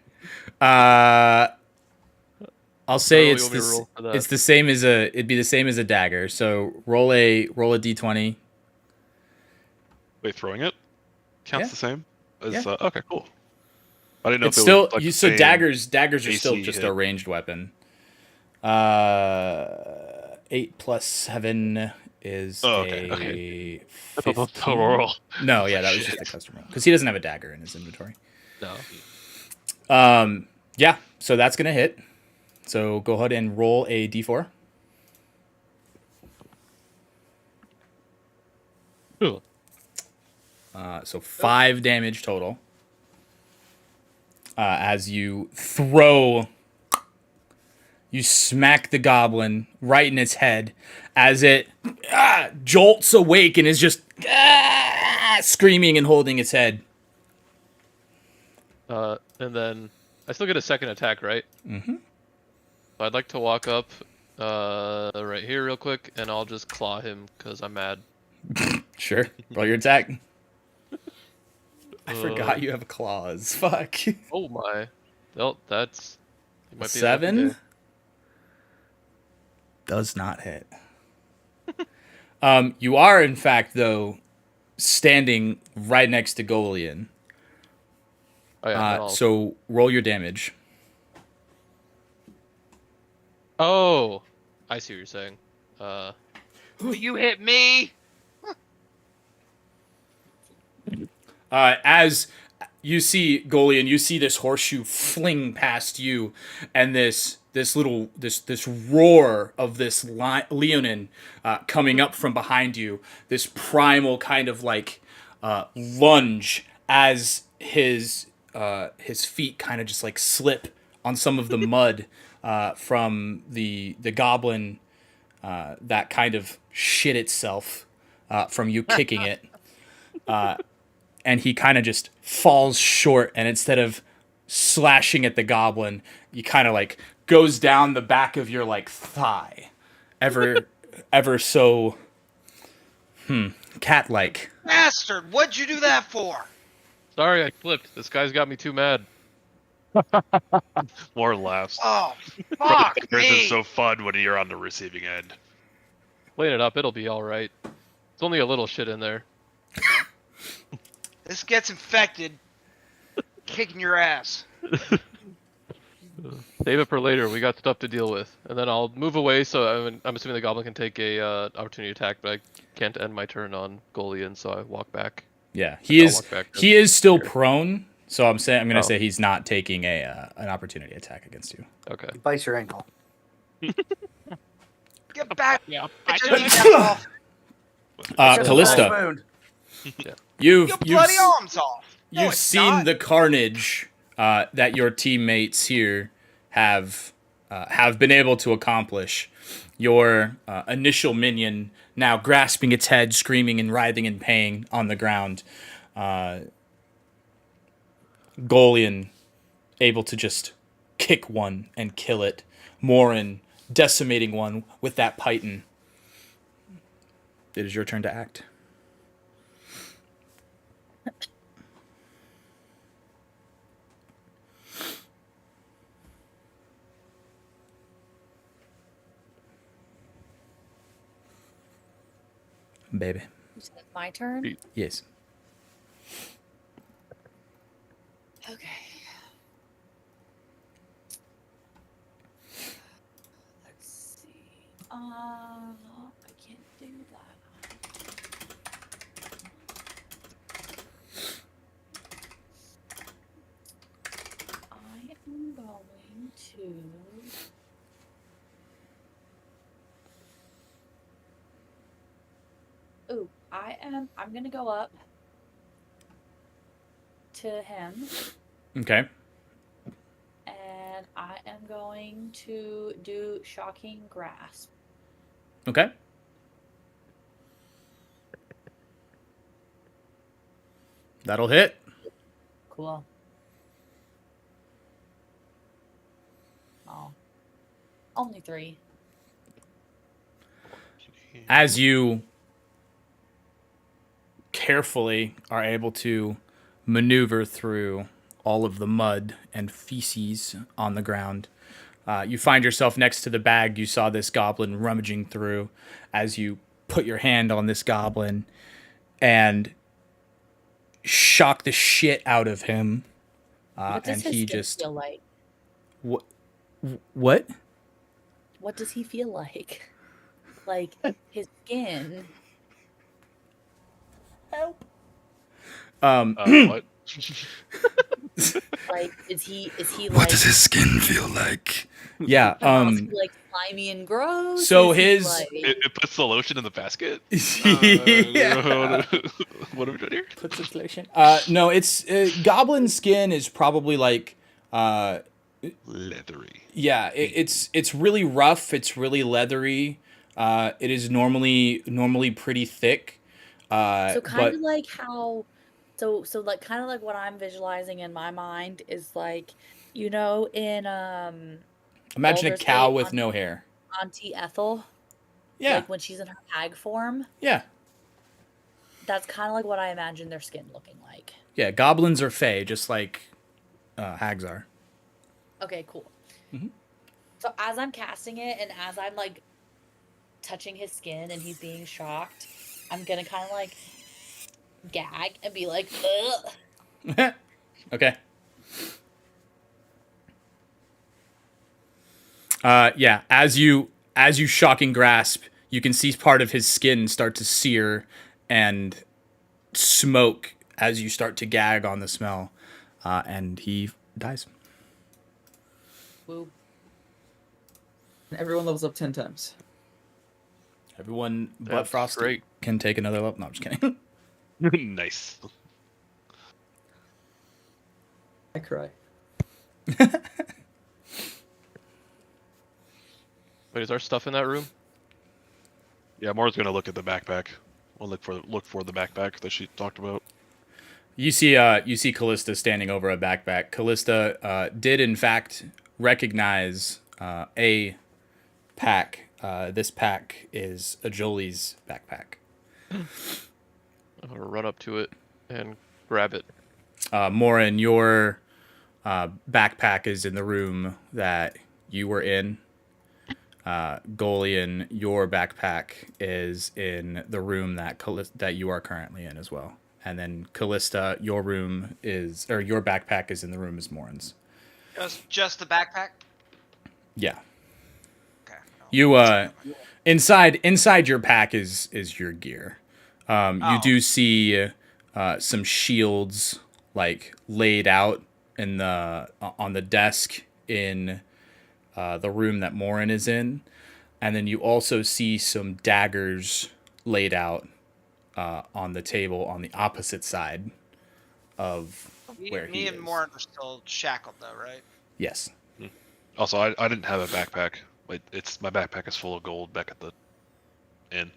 I'll say What do you want me to roll for that? it's the same as it'd be the same as a dagger. So roll a d20. Wait, throwing it counts Yeah. the same as. Yeah. Okay, cool. I didn't know It's if it still was like the so same daggers are still AC just hit. a ranged weapon. 8 plus 7 is Oh, okay, a okay. 15. Total roll. No, yeah, that was just a custom roll because he doesn't have a dagger in his inventory. No. Yeah, so that's gonna hit. So go ahead and roll a d4. Cool. So 5 damage total. As you throw, you smack the goblin right in its head as it jolts awake and is just screaming and holding its head. And then I still get a second attack, right? Mm-hmm. So I'd like to walk up right here real quick, and I'll just claw him because I'm mad. Sure. Roll your attack. I forgot you have claws. Fuck. Oh my. Well, that's... it might be a lucky 7 day. does not hit. You are, in fact, though, standing right next to Golian. Oh, yeah, then I'll- So roll your damage. Oh! I see what you're saying. You hit me. As you see Golian, you see this horseshoe fling past you, and this roar of this Leonin coming up from behind you. This primal kind of like lunge as his feet kind of just like slip on some of the mud from the goblin that kind of shit itself from you kicking it. And he kind of just falls short, and instead of slashing at the goblin, you kind of like goes down the back of your like thigh, ever so cat-like. Bastard, what'd you do that for? Sorry, I flipped. This guy's got me too mad. More laughs. Oh, fuck This me. is so fun when you're on the receiving end. Clean it up, it'll be alright. It's only a little shit in there. This gets infected. Kicking your ass. Save it for later, we got stuff to deal with. And then I'll move away, so I'm assuming the goblin can take a opportunity attack, but I can't end my turn on Golian, so I walk back. Yeah, I'll walk back to he is still here. prone, so I'm gonna Oh. say he's not taking an opportunity attack against you. Okay. Bites your ankle. Get back. Yeah. Get your kneecaps off. Just a Callista, small wound. you've Your bloody arms off. No, you've it's seen not. the carnage that your teammates here have been able to accomplish. Your initial minion now grasping its head, screaming and writhing in pain on the ground. Golian able to just kick one and kill it. Morin decimating one with that python. It is your turn to act. baby. You said it's my turn? Yes. Okay. Let's see. I can't do that. I am going to. Ooh, I'm gonna go up to him. Okay. And I am going to do Shocking Grasp. Okay. That'll hit. Cool. Oh. Only 3. As you carefully are able to maneuver through all of the mud and feces on the ground, you find yourself next to the bag you saw this goblin rummaging through. As you put your hand on this goblin and shock the shit out of him, What does and his he skin just feel like? what? What? What does he feel like? Like his skin. Help. What? Like is he What like does his skin feel like? Yeah. is he like slimy and gross? So Is he, his- like... It puts the lotion in the basket. Yeah. What are we doing here? Put some lotion. No, it's goblin skin is probably like Leathery. yeah. It's really rough. It's really leathery. It is normally pretty thick. So kind But of like how, so like kind of like what I'm visualizing in my mind is like, you know, in imagine a Baldur's cow Gate with no hair. Auntie Ethel, Yeah. like when she's in her hag form. Yeah. That's kind of like what I imagine their skin looking like. Yeah. Goblins are fey, just like hags are. Okay, cool. Mhm. So as I'm casting it and as I'm like touching his skin and he's being shocked, I'm gonna kind of like gag and be like, ugh. Okay. Yeah, as you shocking grasp, you can see part of his skin start to sear and smoke as you start to gag on the smell, and he dies. Woo. Everyone levels up 10 times. Everyone but That's Frosty great. can take another level. No, I'm just kidding. Nice. I cry. Wait, is our stuff in that room? Yeah, Mora's gonna look at the backpack. We'll look for the backpack that she talked about. You see Callista standing over a backpack. Callista did in fact recognize a pack. This pack is a Jolie's backpack. I'm gonna run up to it and grab it. Morin, your backpack is in the room that you were in. Golian, your backpack is in the room that you are currently in as well. And then Callista, your backpack is in the room as Morin's. Just the backpack. Yeah. Okay. no. You inside your pack is your gear. You Oh. do see some shields like laid out in on the desk in the room that Morin is in, and then you also see some daggers laid out on the table on the opposite side of where he Me and is. Morin are still shackled though, right? Yes. Also, I didn't have a backpack. My backpack is full of gold back at the inn.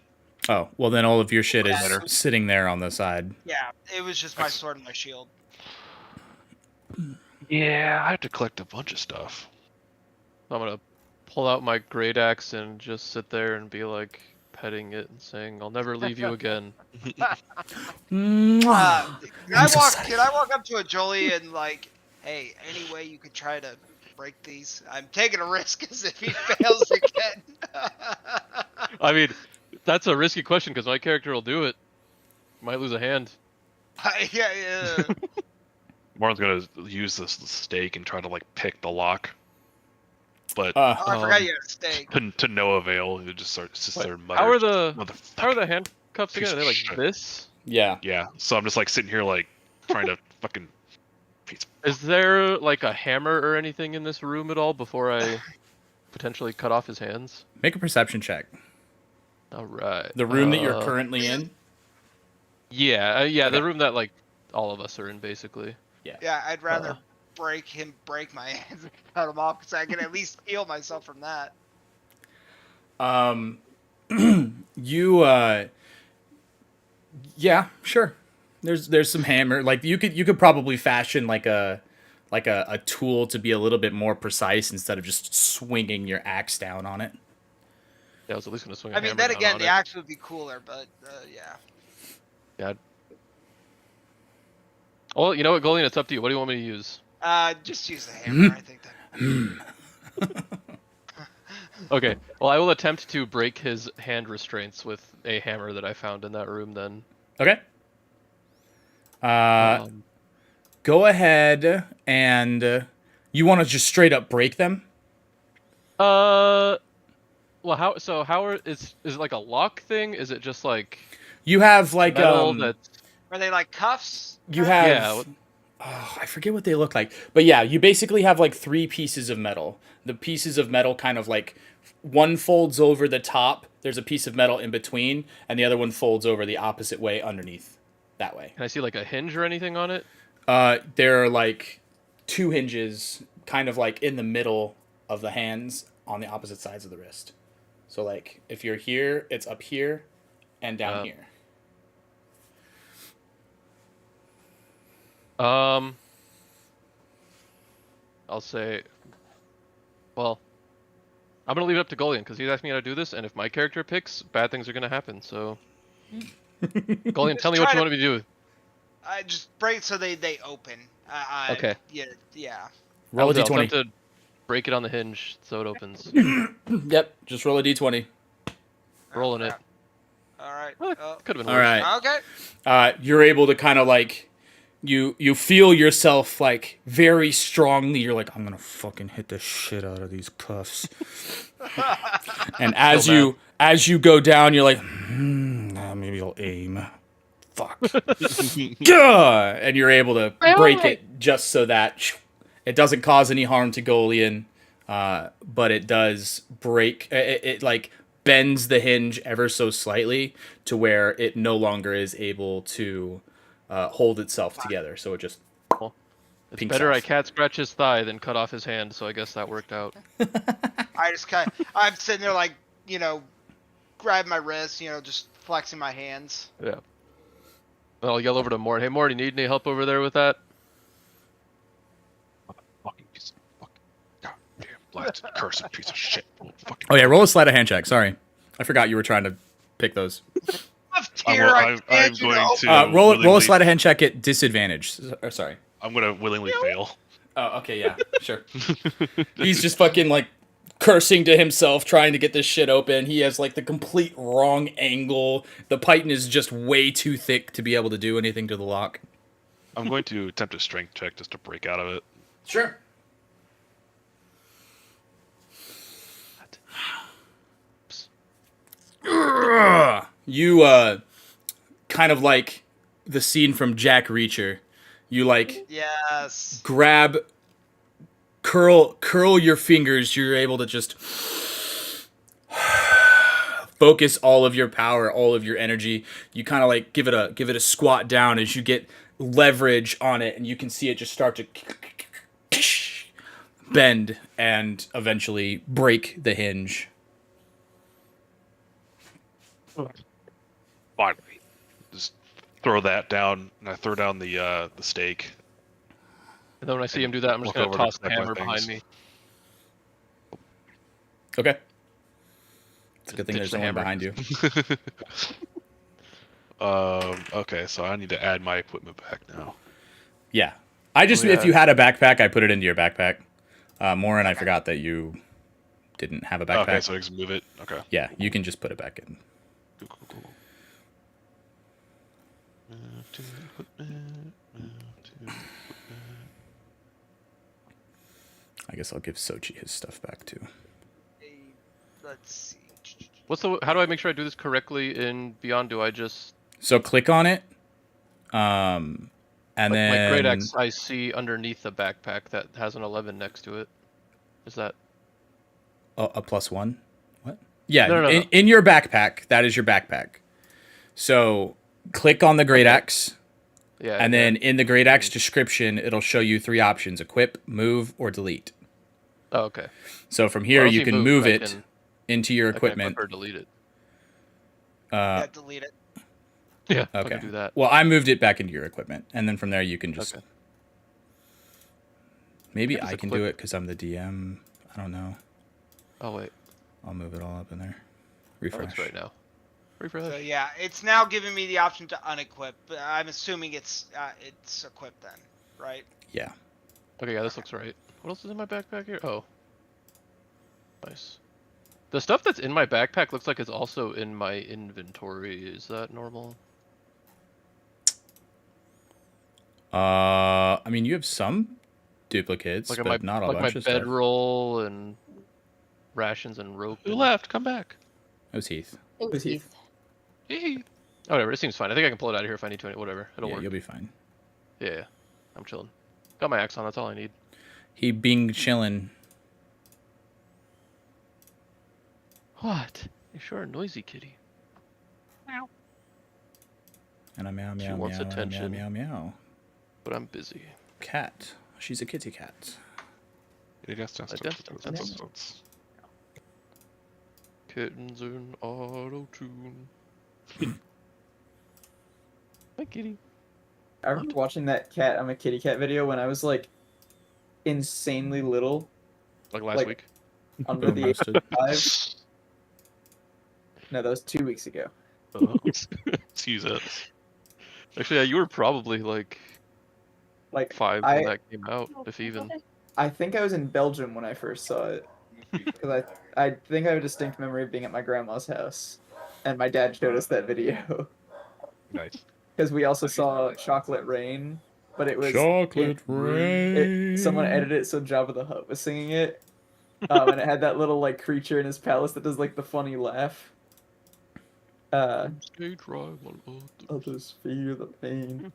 Oh, well then all of your shit is Better. sitting there on the side. Yeah, it was just my sword and my shield. Yeah, I have to collect a bunch of stuff. I'm gonna pull out my great axe and just sit there and be like petting it and saying, "I'll never leave you again." Mwah. Can I walk up to a Jolie and like, hey, any way you could try to break these? I'm taking a risk as if he fails again. I mean, That's a risky question because my character will do it. Might lose a hand. yeah. Marlon's gonna use this stake and try to like pick the lock, but Oh, I forgot Um, you had a stake. to no avail. He just starts Wait, there how are the motherfucker. handcuffs Piece again? Are of they like shit. this? Yeah. Yeah, so I'm just like sitting here like trying to fucking. Is there like a hammer or anything in this room at all before I potentially cut off his hands? Make a perception check. All right. The room that you're currently in. Yeah, Okay. the room that like all of us are in, basically. Yeah, I'd rather break my hands and cut him off because I can at least heal myself from that. Yeah, sure. There's some hammer. Like you could probably fashion like a tool to be a little bit more precise instead of just swinging your axe down on it. Yeah, I was at least gonna swing a I mean, hammer then down again, on the it. axe would be cooler, but yeah. Yeah. Well, you know what, Golian, it's up to you. What do you want me to use? Just use the hammer. I think that. Okay. Well, I will attempt to break his hand restraints with a hammer that I found in that room. Then. Okay. Go ahead and you want to just straight up break them? Well, is it like a lock thing? Is it just like You have like metal that's Are they like cuffs? you have Yeah. Oh, I forget what they look like. But yeah, you basically have like 3 pieces of metal. The pieces of metal kind of like one folds over the top, there's a piece of metal in between, and the other one folds over the opposite way underneath. That way. Can I see like a hinge or anything on it? There are like 2 hinges kind of like in the middle of the hands on the opposite sides of the wrist. So like if you're here, it's up here and down here. I'll say, well, I'm gonna leave it up to Golian because he's asked me how to do this, and if my character picks, bad things are gonna happen. So, Golian, tell me what you want me to do. I just break so they open. Okay. Yeah. Roll a I'll d20. attempt to break it on the hinge so it opens. Yep, just roll a d20. Rolling it. All right. Well, could have been All worse. right. Okay. You're able to kind of like you feel yourself like very strongly. You're like, I'm gonna fucking hit the shit out of these cuffs. And as you go down, you're like, maybe I'll aim. Fuck. Gah! And you're able to break it just so that it doesn't cause any harm to Golian, but it does break. It like bends the hinge ever so slightly to where it no longer is able to hold itself together. So it just It's pinks better off. I cat scratch his thigh than cut off his hand, so I guess that worked out. I'm sitting there like, grabbing my wrist, just flexing my hands. Yeah. I'll yell over to Mort. Hey, Mort, you need any help over there with that? Fucking piece of fucking goddamn blast cursed piece of shit. Fucking Oh yeah, roll a sleight of hand check. Sorry, I forgot you were trying to pick those. I'm going to Roll a willingly- sleight of hand check at disadvantage. Sorry. I'm gonna willingly fail. Oh, okay, yeah, sure. He's just fucking like cursing to himself, trying to get this shit open. He has like the complete wrong angle. The python is just way too thick to be able to do anything to the lock. I'm going to attempt a strength check just to break out of it. Sure. You kind of like the scene from Jack Reacher. You like Yes. grab, curl your fingers. You're able to just focus all of your power, all of your energy. You kind of like give it a squat down as you get leverage on it, and you can see it just start to bend and eventually break the hinge. Finally, just throw that down, and I throw down the stake. And then when I see him do that, I'm just Look gonna over to toss the grab my hammer behind things. me. Okay. It's a good thing Ditch there's the someone hammer. behind you. Okay, so I need to add my equipment back now. Yeah. If yeah. you had a backpack, I put it into your backpack. Morin, I forgot that you didn't have a backpack. Okay, so I can move it. Okay. Yeah, you can just put it back in. Cool. Mountain equipment. I guess I'll give Sochi his stuff back too. Let's see. How do I make sure I do this correctly in Beyond? Do I just So click on it, and like then my great axe I see underneath the backpack that has an 11 next to it? Is that a +1? What? Yeah, No. in your backpack, that is your backpack. So click on the great axe, Yeah. and then in the great axe description, it'll show you 3 options: equip, move, or delete. Oh, okay. So from Well, I here, don't you see can move, move but it into your I can equip equipment. or delete it. Yeah, delete it. Yeah. I Okay. can do that. Well, I moved it back into your equipment, and then from there you can just. Okay. Maybe Just I can equip. do it because I'm the DM. I don't know. Oh wait. I'll move it all up in there. Oh, Refresh. it's right now. Refresh. So yeah, it's now giving me the option to unequip. But I'm assuming it's equipped then, right? Yeah. Okay, yeah, this looks right. What else is in my backpack here? Oh. Nice. The stuff that's in my backpack looks like it's also in my inventory. Is that normal? I mean, you have some duplicates, Like but not a my bunch of stuff. bedroll and rations and rope. Who and... left? Come back. It was Heath. It was Heath. Heath. Hee. Whatever, it seems fine. I think I can pull it out of here if I need to. Whatever, it'll Yeah, work. you'll be fine. Yeah, I'm chilling. Got my axe on. That's all I need. He being chillin'. What? You sure a noisy kitty. And a meow She meow wants meow meow meow attention. meow meow. But I'm busy. Cat. She's a kitty cat. Kittens in auto tune. Hi, kitty. I remember watching that cat I'm a kitty cat video when I was like insanely little, Like last Like- week. under the age Roasted. of 5. No, that was 2 weeks ago. Excuse it. Actually, yeah, you were probably like Like 5 I- when that came out, if even. I think I was in Belgium when I first saw it. Because I think I have a distinct memory of being at my grandma's house. And my dad showed us that video. Nice. Because we also saw Chocolate Rain, but it was Chocolate rain. someone edited it so Jabba the Hutt was singing it. And it had that little like creature in his palace that does like the funny laugh. Stage right, one of the- Others fear the pain.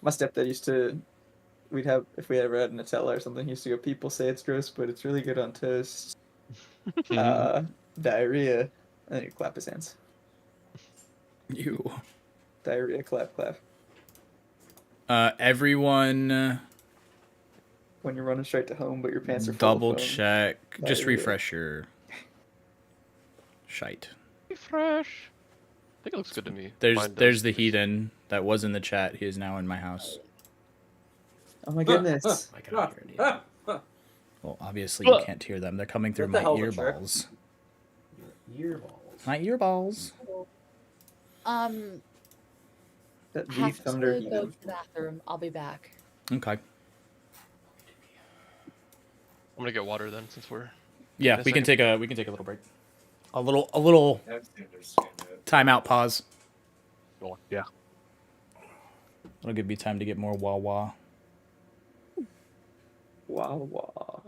My stepdad used to, we'd have, if we ever had Nutella or something, he used to go, people say it's gross, but it's really good on toast. Diarrhea. And then he'd clap his hands. You. Diarrhea, clap, clap. Everyone When you're running straight to home, but your pants are full double of foam. check. Just Diarrhea. refresh your shite. Fresh. I think it looks good to me. There's Mine there's does. the heathen that was in the chat. He is now in my house. Oh my goodness. I can hear it. Well, obviously you can't hear them. They're coming through What my the hell of a trick? earballs. Earballs. My earballs. That leaf Have thunder to go heathen. to the bathroom. I'll be back. Okay. I'm gonna get water then, since we're. Yeah, In a we can second. take a little break. A little timeout pause. Yeah. It'll give me time to get more wah. Wow, wow.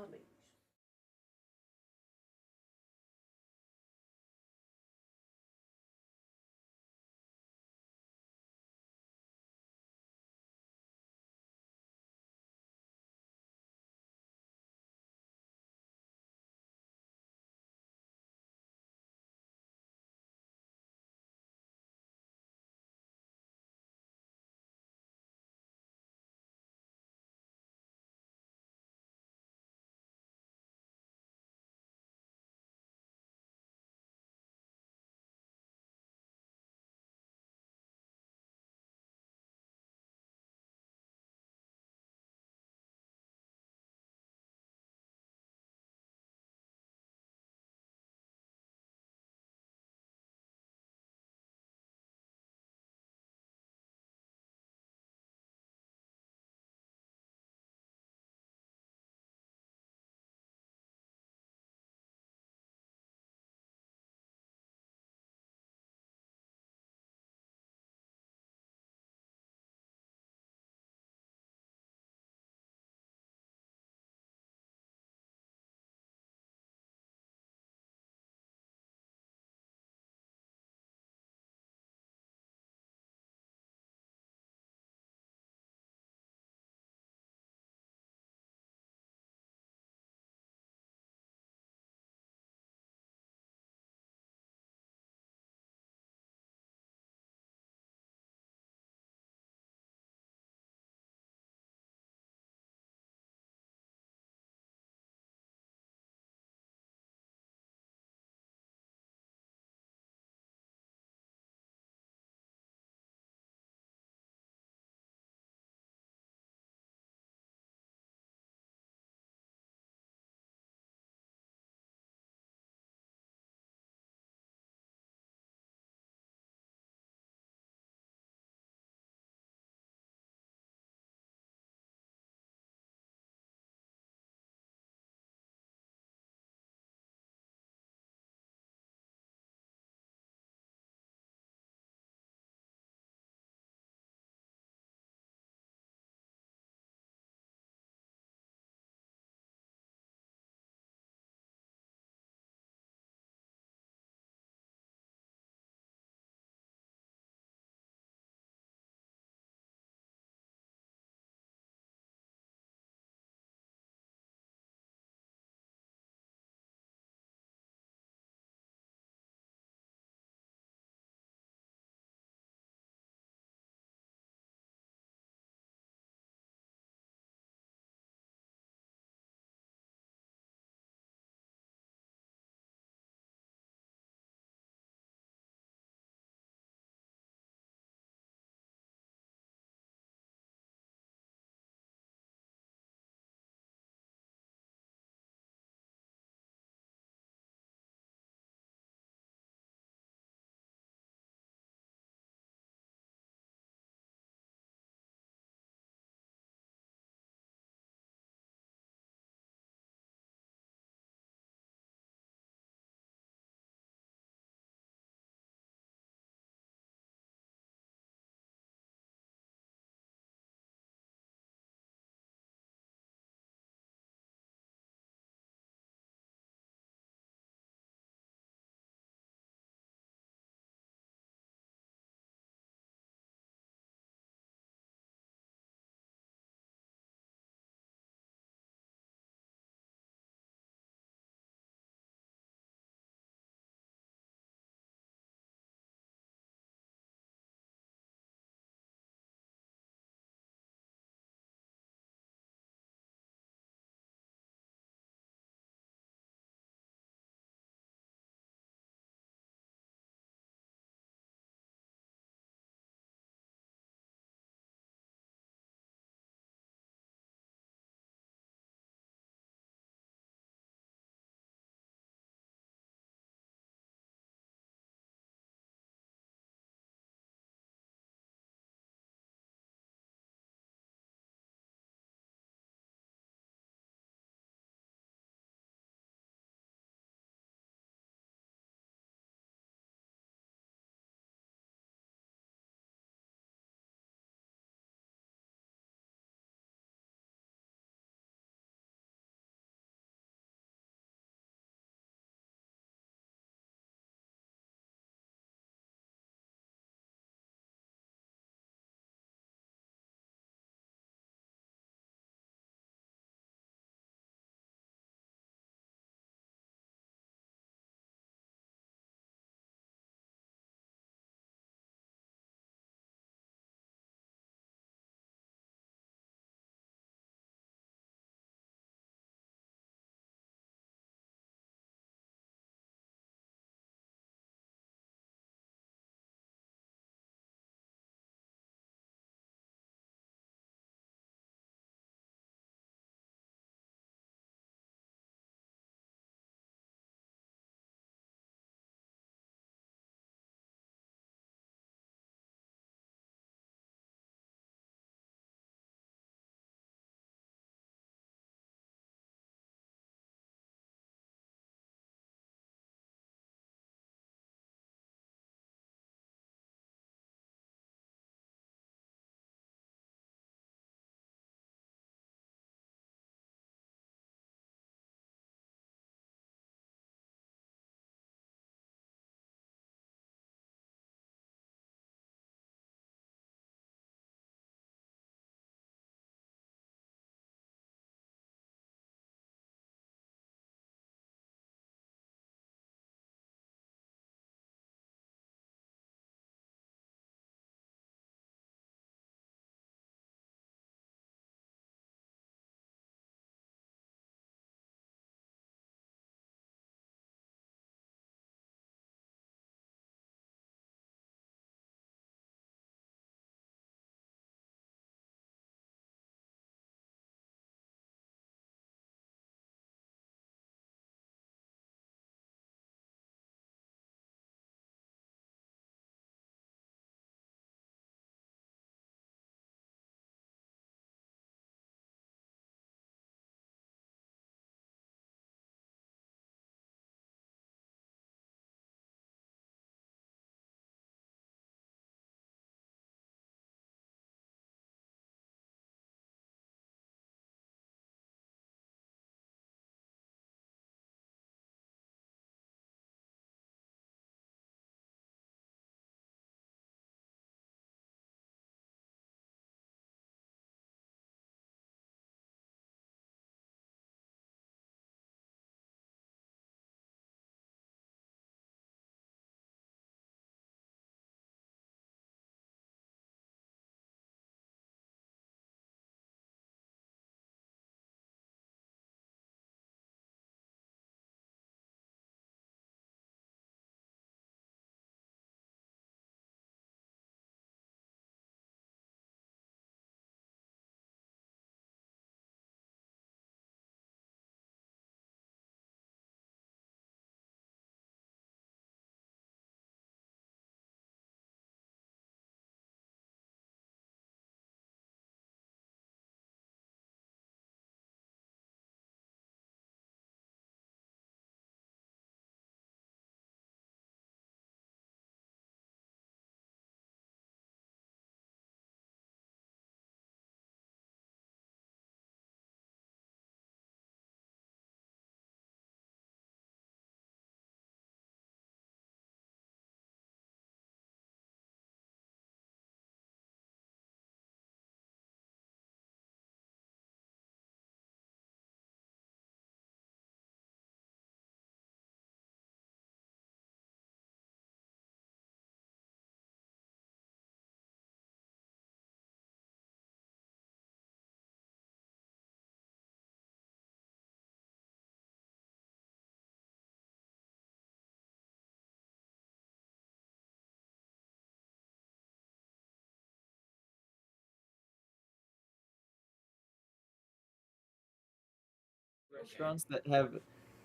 restaurants that have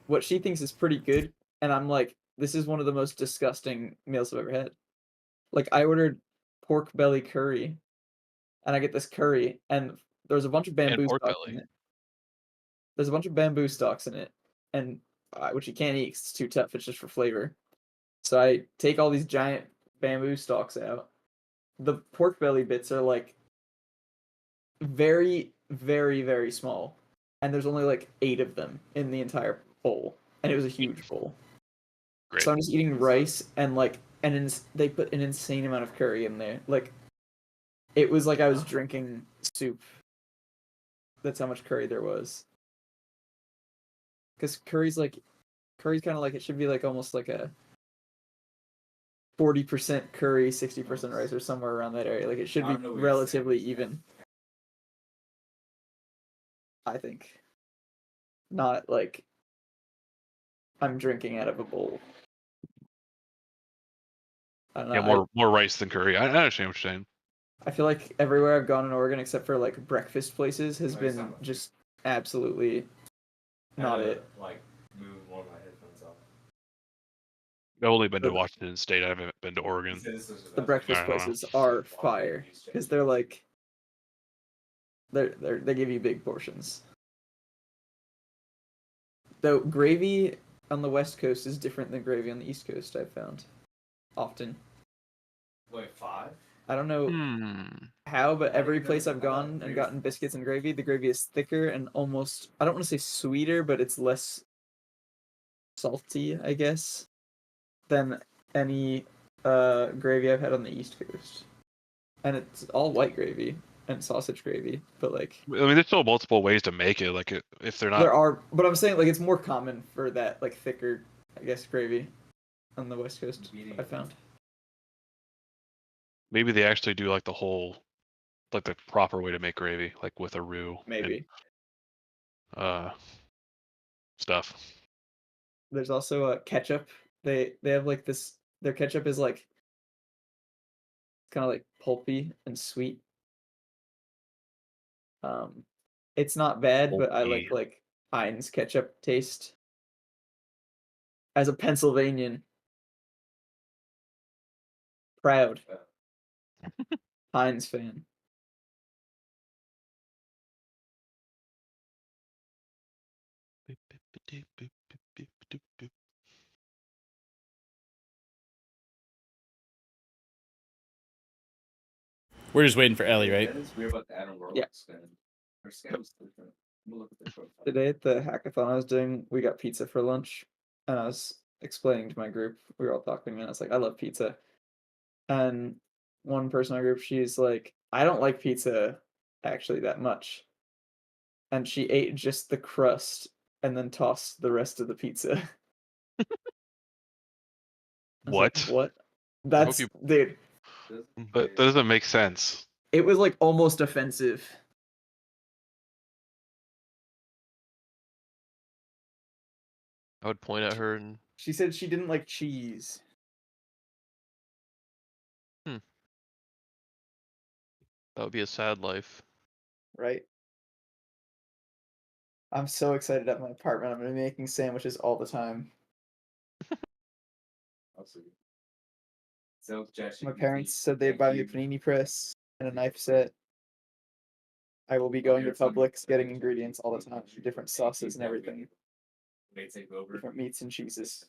what she thinks is pretty good, and I'm like, this is one of the most disgusting meals I've ever had. Like I ordered pork belly curry, and I get this curry, and there's a bunch of And bamboo pork stalks belly. in it. There's a bunch of bamboo stalks in it, and which you can't eat 'cause it's too tough. It's just for flavor. So I take all these giant bamboo stalks out. The pork belly bits are like very, very, very small, and there's only like 8 of them in the entire bowl, and it was a huge bowl. Great. So I'm just eating rice and like, they put an insane amount of curry in there. Like, it was like I was drinking soup. That's how much curry there was. Because curry's kind of like, it should be like almost like a 40% curry, 60% rice, or somewhere around that area. Like it should be relatively even. I think. Not like I'm drinking out of a bowl. I don't know. Yeah, more rice than curry. I understand what you're saying. I feel like everywhere I've gone in Oregon, except for like breakfast places, has been just absolutely not it. Like move one of my headphones off. I've only been to Washington State. I haven't been to Oregon. The breakfast I don't know. places are fire because they're like they give you big portions. Though gravy on the West Coast is different than gravy on the East Coast, I've found often. Wait, 5? I don't know how, but every place I've gone and gotten biscuits and gravy, the gravy is thicker and almost, I don't want to say sweeter, but it's less salty, I guess, than any gravy I've had on the East Coast. And it's all white gravy and sausage gravy, but like I mean, there's still multiple ways to make it. Like, if they're not, there are, but I'm saying like it's more common for that like thicker, I guess, gravy on the West Coast. I found. maybe they actually do like the proper way to make gravy, like with a roux. Maybe. And, stuff. There's also ketchup. They have like this. Their ketchup is like kind of like pulpy and sweet. It's not bad, but I Pulpy. like Heinz ketchup taste. As a Pennsylvanian, proud Heinz fan. We're just waiting for Ellie, right? We're about to add on Yeah. Our schedule's different. We'll look at the profile. Today at the hackathon I was doing, we got pizza for lunch, and I was explaining to my group. We were all talking, and I was like, "I love pizza," and one person in our group, she's like, "I don't like pizza actually that much," and she ate just the crust and then tossed the rest of the pizza. I was like, What? what? That's dude. But that doesn't make sense. It was like almost offensive. I would point at her and She said she didn't like cheese. that would be a sad life. Right? I'm so excited at my apartment. I'm gonna be making sandwiches all the time. My parents said they'd buy me a panini press and a knife set. I will be going to Publix, getting ingredients all the time, different sauces and everything, different meats and cheeses.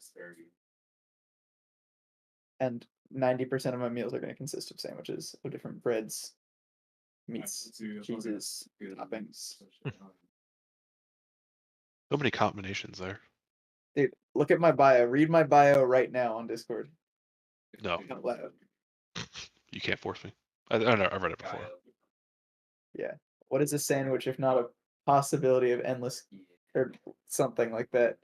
And 90% of my meals are going to consist of sandwiches of different breads, meats, cheeses, toppings. So many combinations there. Dude, look at my bio. Read my bio right now on Discord. No, Out loud. you can't force me. I know, I've read it before. Yeah. What is a sandwich if not a possibility of endless or something like that?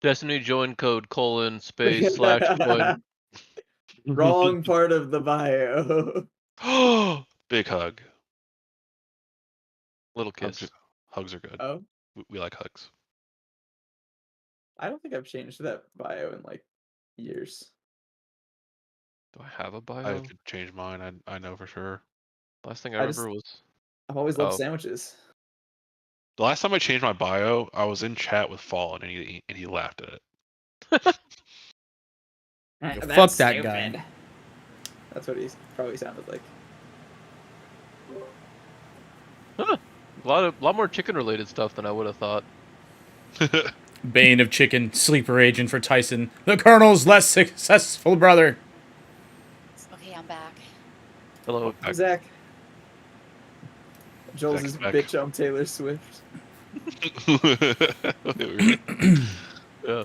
Destiny join code :/ join. Wrong part of the bio. Oh, big hug. Little kiss. Hugs are good. Oh, We like hugs. I don't think I've changed that bio in like years. Do I have a bio? I could change mine. I know for sure. Last thing I I remember was I've always loved Oh. sandwiches. The last time I changed my bio, I was in chat with Fallen, and he laughed at it. That's fuck that guy. stupid. That's what he probably sounded like. Huh. A lot more chicken related stuff than I would have thought. Bane of Chicken, sleeper agent for Tyson, the Colonel's less successful brother. Okay, I'm back. Hello. I'm Zach. Joel's Zach's his back. bitch on Taylor Swift. Yeah,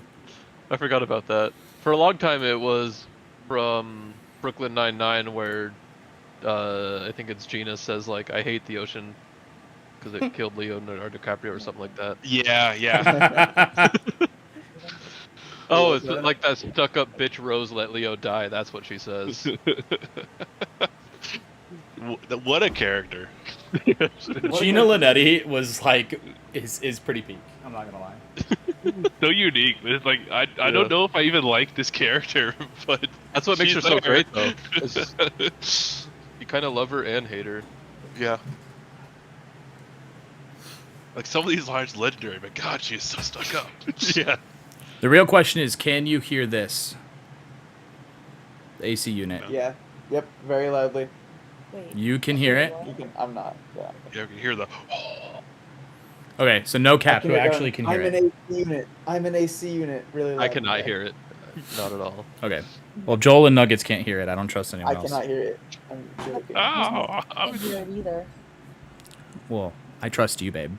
I forgot about that. For a long time, it was from Brooklyn Nine-Nine, where I think it's Gina says like, "I hate the ocean" because it killed Leonardo DiCaprio or something like that. Yeah, yeah. Oh, love it's that. like that stuck-up bitch Rose let Leo die. That's what she says. What a character. Gina Linetti was like is pretty peak. I'm not gonna lie. So unique. It's like I Yeah. don't know if I even like this character, but That's what makes her she's so there. great, though. You kind of love her and hate her. Yeah. Like some of these lines legendary, but God, she is so stuck up. Yeah. The real question is, can you hear this? The AC unit. Yeah. Yep. Very loudly. Wait. You can hear it. You can. I'm not. Yeah. Yeah, you can hear the. Okay, so no cap I who hear it actually going, can hear I'm it. an AC unit. I'm an AC unit. Really loud. I cannot hear it. Not at all. Okay. Well, Joel and Nuggets can't hear it. I don't trust anyone I else. cannot hear it. I'm joking. Oh, I can't hear it either. Well, I trust you, babe.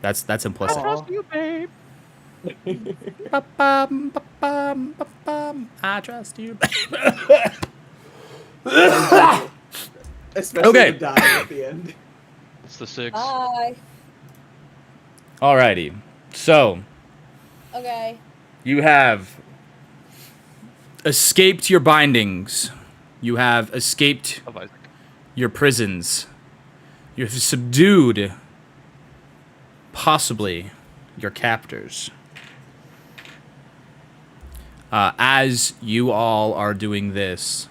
That's implicit. Aw. you, babe. Ba-bum, ba-bum, ba-bum. I trust you, babe. Especially Okay. the die at the end. It's the 6. Bye. Alrighty. So, Okay. you have escaped your bindings. You have escaped Of Isaac. your prisons. You have subdued, possibly, your captors. As you all are doing this,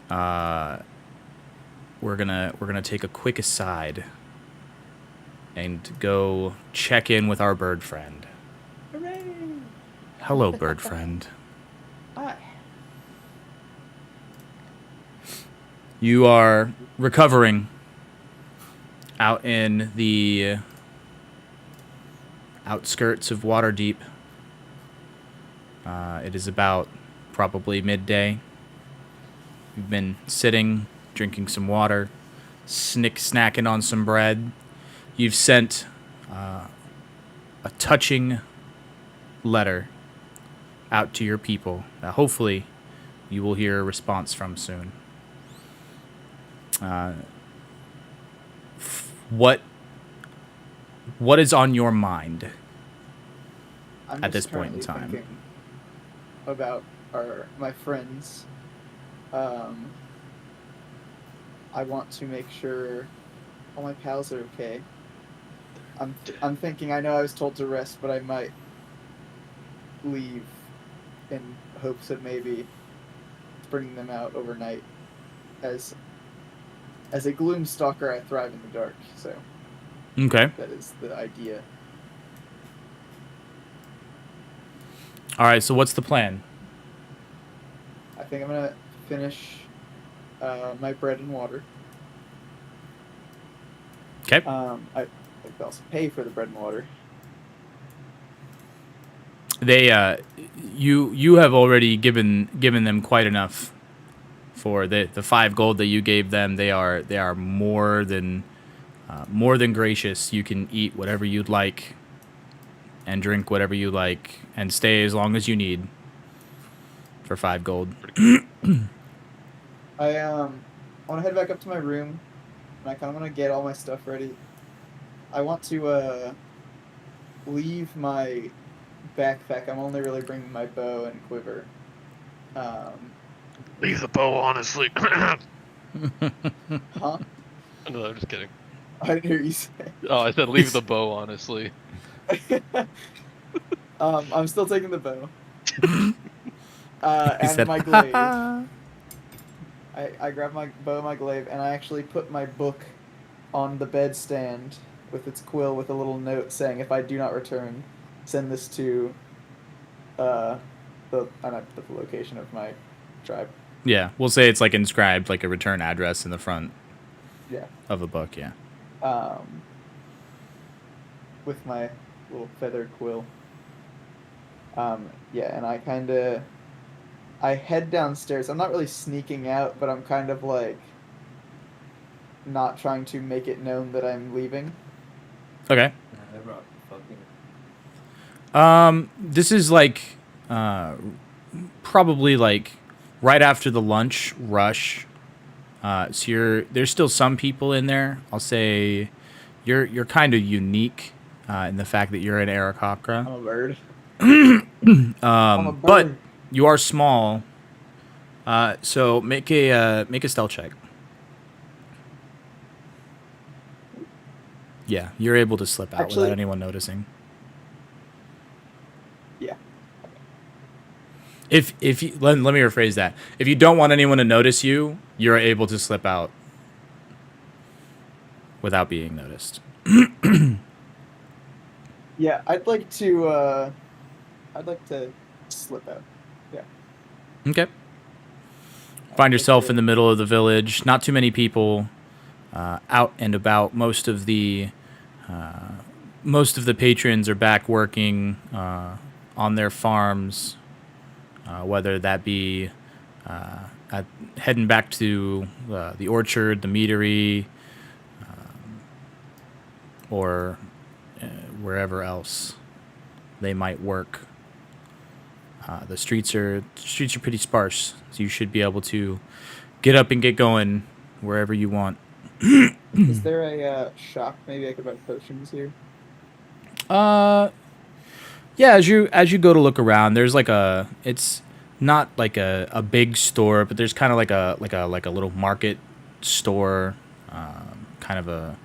we're gonna take a quick aside and go check in with our bird friend. Hooray! Hello, bird friend. Hi. You are recovering out in the outskirts of Waterdeep. It is about probably midday. You've been sitting, drinking some water, snacking on some bread. You've sent a touching letter out to your people that hopefully you will hear a response from soon. What is on your mind? I'm At just this point in currently time. thinking about my friends. I want to make sure all my pals are okay. I'm thinking. I know I was told to rest, but I might leave in hopes of maybe bringing them out overnight. As a gloom stalker, I thrive in the dark. So Okay. that is the idea. All right. So what's the plan? I think I'm gonna finish my bread and water. Okay. I think I'll also pay for the bread and water. They you have already given them quite enough for the 5 gold that you gave them. They are more than gracious. You can eat whatever you'd like and drink whatever you like and stay as long as you need for 5 gold. I want to head back up to my room, and I kind of want to get all my stuff ready. I want to leave my backpack. I'm only really bringing my bow and quiver. Leave the bow, honestly. Huh? No, I'm just kidding. I didn't hear you say. Oh, I said leave the bow, honestly. I'm still taking the bow. He And said, my glaive. I grab my bow and my glaive, and I actually put my book on the bedstand with its quill with a little note saying, "If I do not return, send this to the location of my tribe." Yeah, we'll say it's like inscribed, like a return address in the front Yeah. of the book. Yeah. With my little feather quill. Yeah, and I head downstairs. I'm not really sneaking out, but I'm kind of like not trying to make it known that I'm leaving. Okay. I brought fucking. This is like probably like right after the lunch rush. So there's still some people in there. I'll say you're kind of unique in the fact that you're an I'm Aarakocra. a bird. I'm a bird. But you are small. So make a stealth check. Yeah, you're able to slip out Actually- without anyone noticing. Yeah. If you, let me rephrase that. If you don't want anyone to notice you, you're able to slip out without being noticed. Yeah, I'd like to slip out. Yeah. Okay. Find yourself in the middle of the village. Not too many people out and about. Most of the patrons are back working on their farms, whether that be heading back to the orchard, the meadery, or wherever else they might work. The streets are pretty sparse, so you should be able to get up and get going wherever you want. Is there a shop? Maybe I could buy potions here. Yeah, as you go to look around, there's like it's not like a big store, but there's kind of like a little market store, kind of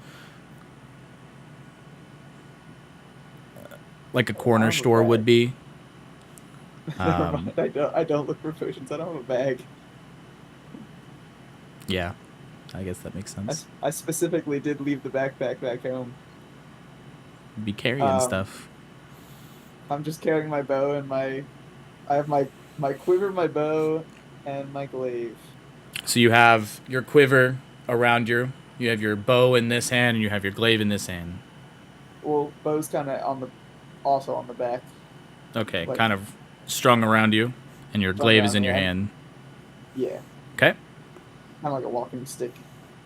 like a corner have a store would bag. be. Never mind. I don't look for potions. I don't have a bag. Yeah, I guess that makes sense. I specifically did leave the backpack back home. Be carrying stuff. I'm just carrying my bow and I have my quiver, my bow, and my glaive. So you have your quiver around you. You have your bow in this hand, and you have your glaive in this hand. Well, bow's kind of also on the back. Okay, Like- kind of strung around you, and your Strung glaive is around, in your yeah. hand. Yeah, Okay, kind of like a walking stick.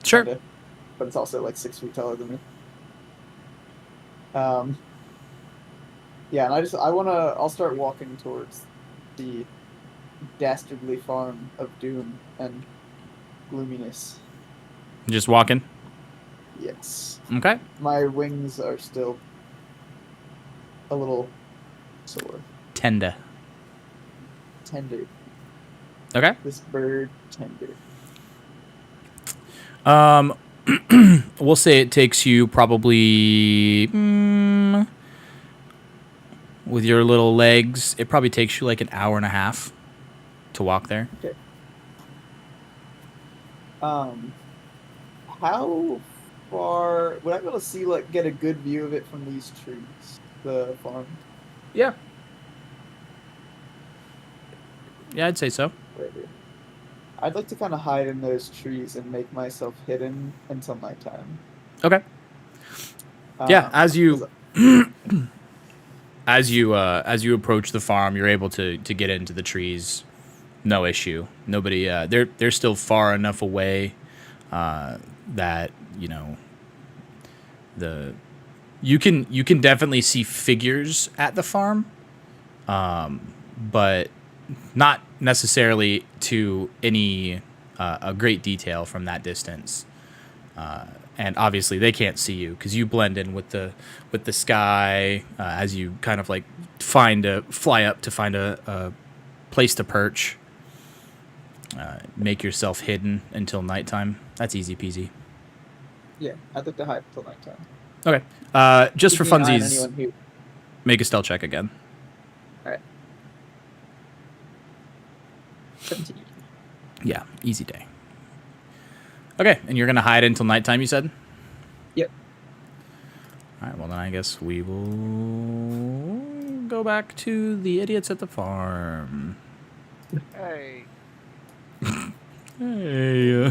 sure. Kinda, but it's also like 6 feet taller than me. Yeah, and I'll start walking towards the dastardly farm of doom and gloominess. Just walking. Yes. Okay. My wings are still a little sore. Tender. Tender. Okay. This bird tender. We'll say it takes you probably with your little legs. It probably takes you like an hour and a half to walk there. Okay. How far would I be able to see, like, get a good view of it from these trees? The farm. Yeah. Yeah, I'd say so. Right here. I'd like to kind of hide in those trees and make myself hidden until nighttime. Okay. Yeah, as you 'cause- as you approach the farm, you're able to get into the trees, no issue. Nobody, they're still far enough away that you can definitely see figures at the farm, but not necessarily to any a great detail from that distance. And obviously they can't see you because you blend in with the sky as you kind of like fly up to find a place to perch. Make yourself hidden until nighttime. That's easy peasy. Yeah, I'd like to hide until nighttime. Okay. Just for Keeping an eye on funsies, anyone who- make a stealth check again. 17. Yeah, easy day. Okay, and you're gonna hide until nighttime, you said? Yep. I guess we will go back to the idiots at the farm. Hey. Hey.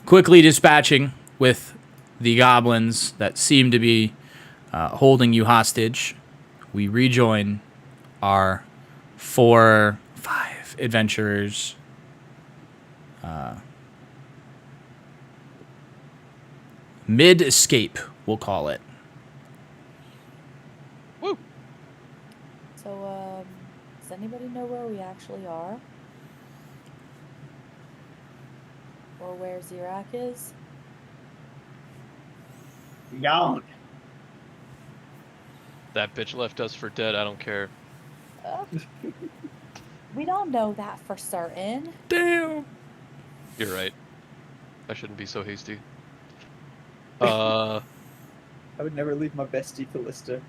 Quickly dispatching with the goblins that seem to be holding you hostage, we rejoin our 5 adventurers. Mid-escape, we'll call it. Woo! So, does anybody know where we actually are? Or where Zirak is? Gone. That bitch left us for dead. I don't care. We don't know that for certain. Damn. You're right. I shouldn't be so hasty. I would never leave my bestie Callista.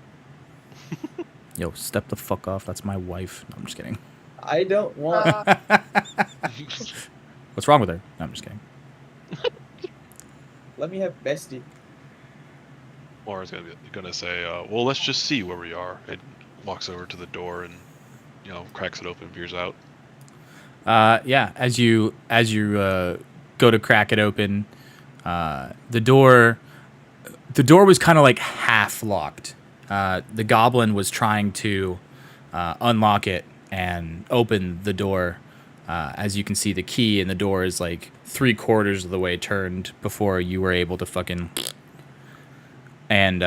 Yo, step the fuck off. That's my wife. No, I'm just kidding. I don't want. What's wrong with her? No, I'm just kidding. Let me have bestie. Laura's gonna say, "Well, let's just see where we are," and walks over to the door and cracks it open, peers out. Yeah, as you go to crack it open, the door was kind of like half locked. The goblin was trying to unlock it and open the door. As you can see, the key in the door is like 3/4 of the way turned before you were able to fucking. And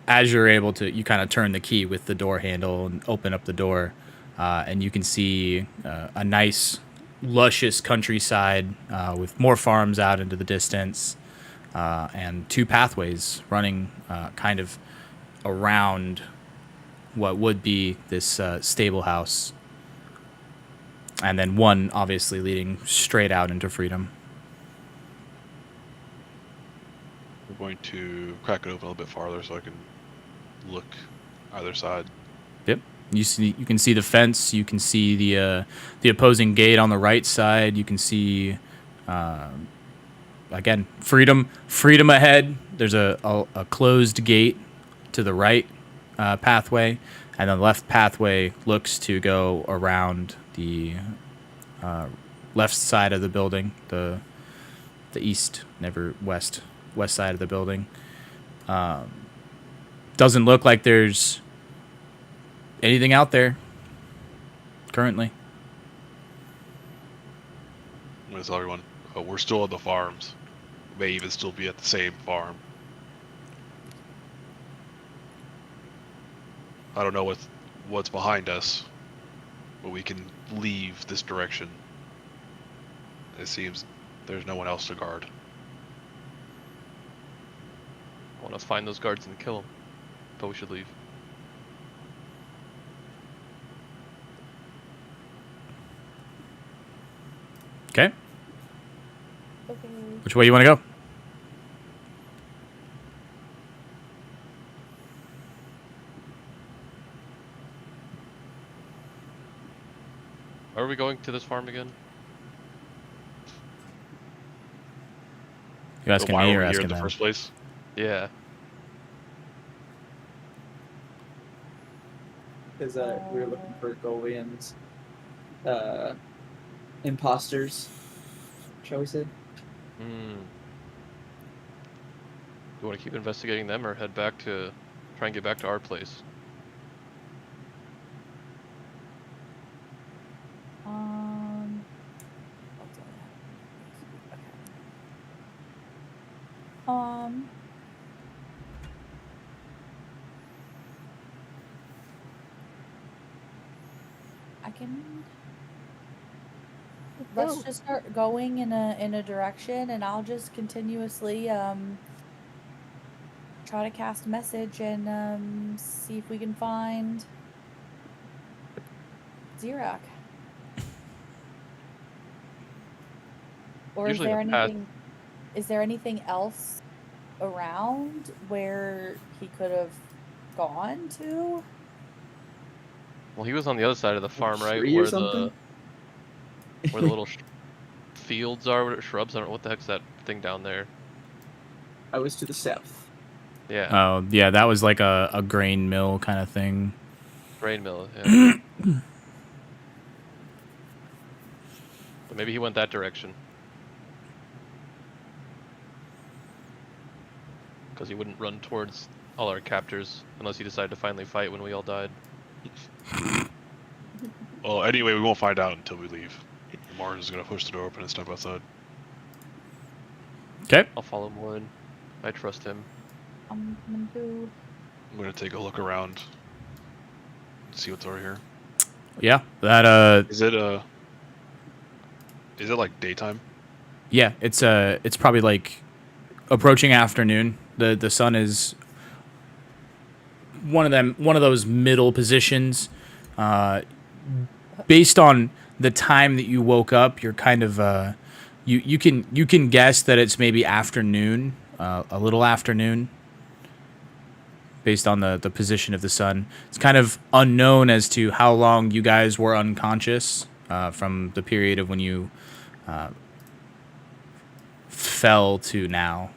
as you're able to, you kind of turn the key with the door handle and open up the door. And you can see a nice, luscious countryside with more farms out into the distance and 2 pathways running kind of around what would be this stable house. And then one obviously leading straight out into freedom. I'm going to crack it open a little bit farther so I can look either side. Yep. You can see the fence. You can see the opposing gate on the right side. You can see, again, freedom ahead. There's a closed gate to the right pathway, and the left pathway looks to go around the left side of the building, the east, never west side of the building. Doesn't look like there's anything out there currently. I'm going to tell everyone, we're still at the farms. May even still be at the same farm. I don't know what's behind us, but we can leave this direction. It seems there's no one else to guard. I want to find those guards and kill them, but we should leave. Okay. Okay. Which way you want to go? Are we going to this farm again? You asking why me were or we here asking in the them? first place? Yeah. Because we were looking for Golian's imposters, shall we say? Do you want to keep investigating them or head back to try and get back to our place? I can. Let's just start going in a direction, and I'll just continuously try to cast a message and see if we can find Zirak. Or Usually is there the path- anything? Is there anything else around where he could have gone to? Well, he was on the other side of the farm, right? tree or something? Where the little fields are, shrubs. I don't know what the heck's that thing down there. I was to the south. Yeah, Oh, yeah, that was like a grain mill kind of thing. grain mill. Yeah. But maybe he went that direction. Because he wouldn't run towards all our captors unless he decided to finally fight when we all died. Well, anyway, we won't find out until we leave. Mars is gonna push the door open and step outside. Okay. I'll follow Morin. I trust him. I'm gonna take a look around. See what's over here. Yeah, that Is it like daytime? yeah, it's probably like approaching afternoon. The sun is one of those middle positions. Based on the time that you woke up, you're kind of you can guess that it's maybe afternoon, a little afternoon. Based on the position of the sun, it's kind of unknown as to how long you guys were unconscious from the period of when you fell to now.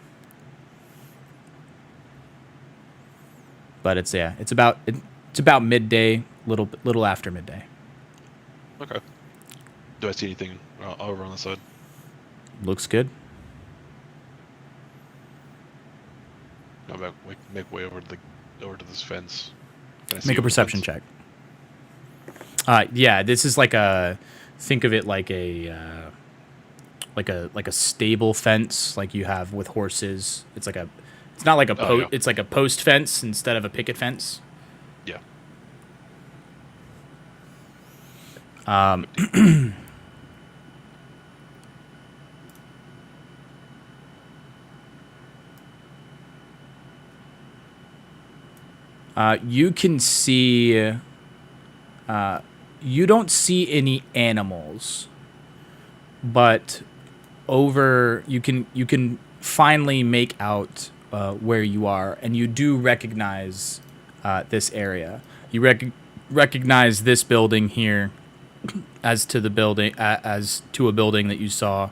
But it's about midday, little after midday. Okay. Do I see anything over on the side? Looks good. I'm make way over to this fence. Can I see Make a over the perception fence? check. Yeah, this is like think of it like a stable fence like you have with horses. It's not like yeah. it's like a post fence instead of a picket fence. Yeah. You can see. You don't see any animals, but you can finally make out where you are, and you do recognize this area. You recognize this building here as to a building that you saw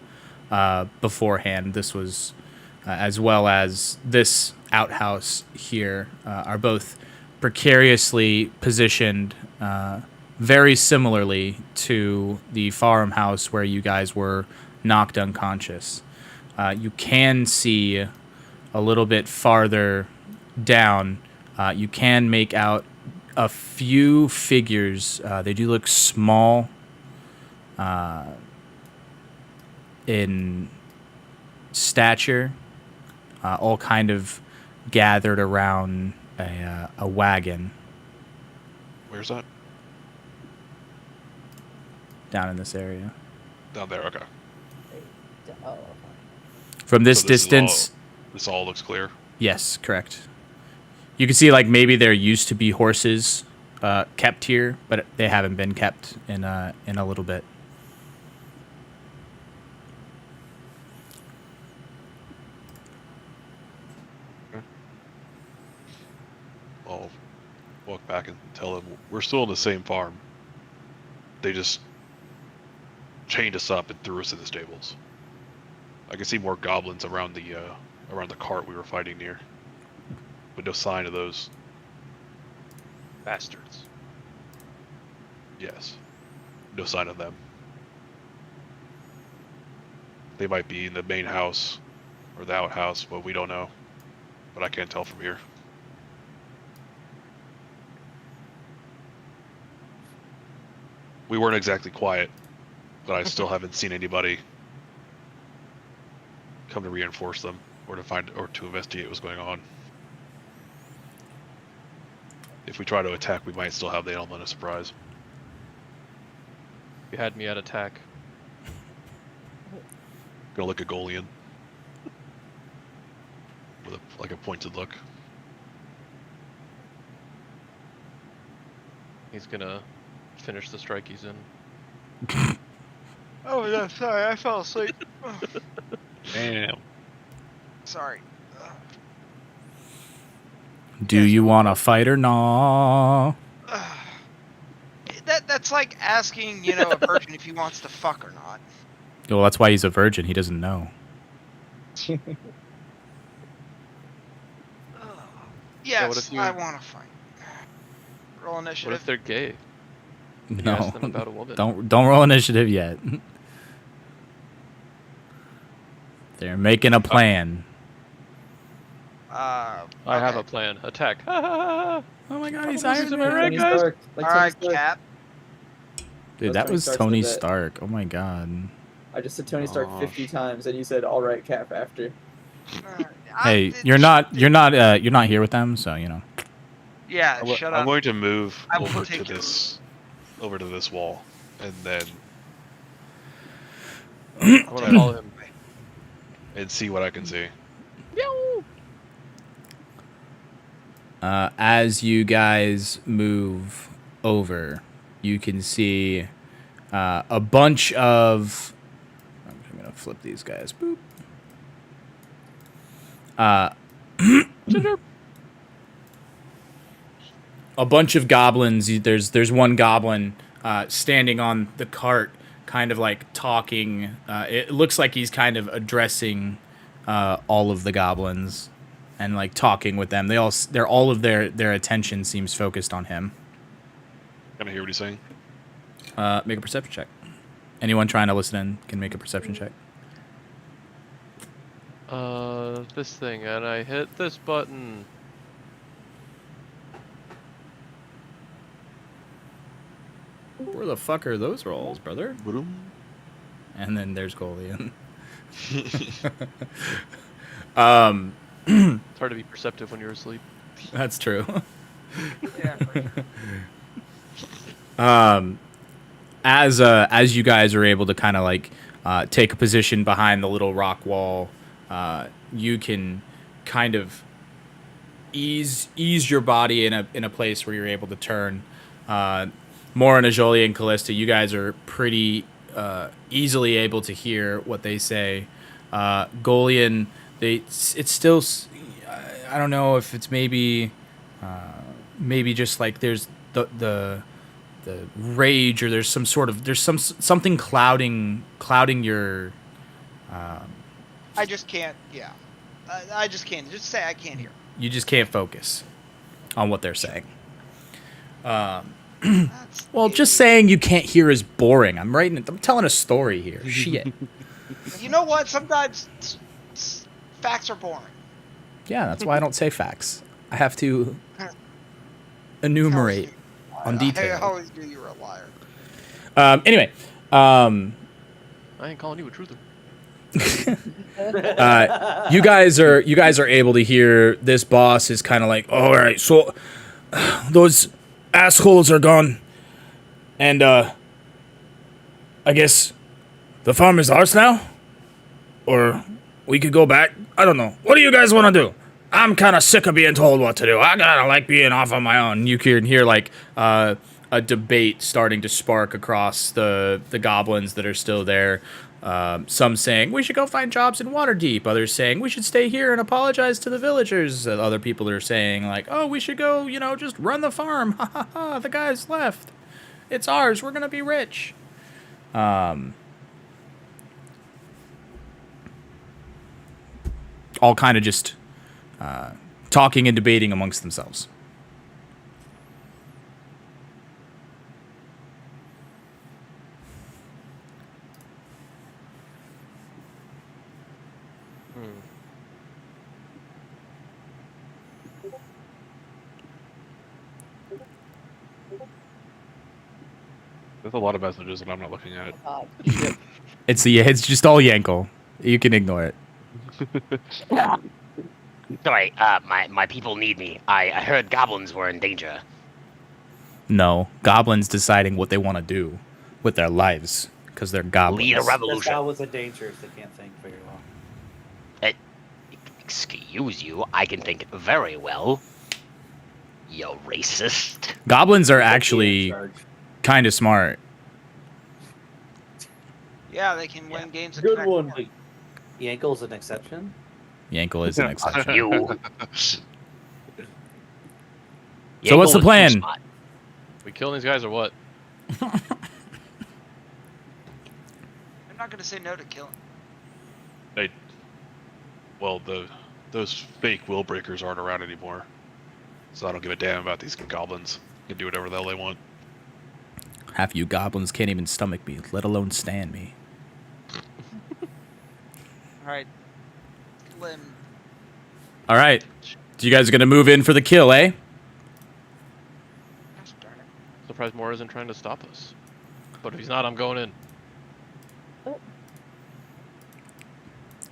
beforehand. This was as well as this outhouse here are both precariously positioned very similarly to the farmhouse where you guys were knocked unconscious. You can see a little bit farther down. You can make out a few figures. They do look small in stature, all kind of gathered around a wagon Where's that? down in this area. Down there. Okay. Oh, From this So this is distance, This all looks clear. yes, correct. You can see like maybe there used to be horses kept here, but they haven't been kept in a little bit. I'll walk back and tell them we're still in the same farm. They just chained us up and threw us in the stables. I can see more goblins around the cart we were fighting near, but no sign of those. Bastards. Yes, no sign of them. They might be in the main house or the outhouse, but we don't know. But I can't tell from here. We weren't exactly quiet, but I still haven't seen anybody come to reinforce them or to investigate what's going on. If we try to attack, we might still have the element of surprise. You had me at attack. Gonna look at Golian with a pointed look. He's gonna finish the strike he's in. Oh yeah, sorry, I fell asleep. Damn. Sorry. Do you want to fight or not? That's like asking, a virgin if he wants to fuck or not. Well, that's why he's a virgin. He doesn't know. Yes, what if you- I want to fight. Roll What initiative. if they're gay? You No, ask them about a woman. don't roll initiative yet. They're making a plan. Uh, I have okay. a plan. Attack. Oh Oh my god, he's This Iron is a Man. right, Tony guys. Stark. Like All Tony right, Stark. Cap. Dude, That's that was Stark Tony said that. Stark. Oh my god. I just said Tony Stark Gosh. 50 times, and you said, "All right, Cap." After. Hey, you're not here with them, so you know. Yeah, shut I'm up. going to move I will over take to it. over to this wall, and then I want to follow him. see what I can see. As you guys move over, you can see a bunch of. I'm gonna flip these guys. Boop. A bunch of goblins. There's one goblin standing on the cart, kind of like talking. It looks like he's kind of addressing all of the goblins and like talking with them. All of their attention seems focused on him. Can I hear what he's saying? Make a perception check. Anyone trying to listen in can make a perception check. This thing, and I hit this button. Where the fuck are those rolls, brother? And then there's Golian. It's hard to be perceptive when you're asleep. That's true. Yeah, for sure. As you guys are able to kind of like take a position behind the little rock wall, you can kind of ease your body in a place where you're able to turn. Morin, Ajoli, and Callista, you guys are pretty easily able to hear what they say. Golian, it's still, I don't know if it's maybe just like there's the rage, or there's something clouding your. I just can't. Yeah, I just can't. Just say I can't hear. You just can't focus on what they're saying. That's Well, just saying you can't hear is boring. I'm telling a story here. Shit. You know what? Sometimes facts are boring. Yeah, that's why I don't say facts. I have to enumerate on I detail. always knew you were a liar. Anyway, I ain't calling you a truther. you guys are able to hear this boss is kind of like, all right, so those assholes are gone, and I guess the farm is ours now, or we could go back. I don't know. What do you guys want to do? I'm kind of sick of being told what to do. I kind of like being off on my own. You can hear like a debate starting to spark across the goblins that are still there. Some saying we should go find jobs in Waterdeep. Others saying we should stay here and apologize to the villagers. Other people are saying like, oh, we should go, just run the farm. Ha ha ha! The guys left. It's ours. We're gonna be rich. All kind of just talking and debating amongst themselves. There's a lot of messages, and I'm not looking at it. It's just all Yankel. You can ignore it. Sorry, my people need me. I heard goblins were in danger. No, goblins deciding what they want to do with their lives because they're goblins. Lead a This revolution. guy was a dangerous. They can't think very well. Excuse you, I can think very well. You racist. Goblins are He's in actually charge. kind of smart. Yeah, they can win games. of Good Connect one. Four. Yankel's an exception. Yankel is an exception. You. So what's the Yankel is too plan? smart. We killing these guys or what? I'm not gonna say no to killing. Well, those fake will breakers aren't around anymore. So I don't give a damn about these goblins. They can do whatever the hell they want. Half you goblins can't even stomach me, let alone stand me. All right. Lim. All right. So you guys are going to move in for the kill, eh? Gosh darn it. Surprised Moore isn't trying to stop us. But if he's not, I'm going in. All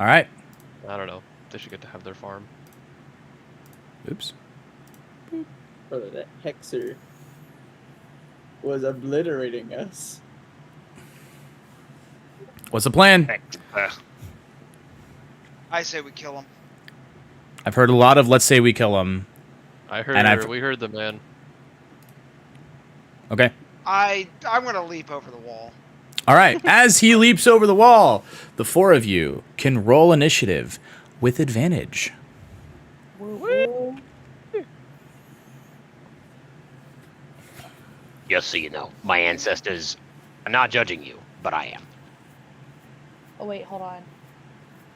right. I don't know. They should get to have their farm. Oops. Brother, that Hexer was obliterating us. What's the plan? I say we kill him. I've heard a lot of let's say we kill him. I And heard. We heard the man. Okay. I'm gonna leap over the wall. All right. As he leaps over the wall, the four of you can roll initiative with advantage. Just so you know, my ancestors are not judging you, but I am. Oh wait, hold on.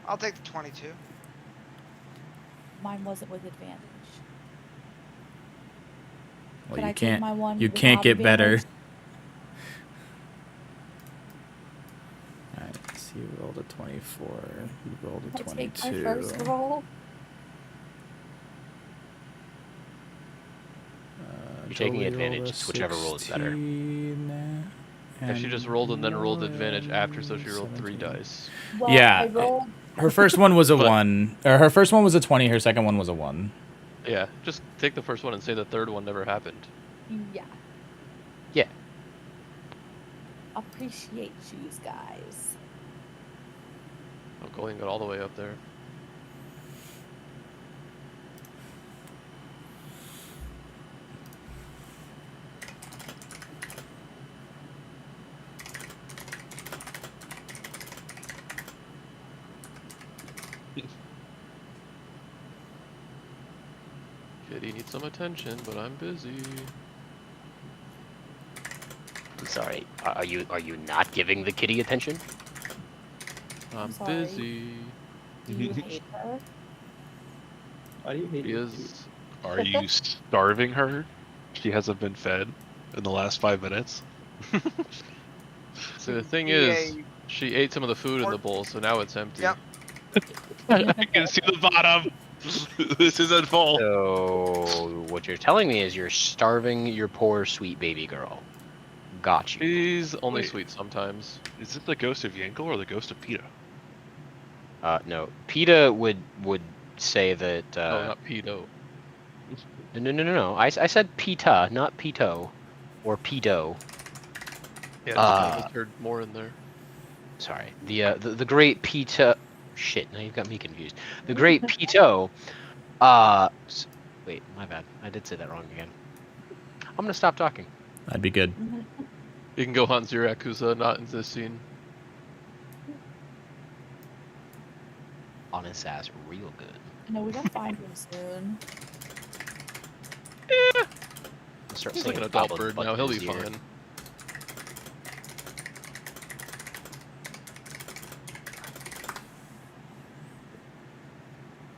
I'll take the 22. Mine wasn't with advantage. Well, Can you I take can't. my one You without can't get better. advantage? All right. So you rolled a 24. You rolled a I'll take 22. my first roll. You're taking Jolie advantage. rolled a It's whichever roll is better. 16, Yeah, she just rolled and then rolled advantage after, so she rolled 17. 3 dice. Well, Yeah. I rolled. Her first one was a But- 1. Or her first one was a 20. Her second one was a 1. Yeah, just take the first one and say the third one never happened. Yeah. Yeah. Appreciate you guys. Oh, Colleen got all the way up there. Kitty needs some attention, but I'm busy. I'm sorry. Are you not giving the kitty attention? I'm sorry. busy. Do you hate her? Why do you hate He your is. Are you starving her? She hasn't been fed in the last 5 minutes. So the thing Be is, a- she ate some of the food in the bowl, so now it's empty. Yep. I can see the bottom. This isn't full. So what you're telling me is you're starving your poor sweet baby girl. Got you. She's only Wait. sweet sometimes. Is it the ghost of Yankel or the ghost of Peta? No. PETA would say that. Oh, not pedo. No. I said PETA, not Pito, or Pedo. Yeah, I just heard more in there. Sorry. The great PETA. Shit. Now you've got me confused. The great Pito. Wait, my bad. I did say that wrong again. I'm gonna stop talking. That'd be good. You can go hunt Zirakuza, not in this scene. On his ass, real good. No, we gotta find him soon. I'll start He's like singing an adult Goblin bird Butt now, in he'll his be ear. fine.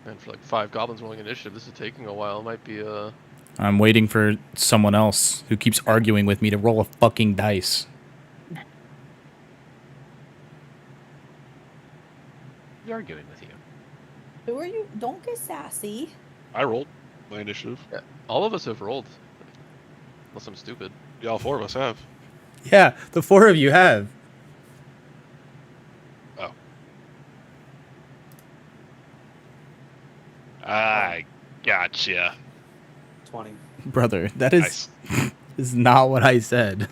And for like 5 goblins rolling initiative, this is taking a while. It might be I'm waiting for someone else who keeps arguing with me to roll a fucking dice. He's arguing with you. Who are you? Don't get sassy. I rolled my initiative. yeah, all of us have rolled. Unless I'm stupid. Yeah, all 4 of us have. Yeah, the four of you have. Oh. I gotcha. 20. Brother, that is Nice. is not what I said.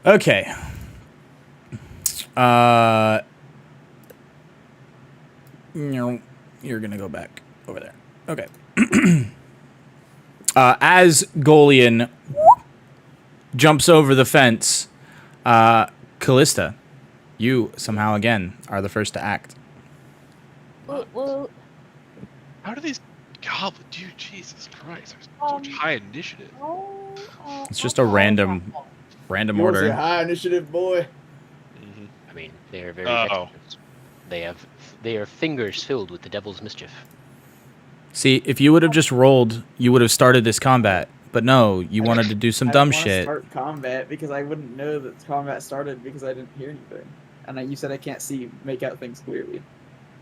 Okay. No, you're gonna go back over there. Okay. As Golian jumps over the fence, Callista, you somehow again are the first to act. Well, How do these goblin, dude, Jesus Christ. There's so much high initiative. It's just a random Yours a order. high initiative, boy. Mm-hmm. I mean, they are very Oh. dexterous. They are fingers filled with the devil's mischief. See, if you would have just rolled, you would have started this combat. But no, you wanted to do some I dumb didn't wanna shit. start combat because I wouldn't know that combat started because I didn't hear anything. And you said I can't make out things clearly.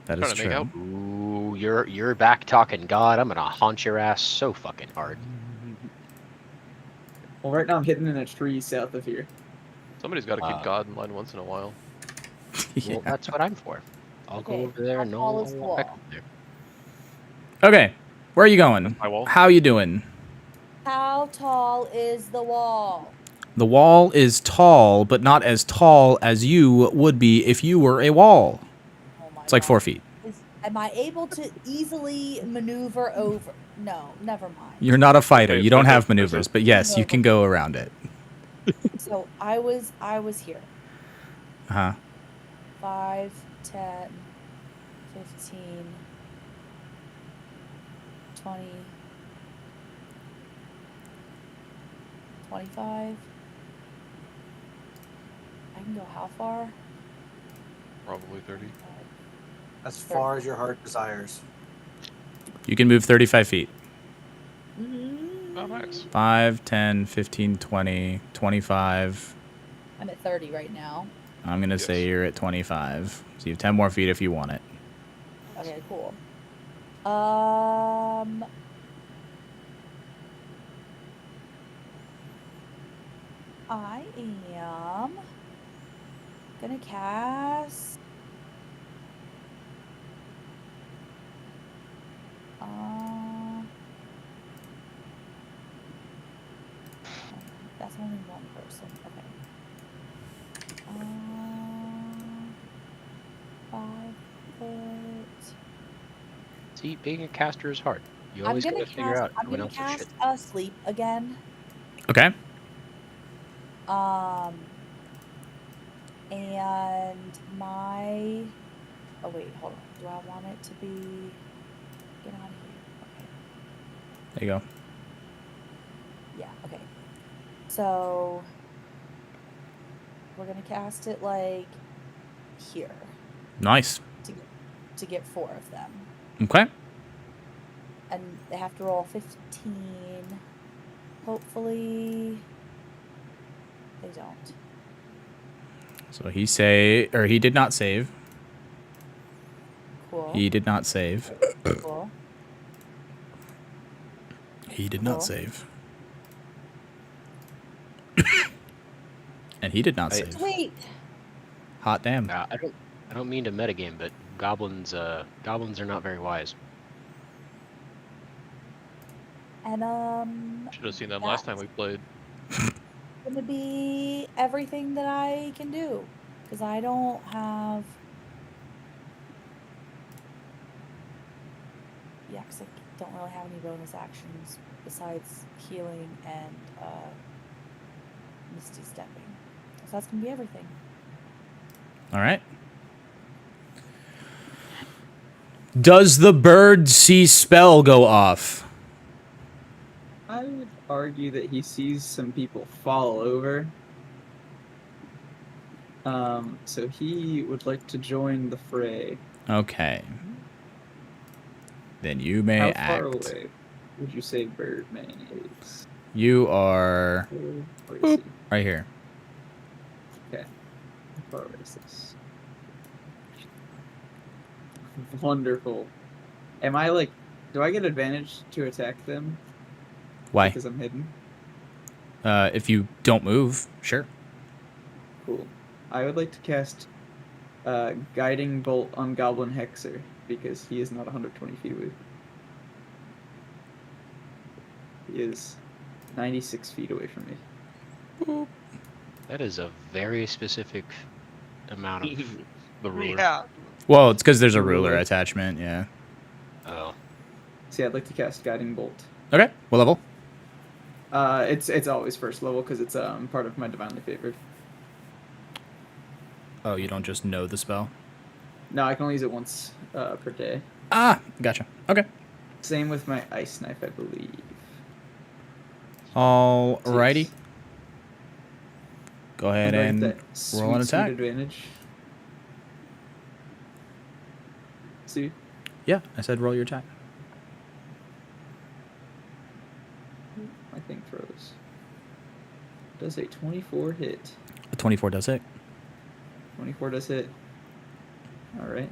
That is Trying to make true. out. Ooh, you're back talking God. I'm gonna haunt your ass so fucking hard. Well, right now I'm hidden in a tree south of here. Somebody's got to keep Wow. God in line once in a while. Well, Yeah. that's what I'm for. I'll go Okay, over there how and tall I'll is walk back wall? up there. Okay, where are you going? My wall. How you doing? How tall is the wall? The wall is tall, but not as tall as you would be if you were a wall. Oh my It's like 4 God. feet. Am I able to easily maneuver over? No, never mind. You're not a fighter. Wait, You don't there's a- have there's a- maneuvers, but yes, you can go around it. So I was here. Uh-huh. 5, 10, 15, 20, 25. I can go how far? Probably 30. As far as your heart desires. You can move 35 feet. Oh, nice. 5, 10, 15, 20, 25. I'm at 30 right now. I'm going to say you're at 25. So you have 10 more feet if you want it. Okay, cool. I am gonna cast. That's only one person. Okay. 5 foot. See, being a caster is hard. You I'm always gonna gotta figure out I'm everyone gonna else's shit. cast sleep again. Okay. And my. Oh wait, hold on. Do I want it to be? Get out of here. Okay. There you go. Yeah. Okay. So we're gonna cast it like here Nice. to get 4 of them, Okay. and they have to roll 15. Hopefully, they don't. So he did not save. Cool. He did not save. Cool. He did Cool. not save. And he did not save. Wait. Hot damn. I don't mean to metagame, but goblins are not very wise. And Should have seen them last time we played. gonna be everything that I can do, because I don't have. Yeah, because I don't really have any bonus actions besides healing and Misty Stepping. So that's gonna be everything. All right. Does the bird see spell go off? I would argue that he sees some people fall over. So he would like to join the fray. Okay. Then you may How act. far away would you say Birdman is? You are Where is boop, he? right here. Okay. How far away is this? Wonderful. Am I like? Do I get advantage to attack them? Why? Because I'm hidden. If you don't move, sure. Cool. I would like to cast Guiding Bolt on Goblin Hexer because he is not 120 feet away. He is 96 feet away from me. That is a very specific amount of. The ruler. Yeah. Well, it's because there's a ruler attachment. Yeah. Oh, See, I'd like to cast Guiding Bolt. Okay. What level? It's always first level because it's part of my Divinely Favored. Oh, you don't just know the spell? No, I can only use it once per day. Ah, gotcha. Okay. Same with my ice knife, I believe. Alrighty. Six. Go ahead Do I get and that roll an sweet attack. advantage. See? Yeah, I said roll your attack. My thing froze. Does a 24 hit? A 24 does hit. 24 does hit. Alright.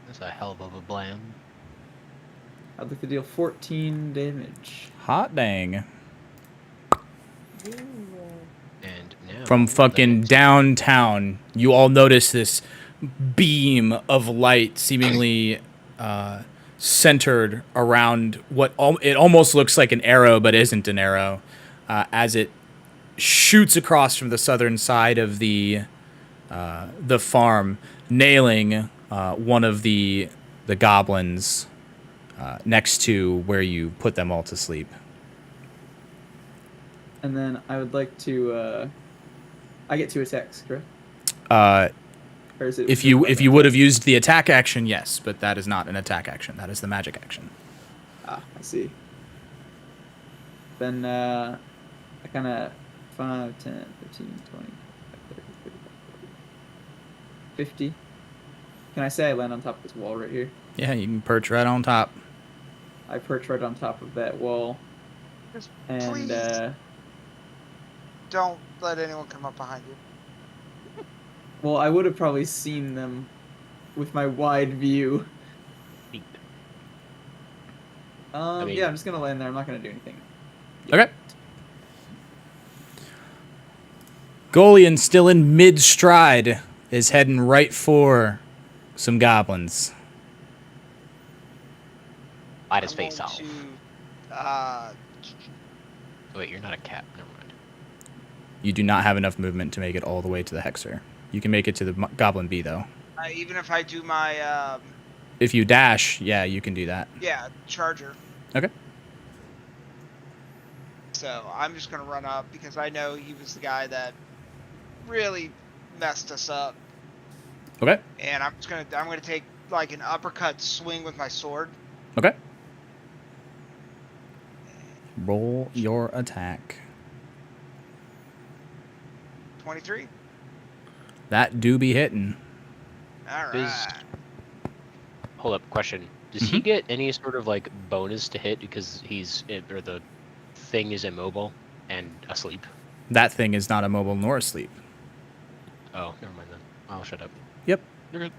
That's a hell of a blam. I'd like to deal 14 damage. Hot dang. And now From the fucking next- downtown, you all notice this beam of light seemingly centered around what it almost looks like an arrow, but isn't an arrow, as it shoots across from the southern side of the farm, nailing one of the goblins next to where you put them all to sleep. And then I would like to. I get 2 attacks, correct? Or is it If you would have used the attack action, yes, but that is not an attack action. That is the magic action. Ah, I see. Then I kind of 5, 10, 15, 20, 30, 35, 40, 50. Can I say I land on top of this wall right here? Yeah, you can perch right on top. I perch right on top of that wall. Just And please don't let anyone come up behind you. well, I would have probably seen them with my wide view. Neat. Yeah, mean- I'm just gonna land there. I'm not gonna do anything. Okay. Golian, still in mid stride, is heading right for some goblins. Bite his I'm face going off. to, Wait, you're not a cat. Never mind. You do not have enough movement to make it all the way to the Hexer. You can make it to the Goblin B, though. even if I do my, If you dash, yeah, you can do that. yeah, charger. Okay. So I'm just gonna run up because I know he was the guy that really messed us up, Okay. and I'm gonna take like an uppercut swing with my sword. Okay. Roll your attack. 23. That do be hitting. All Is- right. Hold up, question. Does he get any sort of like bonus to hit because or the thing is immobile and asleep? That thing is not immobile nor asleep. Oh, never mind then. I'll shut up. Yep. You're good.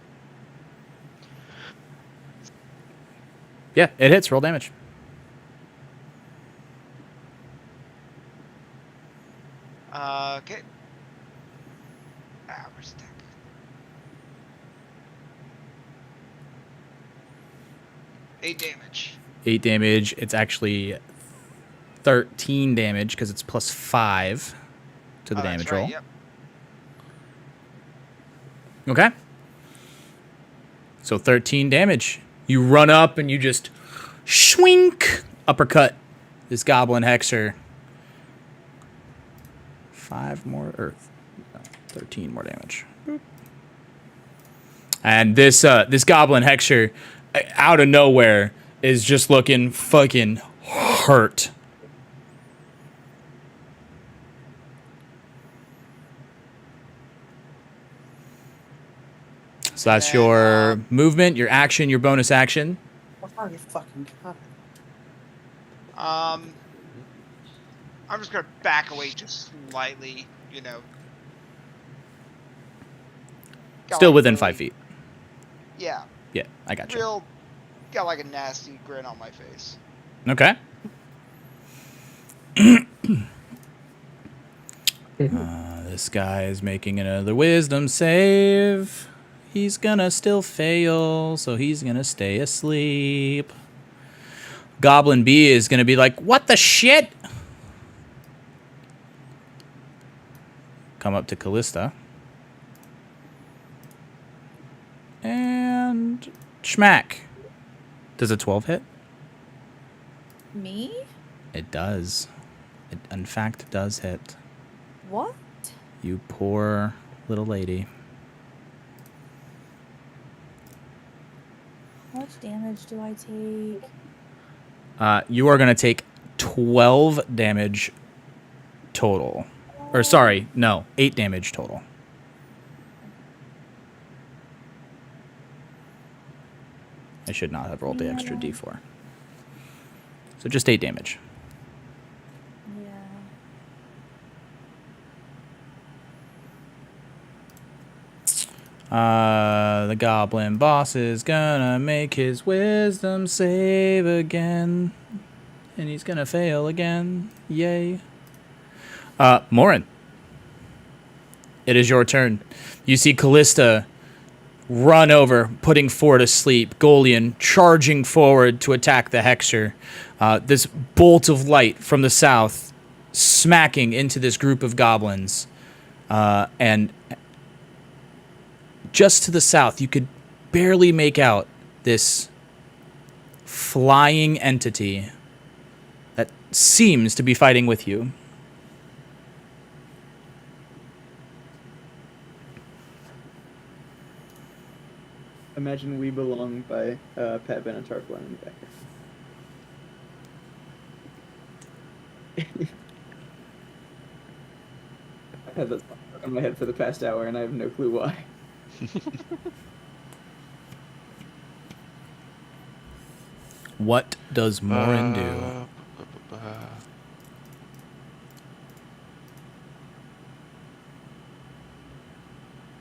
Yeah, it hits. Roll damage. Okay. Where's the deck? Eight damage. 8 damage. It's actually 13 damage because it's plus 5 to the Oh, that's damage right, roll. Yep. Okay. So 13 damage. You run up and you just swink uppercut this goblin hexer. 5 more, or 13 more damage. And this goblin hexer, out of nowhere, is just looking fucking hurt. So that's And, your movement, your action, your bonus action. Oh, you fucking god. I'm just gonna back away just slightly, you know. Got Still like within really- 5 feet. Yeah, Yeah, I got you. real. Got like a nasty grin on my face. Okay. This guy is making another wisdom save. He's gonna still fail, so he's gonna stay asleep. Goblin B is gonna be like, what the shit? Come up to Callista. And schmack. Does a 12 hit? Me? It does. It, in fact, does hit. What? You poor little lady. How much damage do I take? You are going to take 12 damage total. Or sorry, no, 8 damage total. I should not have rolled the extra d4. So just 8 damage. The goblin boss is gonna make his wisdom save again. And he's gonna fail again. Yay. Morin. It is your turn. You see Callista run over, putting Ford asleep. Golian charging forward to attack the Hexer. This bolt of light from the south smacking into this group of goblins. And just to the south, you could barely make out this flying entity that seems to be fighting with you. Imagine We Belong by Pat Benatar playing in the background. I've had that stuck in my head for the past hour, and I have no clue why. What does Morin do?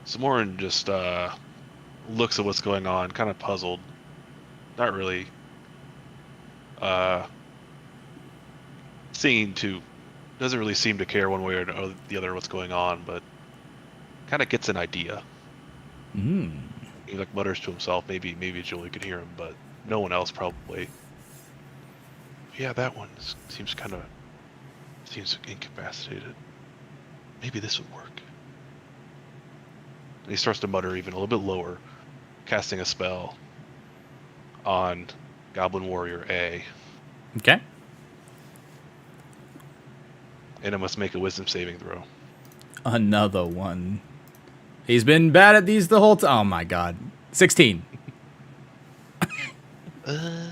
So Morin just looks at what's going on, kind of puzzled. Not really doesn't really seem to care one way or the other what's going on, but kind of gets an idea. He like mutters to himself. Maybe Julie could hear him, but no one else probably. Yeah, that one seems incapacitated. Maybe this would work. And he starts to mutter even a little bit lower, casting a spell on Goblin Warrior A. Okay. And it must make a wisdom saving throw. Another one. He's been bad at these the whole time. Oh my god. 16. Oh,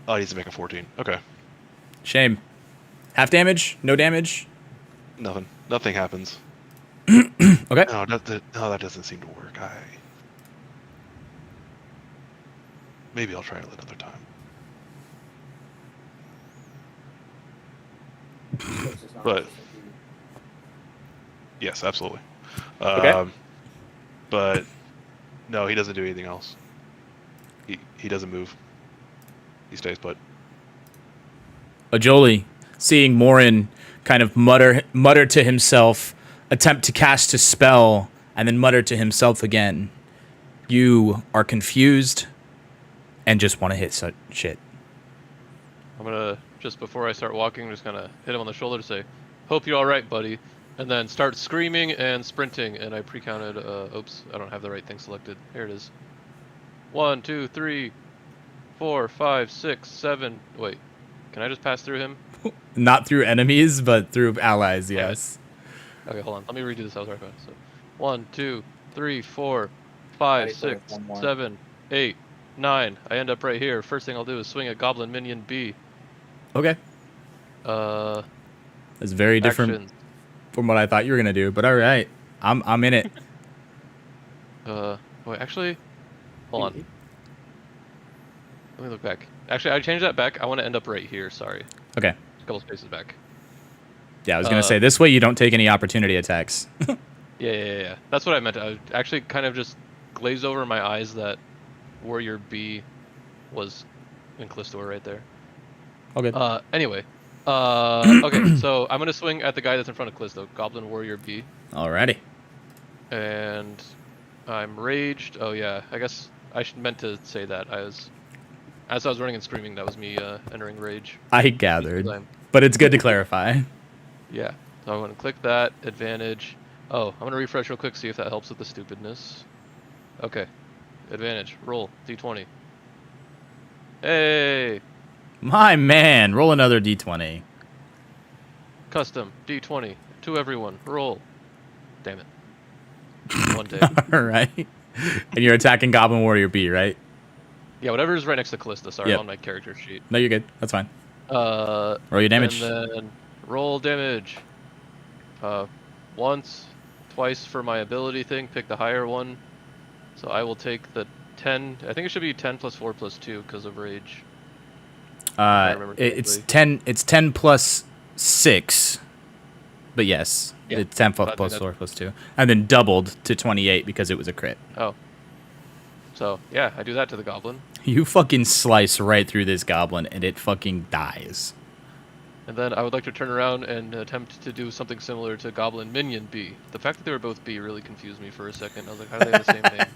he needs to make a 14. Okay. Shame. Half damage? No damage? Nothing. Nothing happens. Okay. No, that doesn't seem to work. Maybe I'll try it another time. But yes, absolutely. Okay. But no, he doesn't do anything else. He doesn't move. He stays put. Ajoli, seeing Morin kind of mutter to himself, attempt to cast a spell, and then mutter to himself again. You are confused and just want to hit shit. I'm gonna, just before I start walking, I'm just gonna hit him on the shoulder to say, "Hope you're all right, buddy," and then start screaming and sprinting. And I pre-counted. Oops, I don't have the right thing selected. Here it is. 1, 2, 3, 4, 5, 6, 7. Wait, can I just pass through him? Not through enemies, but through allies. Yes. Okay, hold on. Let me redo this. I was right about it. So, 1, 2, 3, 4, 5, Ready for 6, one more. 7, 8, 9. I end up right here. First thing I'll do is swing at Goblin Minion B. Okay. It's very different Actions. from what I thought you were gonna do, but all right. I'm in it. Wait, actually, hold on. Let me look back. Actually, I changed that back. I want to end up right here. Sorry. Okay. A couple spaces back. Yeah, I was gonna say this way you don't take any opportunity attacks. Yeah. That's what I meant. I actually kind of just glazed over my eyes that Warrior B was in Callisto right there. Okay. Anyway. Okay, so I'm gonna swing at the guy that's in front of Callisto, Goblin Warrior B. Alrighty. And I'm raged. Oh yeah, I guess I meant to say that. As I was running and screaming, that was me entering rage. I gathered, but it's good to clarify. Yeah, so I'm gonna click that advantage. Oh, I'm gonna refresh real quick, see if that helps with the stupidness. Okay, advantage. Roll d20. Hey, My man, roll another d20. custom d20 to everyone. Roll. Damn it. One day. All right. And you're attacking Goblin Warrior B, right? Yeah, whatever is right next to Callista. Sorry, Yep. on my character sheet. No, you're good. That's fine. Roll your damage. And then roll damage. Once, twice for my ability thing. Pick the higher one. So I will take the 10. I think it should be 10 plus 4 plus 2 because of rage. If I remember It's correctly. 10. It's 10 plus 6. But yes, Yeah, it's 10 plus, but I plus think 4 plus 2, and then doubled to 28 because it was a crit. Oh. So yeah, I do that to the goblin. You fucking slice right through this goblin, and it fucking dies. And then I would like to turn around and attempt to do something similar to Goblin Minion B. The fact that they were both B really confused me for a second. I was like, how do they have the same name?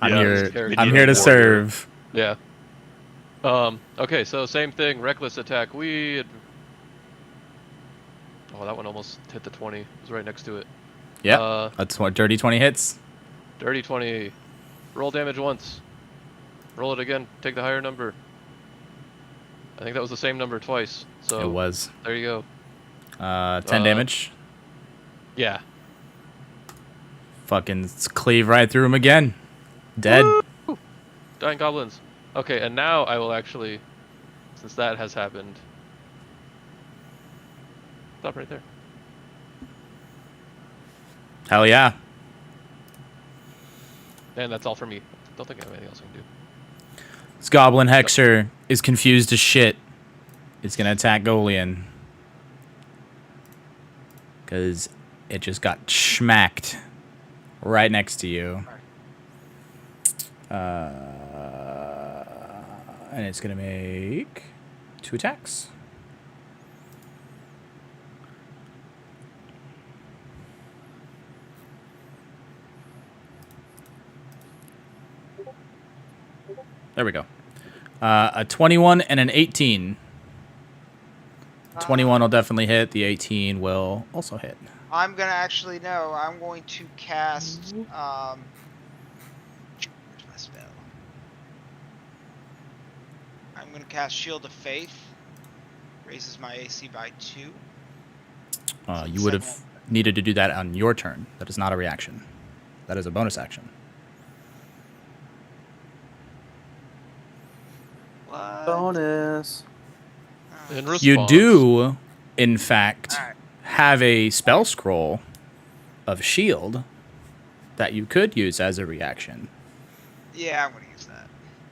I'm Yeah, here. Minion I'm here to warrior. serve. Yeah. Okay, so same thing. Reckless attack. Oh, that one almost hit the 20. It was right next to it. Yeah, that's what dirty 20 hits. Dirty 20. Roll damage once. Roll it again. Take the higher number. I think that was the same number twice. So It was there you go. 10 damage. Yeah. Fucking cleave right through him again. Dead. Woo! Dying goblins. Okay, and now I will actually, since that has happened. Stop right there. Hell yeah. And that's all for me. Don't think I have anything else I can do. This goblin hexer is confused as shit. It's gonna attack Golian. Because it just got schmacked right next to you. And it's gonna make 2 attacks. There we go. A 21 and an 18. 21 will definitely hit. The 18 will also hit. I'm gonna actually no. I'm going to cast. Where's my spell? I'm gonna cast Shield of Faith. Raises my AC by 2. You would have needed to do that on your turn. That is not a reaction. That is a bonus action. What? Bonus. In response, You do, in fact, Alright. have a spell scroll of shield that you could use as a reaction. Yeah, I'm gonna use that.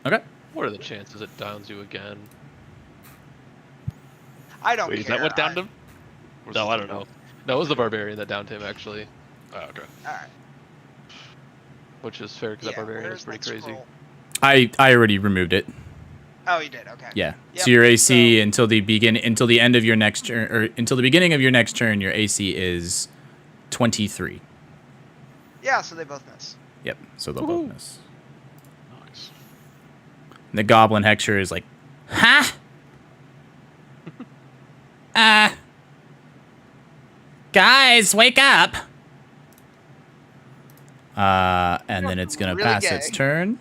Okay. What are the chances it downs you again? I don't Wait, care. is that what downed him? Or was No, it I don't know. No, it was the barbarian that downed him actually, Oh, okay. Alright. which is fair because that barbarian is pretty crazy. I already removed it. Oh, you did. Okay. Yeah. Yep, So your AC so- until the end of your next turn, or until the beginning of your next turn, your AC is 23. Yeah, so they both miss. Yep. So they'll both miss. Nice. And the goblin hexer is like, huh? Guys, wake up! And then it's gonna Really pass gay. its turn.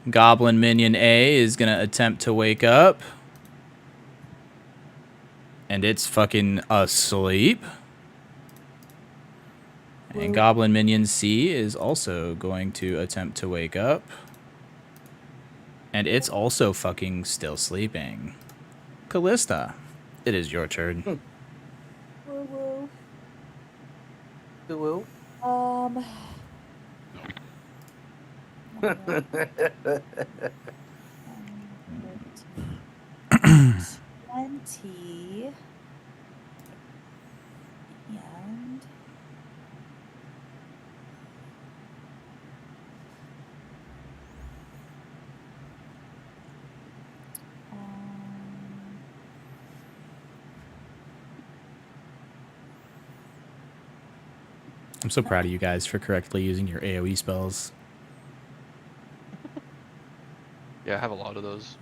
Goblin minion A is gonna attempt to wake up. And it's fucking asleep. And Goblin Minion C is also going to attempt to wake up. And it's also fucking still sleeping. Callista, it is your turn. Woo woo. Woo. Plenty. And I'm so proud of you guys for correctly using your AoE spells. Yeah, I have a lot of those.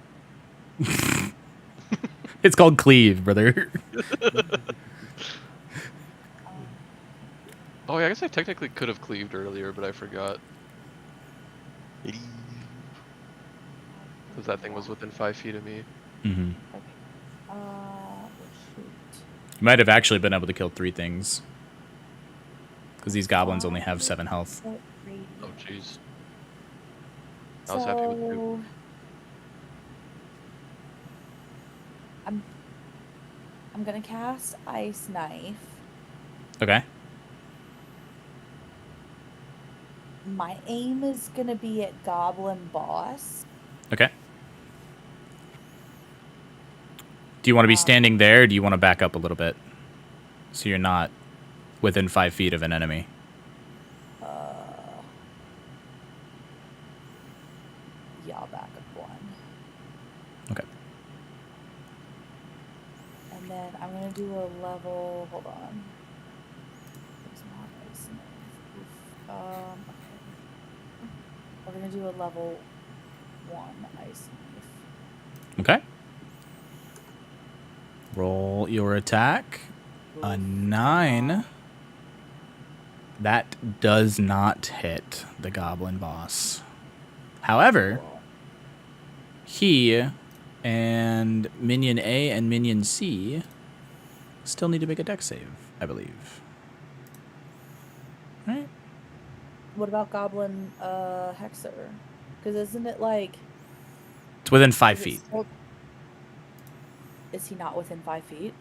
It's called cleave, brother. Oh yeah, I guess I technically could have cleaved earlier, but I forgot. Because that thing was within 5 feet of me. Mm-hmm. oh shoot. You might have actually been able to kill 3 things. Because these goblins only have 7 health. Set radius. Oh jeez. I was happy with two. So I'm gonna cast Ice Knife. Okay. My aim is gonna be at Goblin Boss. Okay. Do you want to be standing there, or do you want to back up a little bit so you're not within 5 feet of an enemy? Yeah, I'll back up one. Okay. And then I'm gonna do a level. Hold on. It's not Ice Knife. Oof. Okay. We're gonna do a level 1 Ice Knife. Okay. Roll your attack. A 9. That does not hit the goblin boss. However, he and minion A and minion C still need to make a dex save, I believe. Right? What about Goblin Hexer? Because isn't it like? It's within 5 Is it feet. still- Is he not within 5 feet?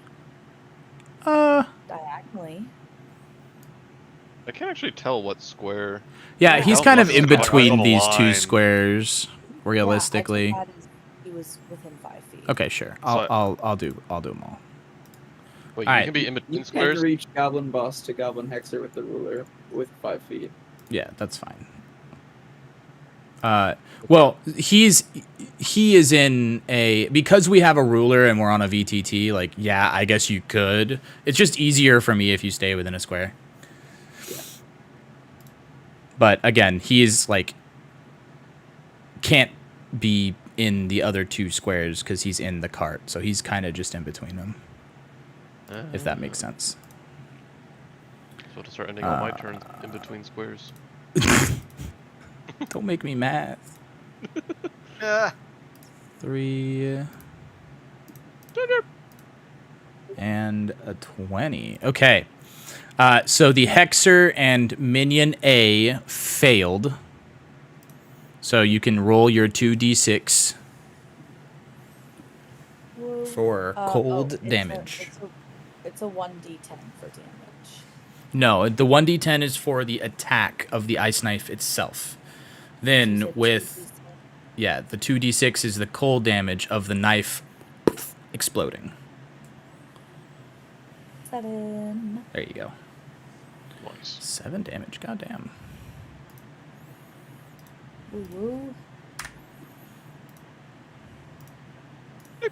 Diagonally. I can't actually tell what square. Yeah, Yeah, he's I kind don't of know. in It's like between on a these two line. squares, realistically. Yeah, I took that as he was within 5 feet. Okay, sure. So I'll do them all. Wait, you Alright. can be in You between can squares. reach Goblin Boss to Goblin Hexer with the ruler with 5 feet. Yeah, that's fine. Well, he is in a, because we have a ruler and we're on a VTT. Like, yeah, I guess you could. It's just easier for me if you stay within a square. Yeah. But again, he is like can't be in the other two squares because he's in the cart, so he's kind of just in between them. If that makes sense. So to start ending all my turns in between squares. Don't make me mad. 3 and a 20. Okay. So the Hexer and Minion A failed. So you can roll your 2d6 for cold damage. It's a 1d10 for damage. No, the 1d10 is for the attack of the ice knife itself. Then said with 2d6. yeah, the 2d6 is the cold damage of the knife exploding. 7. There you go. Nice. 7 damage. Goddamn. Woo woo.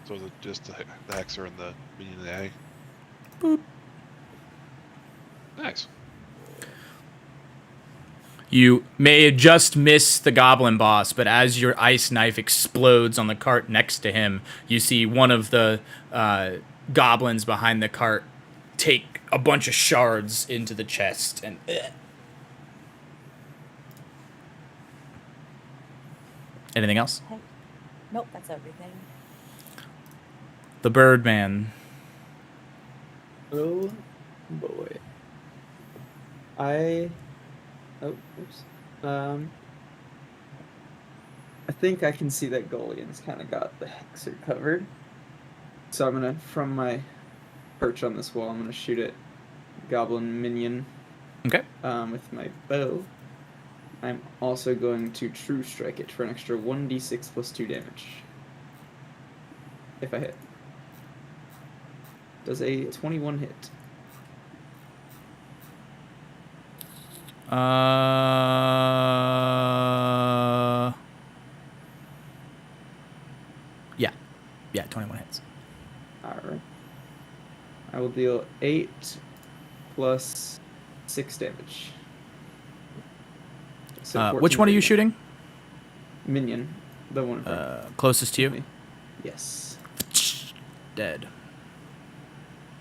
So is it just the Hexer and the minion A? Boop. Nice. You may just miss the goblin boss, but as your ice knife explodes on the cart next to him, you see one of the goblins behind the cart take a bunch of shards into the chest and. Anything else? Nope, that's everything. The Birdman. Oh boy. I think I can see that Golian's kind of got the Hexer covered. So I'm gonna, from my perch on this wall, I'm gonna shoot at Goblin Minion. Okay. With my bow. I'm also going to True Strike it for an extra 1d6 plus 2 damage. If I hit. Does a 21 hit? Yeah, 21 hits. Alright. I will deal 8 plus 6 damage. So Which 14 one are you radiant. shooting? Minion. The one in front. Closest to of you? me. Yes. Dead.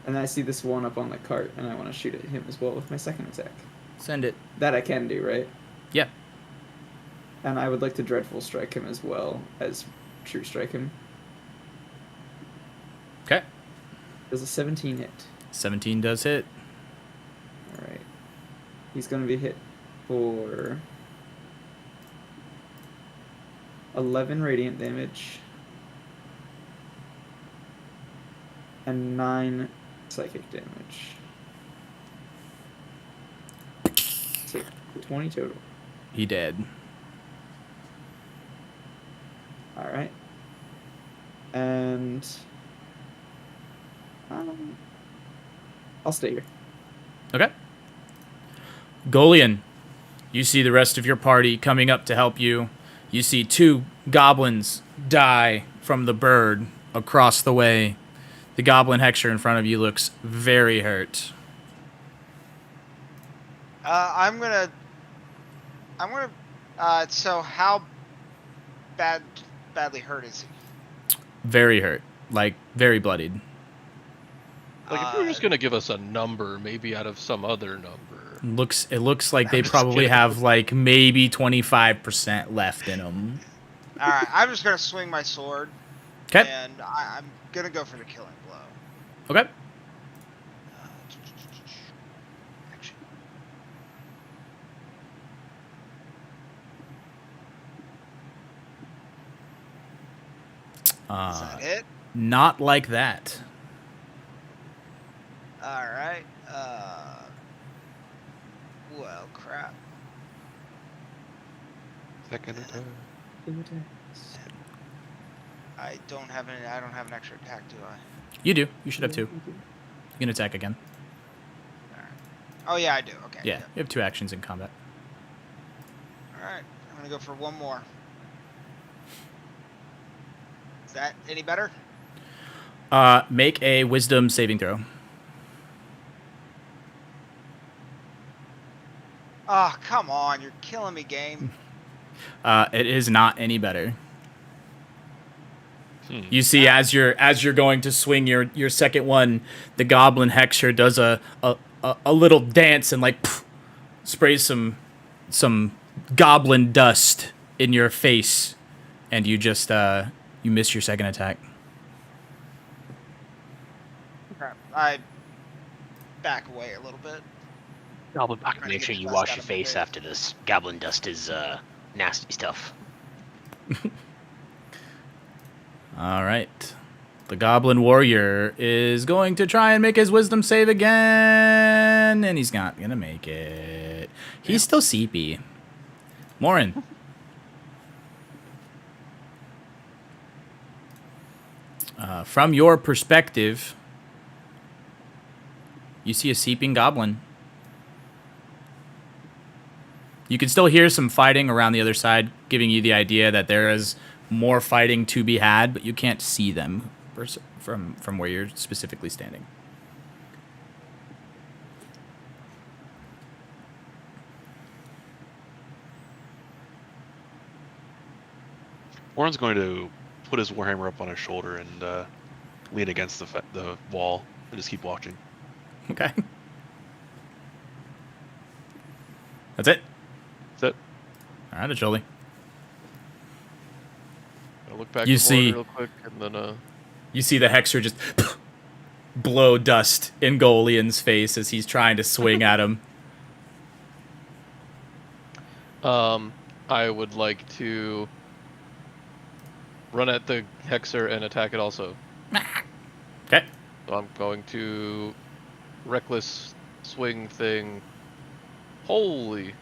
And I see this one up on the cart, and I want to shoot at him as well with my second attack. Send it. That I can do, right? Yeah. And I would like to Dreadful Strike him as well as True Strike him. Okay. Does a 17 hit? 17 does hit. Alright. He's going to be hit for 11 radiant damage. And 9 psychic damage. So 20 total. He dead. Alright. And I'll stay here. Okay. Golian, you see the rest of your party coming up to help you. You see 2 goblins die from the bird across the way. The goblin Hexer in front of you looks very hurt. I'm gonna. So how badly hurt is he? Very hurt. Like, very bloodied. Like, if you were just gonna give us a number, maybe out of some other number. It looks like they I'm just probably kidding. have, like, maybe 25% left in them. All right, I'm just gonna swing my sword, Okay. and I'm gonna go for the killing blow. Okay. Action. Is that it? Not like that. All right. Well, crap. Second attack. I don't have an extra attack, do I? You do. You should have 2. You can attack again. All right. Oh yeah, I do. Okay. Yeah, you have 2 actions in combat. All right. I'm gonna go for one more. Is that any better? Make a wisdom saving throw. Oh, come on. You're killing me, game. It is not any better. You see, as you're going to swing your second one, the goblin Hexer does a little dance and like sprays some goblin dust in your face, and you just you miss your second attack. Crap. I back away a little bit. Goblin, Trying to make get sure the you dust wash out your of my face face. after this. Goblin dust is nasty stuff. All right. The goblin warrior is going to try and make his wisdom save again, and he's not gonna make it. He's still CP. Morin. From your perspective, you see a seeping goblin. You can still hear some fighting around the other side, giving you the idea that there is more fighting to be had, but you can't see them from where you're specifically standing. Warren's going to put his warhammer up on his shoulder and lean against the wall and just keep watching. Okay. That's it. That's it. All right, Jolie. I'll look back You at Warren see- real quick, and then You see the Hexer just blow dust in Golian's face as he's trying to swing at him. I would like to run at the Hexer and attack it also. Okay. So I'm going to reckless swing thing. Holy,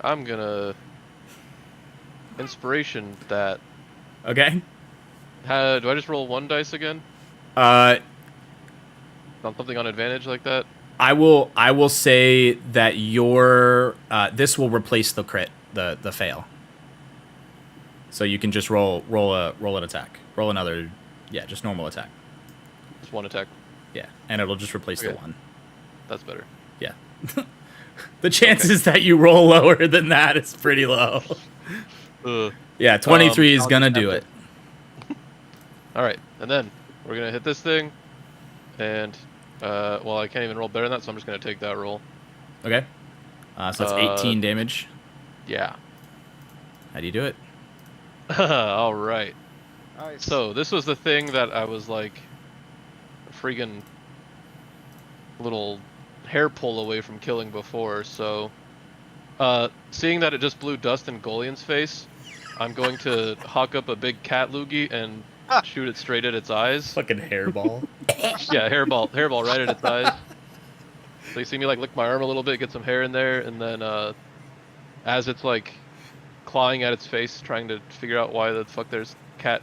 I'm gonna inspiration that. Okay. Do I just roll 1 dice again Uh, on something on advantage like that? I will say that your this will replace the crit, the fail. So you can just roll an attack. Roll another, just normal attack. Just 1 attack. Yeah, and it'll just replace the Okay. 1. That's better. Yeah. The chances that you roll lower than that is pretty low. Yeah, 23 is I'll gonna just do have it. All right, and then we're gonna hit this thing, and well, I can't even roll better than that, so I'm just gonna take that roll. Okay. So that's 18 damage. Yeah. How do you do it? All right. Nice. So this was the thing that I was like, a freaking little hair pull away from killing before. So, seeing that it just blew dust in Golian's face, I'm going to hawk up a big cat loogie and shoot it straight at its eyes. Fucking hairball. Yeah, hairball right at its eyes. So you see me like lick my arm a little bit, get some hair in there, and then as it's like clawing at its face, trying to figure out why the fuck there's cat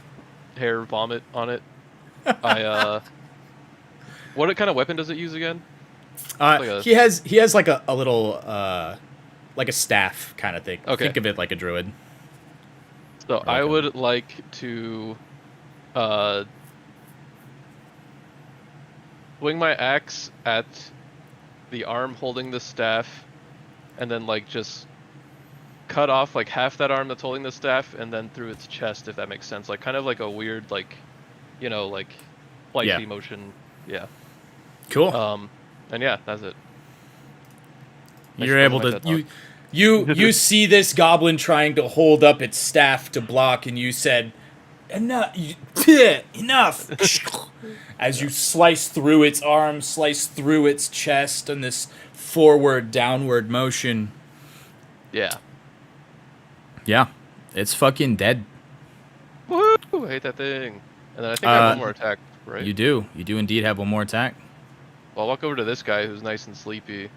hair vomit on it, I what kind of weapon does it use again? Like a- He has like a little like a staff kind of thing. Okay. Think of it like a druid. So like I a- would like to swing my axe at the arm holding the staff, and then like just cut off like half that arm that's holding the staff, and then through its chest, if that makes sense. Like kind of like a weird like, you know, like flighty Yeah. motion. Yeah. Cool. And yeah, that's it. Nice You're running able like to that, you see this goblin trying to hold up its staff to block, and you said, "Enough! Enough!" As you slice through its arm, slice through its chest, in this forward, downward motion. Yeah. Yeah, it's fucking dead. Woo! I hate that thing. And then I think I have one more attack, right? You do indeed have one more attack. Well, I'll walk over to this guy who's nice and sleepy,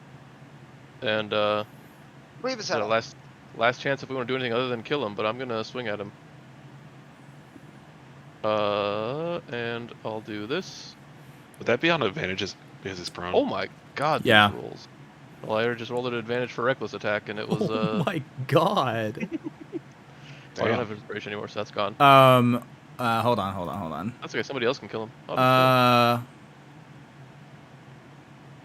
and Leave his it's head our up. last chance if we want to do anything other than kill him. But I'm gonna swing at him. And I'll do this. Would that be on advantages because it's prone? Oh my god, Yeah. these rolls. Well, I just rolled an advantage for reckless attack, and it was Oh my god. I don't have inspiration anymore, so that's gone. Hold on. That's okay. Somebody else can kill him. I'll just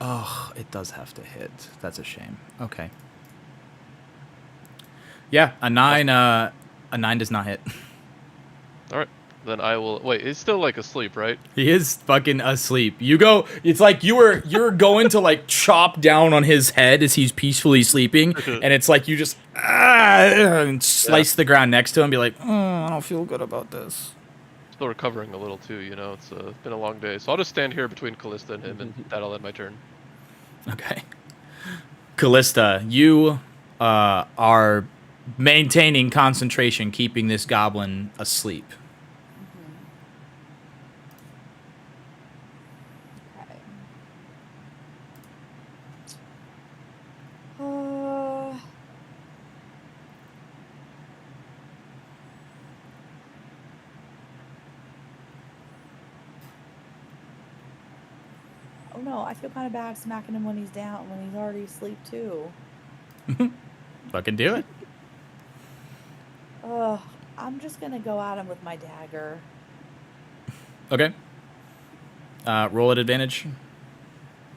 Oh, it does have to hit. That's a shame. Okay. Yeah, a 9 does not hit. All right. Then I will wait. He's still like asleep, right? He is fucking asleep. You go. It's like you're going to like chop down on his head as he's peacefully sleeping, and it's like you just and slice the ground next to him. And be like, I don't feel good about this. Still recovering a little too. You know, it's been a long day. So I'll just stand here between Callista and him, and that'll end my turn. Okay. Callista, you are maintaining concentration, keeping this goblin asleep. Okay. Oh no, I feel kind of bad smacking him when he's down, when he's already asleep too. Fucking do it. I'm just gonna go at him with my dagger. Okay. Roll at advantage.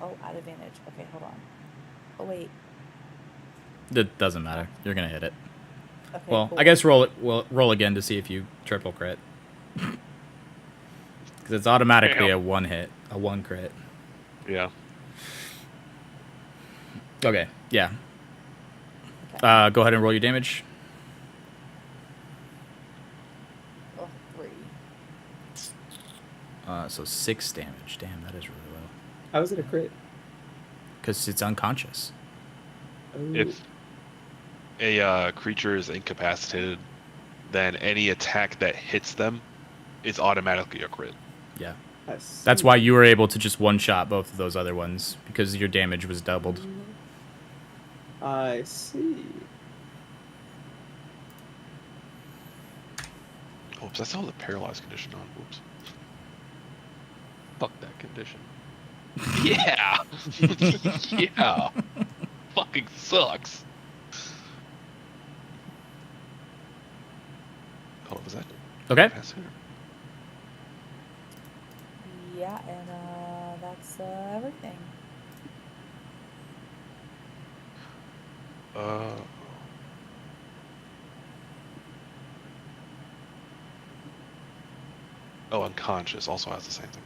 Oh, at advantage. Okay, hold on. Oh wait. It doesn't matter. You're gonna hit it. Okay. Well, cool. I guess roll it. Well, roll again to see if you triple crit. Because it's automatically a one hit, a one crit. Yeah. Okay. Yeah. Okay. Go ahead and roll your damage. Oh, 3. So 6 damage. Damn, that is really low. How is it a crit? Because it's unconscious. Oh. If a creature is incapacitated, then any attack that hits them is automatically a crit. Yeah. I That's see. why you were able to just one-shot both of those other ones, because your damage was doubled. I see. Oops, I still have the paralyzed condition on. Oops. Fuck that condition. Yeah. Yeah. Fucking sucks. Oh, was that? Okay. Fascinating? Yeah, and that's everything. Oh, unconscious also has the same thing.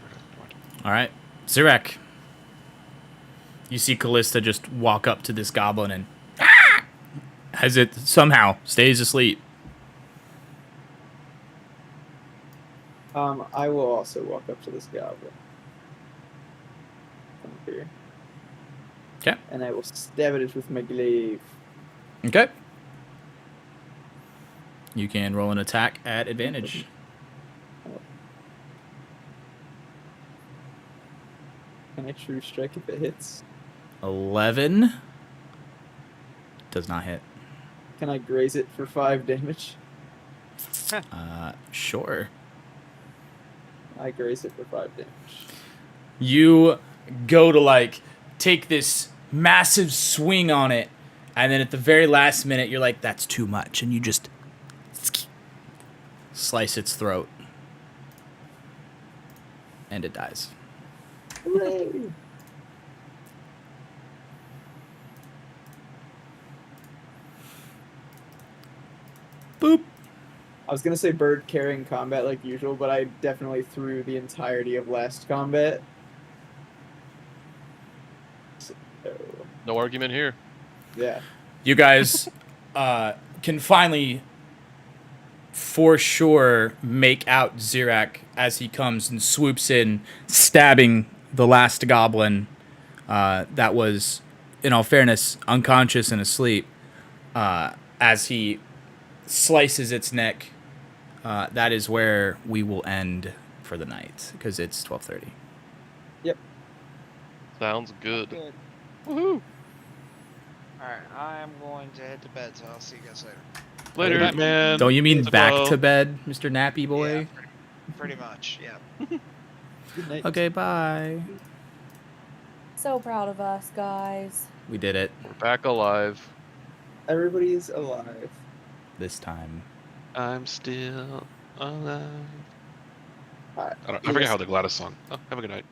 All right. Zirek. You see Callista just walk up to this goblin and as it somehow stays asleep. I will also walk up to this goblin. Come here. Okay. And I will stab it with my glaive. Okay. You can roll an attack at advantage. Can I true strike if it hits? 11 does not hit. Can I graze it for 5 damage? Sure. I graze it for 5 damage. You go to like take this massive swing on it, and then at the very last minute you're like, that's too much, and you just slice its throat, and it dies. Hooray! Boop. I was gonna say bird carrying combat like usual, but I definitely threw the entirety of last combat. So, No argument here. yeah. You guys can finally, for sure, make out Zirak as he comes and swoops in, stabbing the last goblin that was, in all fairness, unconscious and asleep. As he slices its neck, that is where we will end for the night, because it's 12:30. Sounds good. Good. Woohoo! Alright, I'm going to head to bed, so I'll see you guys later. Later, Later, man. Don't you mean It's back well. to bed, Mr. Nappy Boy? Yeah, pretty much, yeah. Good night. Okay, bye. So proud of us, guys. We did it We're back alive. Everybody's alive. this time. I'm still alive. Alright. I forget how the Gladys song. Oh, have a good night.